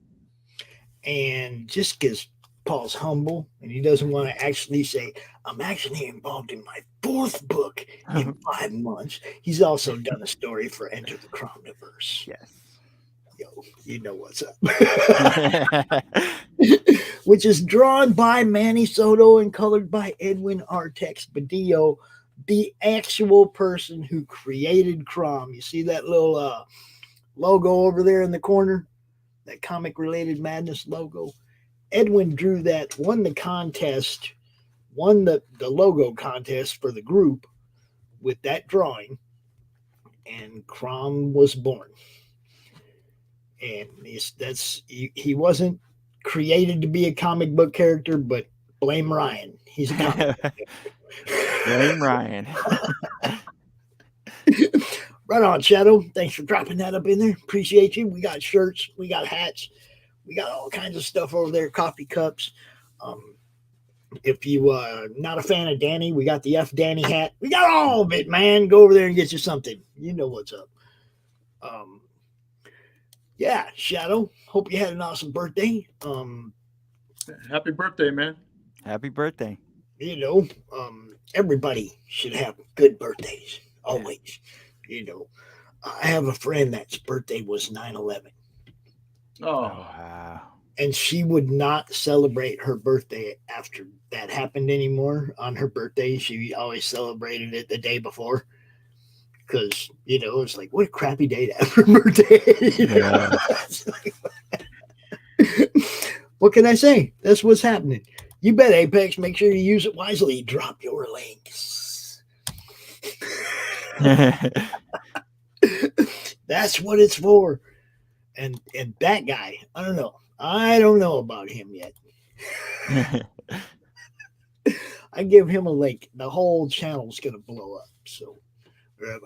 Speaker 1: And just because Paul's humble and he doesn't want to actually say, I'm actually involved in my 4th book in 5 months, he's also done a story for Enter the CRoMniVerse.
Speaker 2: Yes.
Speaker 1: Yo, you know what's up. Which is drawn by Manny Soto and colored by Edwin Artex Badillo, the actual person who created Crom. You see that little logo over there in the corner? That Comic Related Madness logo? Edwin drew that, won the contest, won the logo contest for the group with that drawing, and Crom was born. And he wasn't created to be a comic book character, but blame Ryan. He's a comic book character.
Speaker 2: Blame Ryan.
Speaker 1: Right on, Shadow. Thanks for dropping that up in there. Appreciate you. We got shirts, we got hats, we got all kinds of stuff over there, coffee cups. If you not a fan of Danny, we got the F Danny hat. We got all of it, man. Go over there and get you something. You know what's up. Yeah, Shadow. Hope you had an awesome birthday.
Speaker 3: Happy birthday, man.
Speaker 2: Happy birthday.
Speaker 1: You know, everybody should have good birthdays. Always. You know, I have a friend that's birthday was 9/11.
Speaker 3: Oh,
Speaker 2: Wow.
Speaker 1: And she would not celebrate her birthday after that happened anymore. On her birthday, she always celebrated it the day before. Because, you know, it's like, what a crappy day to have her birthday.
Speaker 2: Yeah.
Speaker 1: What can I say? That's what's happening. You bet, Apex. Make sure you use it wisely. Drop your links. That's what it's for. And that guy, I don't know. I don't know about him yet. I give him a link. The whole channel's going to blow up. So,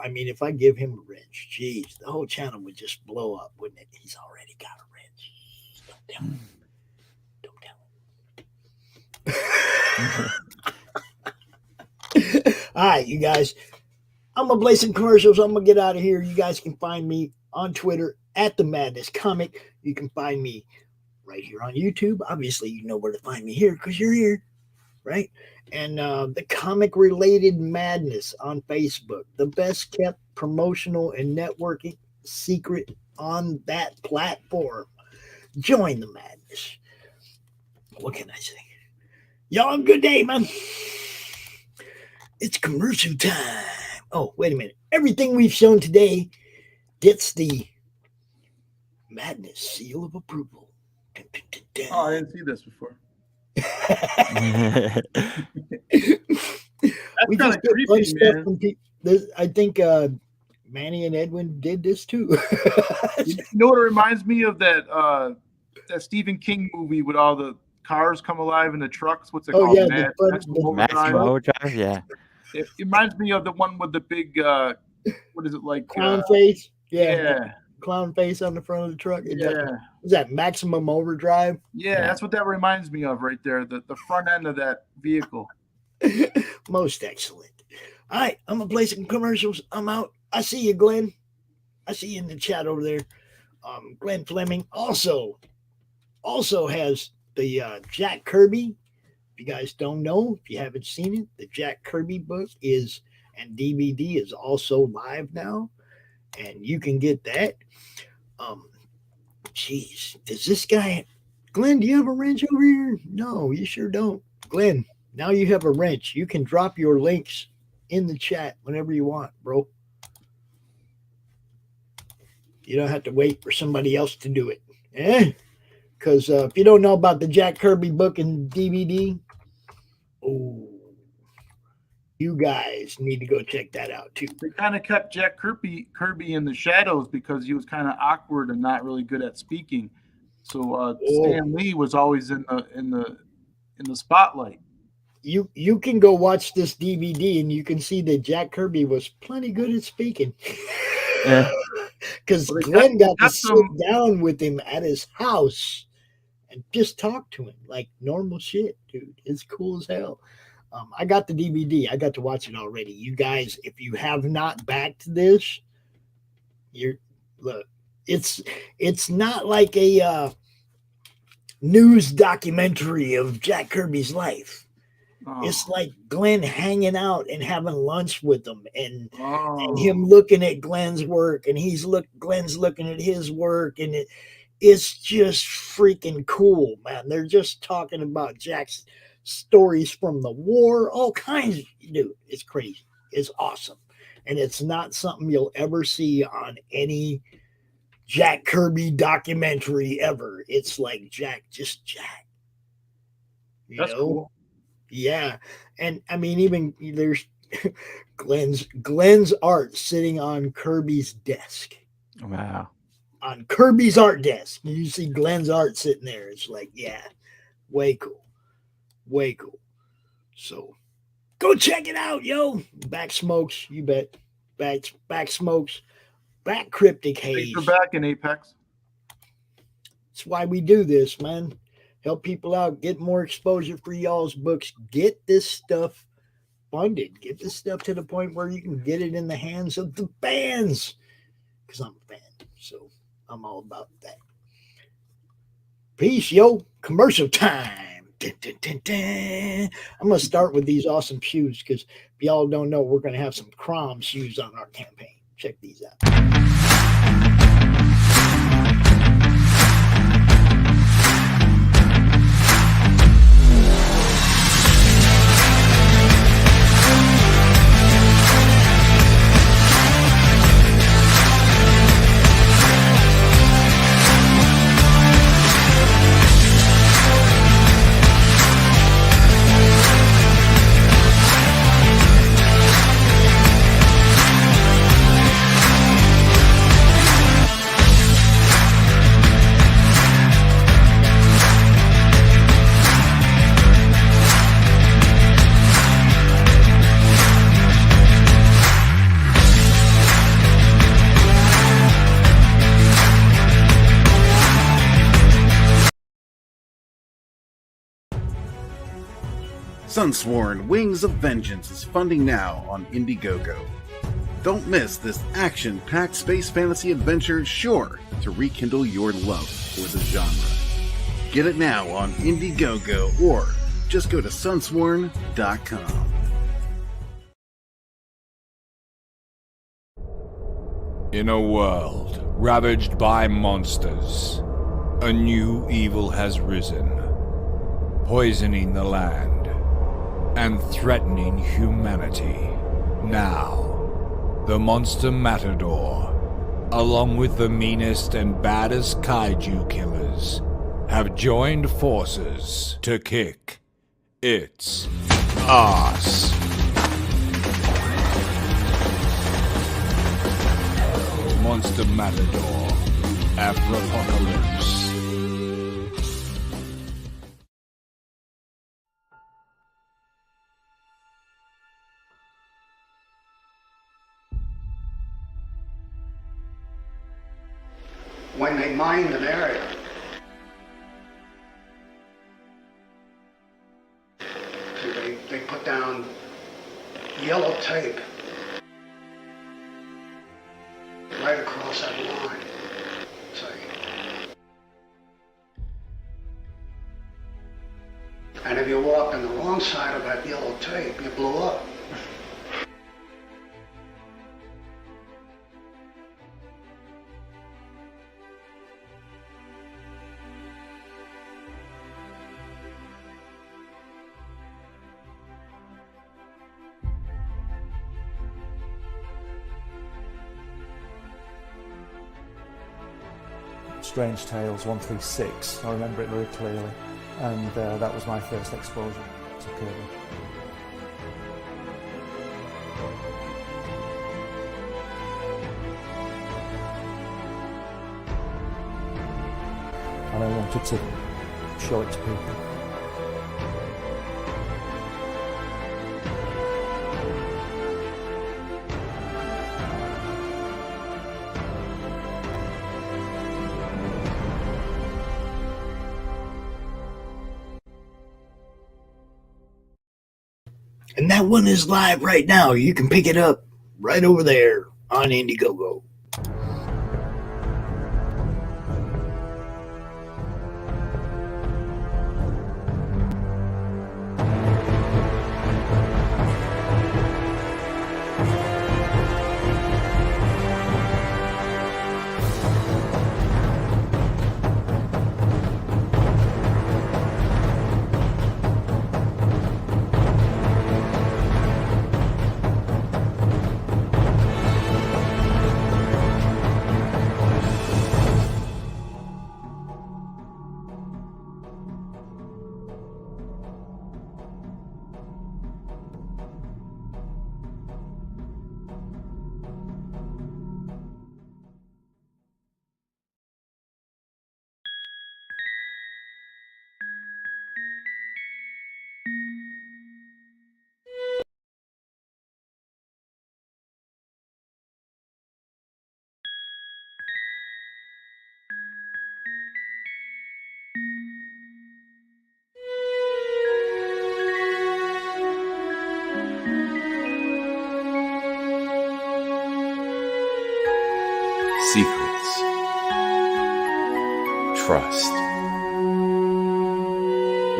Speaker 1: I mean, if I give him a wrench, geez, the whole channel would just blow up, wouldn't it? He's already got a wrench. Don't tell him. Don't tell him. All right, you guys. I'm going to play some commercials. I'm going to get out of here. You guys can find me on Twitter at The Madness Comic. You can find me right here on YouTube. Obviously, you know where to find me here because you're here, right? And the Comic Related Madness on Facebook, the best kept promotional and networking secret on that platform. Join the madness. What can I say? Y'all have a good day, man. It's commercial time. Oh, wait a minute. Everything we've shown today gets the Madness seal of approval. Dun, dun, dun, dun.
Speaker 3: Oh, I didn't see this before.
Speaker 1: We
Speaker 3: That's
Speaker 1: just
Speaker 3: kinda
Speaker 1: get
Speaker 3: creepy,
Speaker 1: fun stuff
Speaker 3: man.
Speaker 1: from people. I think Manny and Edwin did this too.
Speaker 3: You know what it reminds me of? That Stephen King movie with all the cars come alive in the trucks. What's it
Speaker 1: Oh,
Speaker 3: called?
Speaker 1: yeah,
Speaker 3: Maximum
Speaker 2: Maximum
Speaker 3: Overdrive.
Speaker 2: Overdrive, yeah.
Speaker 3: It reminds me of the one with the big. What is it like?
Speaker 1: Clown face. Yeah.
Speaker 3: Yeah,
Speaker 1: Clown face on the front of the truck.
Speaker 3: yeah,
Speaker 1: Is that Maximum Overdrive?
Speaker 3: yeah. That's what that reminds me of right there. The front end of that vehicle.
Speaker 1: Most excellent. All right, I'm gonna play some commercials. I'm out. I see you, Glenn. I see you in the chat over there. Glenn Fleming also has the Jack Kirby. If you guys don't know, if you haven't seen it, the Jack Kirby book is and DVD is also live now, and you can get that. Geez, does this guy, Glenn? Do you have a wrench over here? No, you sure don't, Glenn. Now you have a wrench. You can drop your links in the chat whenever you want, bro. You don't have to wait for somebody else to do it. Because if you don't know about the Jack Kirby book and DVD, oh, you guys need to go check that out too.
Speaker 3: They kind of kept Jack Kirby in the shadows because he was kind of awkward and not really good at speaking. So Stan Lee was always in the spotlight.
Speaker 1: you can go watch this DVD and you can see that Jack Kirby was plenty good at speaking.
Speaker 2: Yeah.
Speaker 1: Because
Speaker 3: Well, they
Speaker 1: Glenn got to
Speaker 3: got
Speaker 1: sit
Speaker 3: some-
Speaker 1: down with him at his house and just talk to him like normal shit, dude. It's cool as hell. I got the DVD. I got to watch it already. You guys, if you have not backed this, look. It's not like a news documentary of Jack Kirby's life.
Speaker 3: Oh.
Speaker 1: It's like Glenn hanging out and having lunch with him, and him
Speaker 3: Oh.
Speaker 1: looking at Glenn's work, and Glenn's looking at his work, and it's just freaking cool, man. They're just talking about Jack's stories from the war, all kinds. Dude, it's crazy. It's awesome, and it's not something you'll ever see on any Jack Kirby documentary ever. It's like Jack. You
Speaker 3: That's
Speaker 1: know?
Speaker 3: cool.
Speaker 1: Yeah. And I mean, even there's Glenn's art sitting on Kirby's desk.
Speaker 2: Wow.
Speaker 1: On Kirby's art desk. You see Glenn's art sitting there. It's like, yeah, way cool. Way cool. So go check it out, yo. Back smokes, you bet. Back smokes. Back cryptic haze.
Speaker 3: Thanks for back in Apex.
Speaker 1: That's why we do this, man. Help people out, get more exposure for y'all's books, get this stuff funded, get this stuff to the point where you can get it in the hands of the fans. Because I'm a fan, so I'm all about that. Peace, yo. Commercial time. Dun, dun, dun, dun. I'm going to start with these awesome shoes because if y'all don't know, we're going to have some CRoM shoes on our campaign. Check these out.
Speaker 8: Sunsworn Wings of Vengeance is funding now on Indiegogo. Don't miss this action-packed space fantasy adventure sure to rekindle your love for the genre. Get it now on Indiegogo or just go to sunsworn.com.
Speaker 9: In a world ravaged by monsters, a new evil has risen, poisoning the land and threatening humanity. Now, the Monster Matador, along with the meanest and baddest kaiju killers, have joined forces to kick its ass. Monster Matador, Afropocalypse.
Speaker 10: When they mined an area, they put down yellow tape right across that line. See? And if you walked on the wrong side of that yellow tape, you blew up.
Speaker 11: Strange Tales 136. I remember it very clearly, and that was my first exposure to Kirby. And I wanted to show it to people.
Speaker 1: And that one is live right now. You can pick it up right over there on Indiegogo.
Speaker 12: Secrets, trust,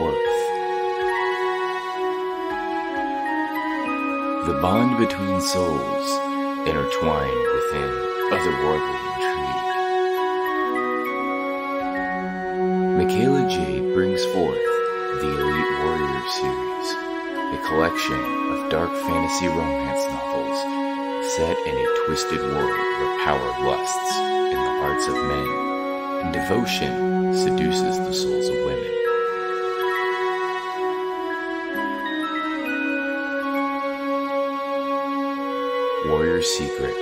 Speaker 12: worth. The bond between souls intertwined within otherworldly intrigue. Michaela Jade brings forth the Elite Warrior series, a collection of dark fantasy romance novels set in a twisted world where power lusts in the hearts of men and devotion seduces the souls of women. Warrior's Secret,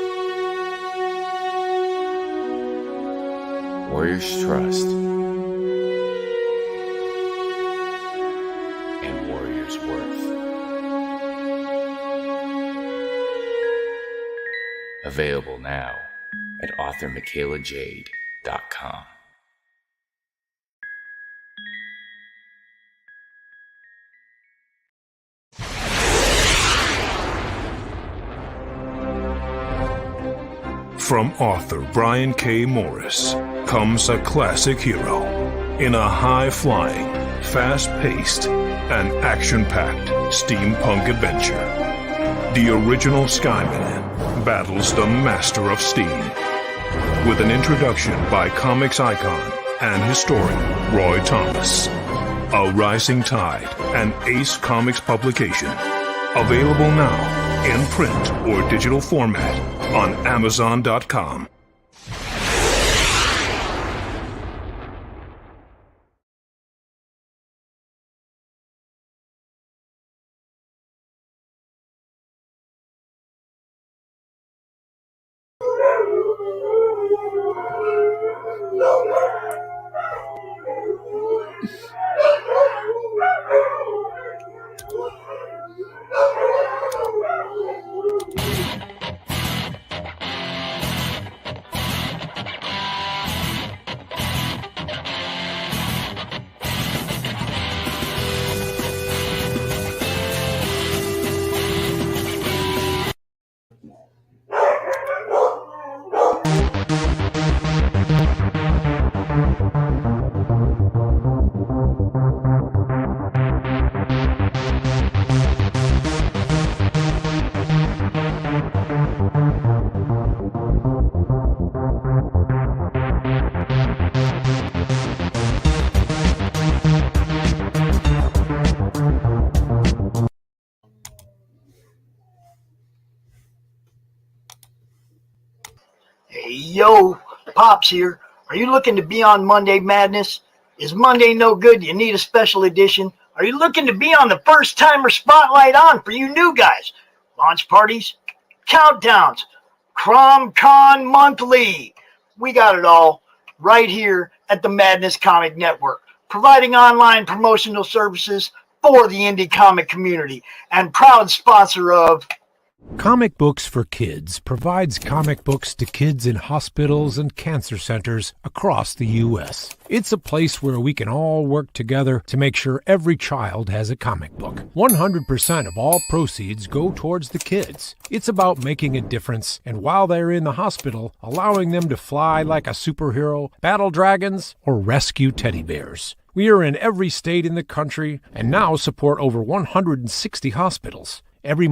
Speaker 12: Warrior's Trust, and Warrior's Worth. Available now at authormichaelajade.com.
Speaker 13: From author Brian K. Morris comes a classic hero in a high-flying, fast-paced, and action-packed steampunk adventure. The original Skyman battles the Master of Steam with an introduction by comics icon and historian Roy Thomas. A Rising Tide, an Ace Comics publication. Available now in print or digital format on Amazon.com.
Speaker 1: Hey, yo, Pops here. Are you looking to be on Monday Madness? Is Monday no good? You need a special edition? Are you looking to be on the first timer spotlight on for you new guys? Launch parties, countdowns, CromCon Monthly. We got it all right here at the Madness Comic Network, providing online promotional services for the indie comic community and proud sponsor of
Speaker 14: Comic Books for Kids provides comic books to kids in hospitals and cancer centers across the U.S. It's a place where we can all work together to make sure every child has a comic book. 100% of all proceeds go towards the kids. It's about making a difference, and while they're in the hospital, allowing them to fly like a superhero, battle dragons, or rescue teddy bears. We are in every state in the country and now support over 160 hospitals. Every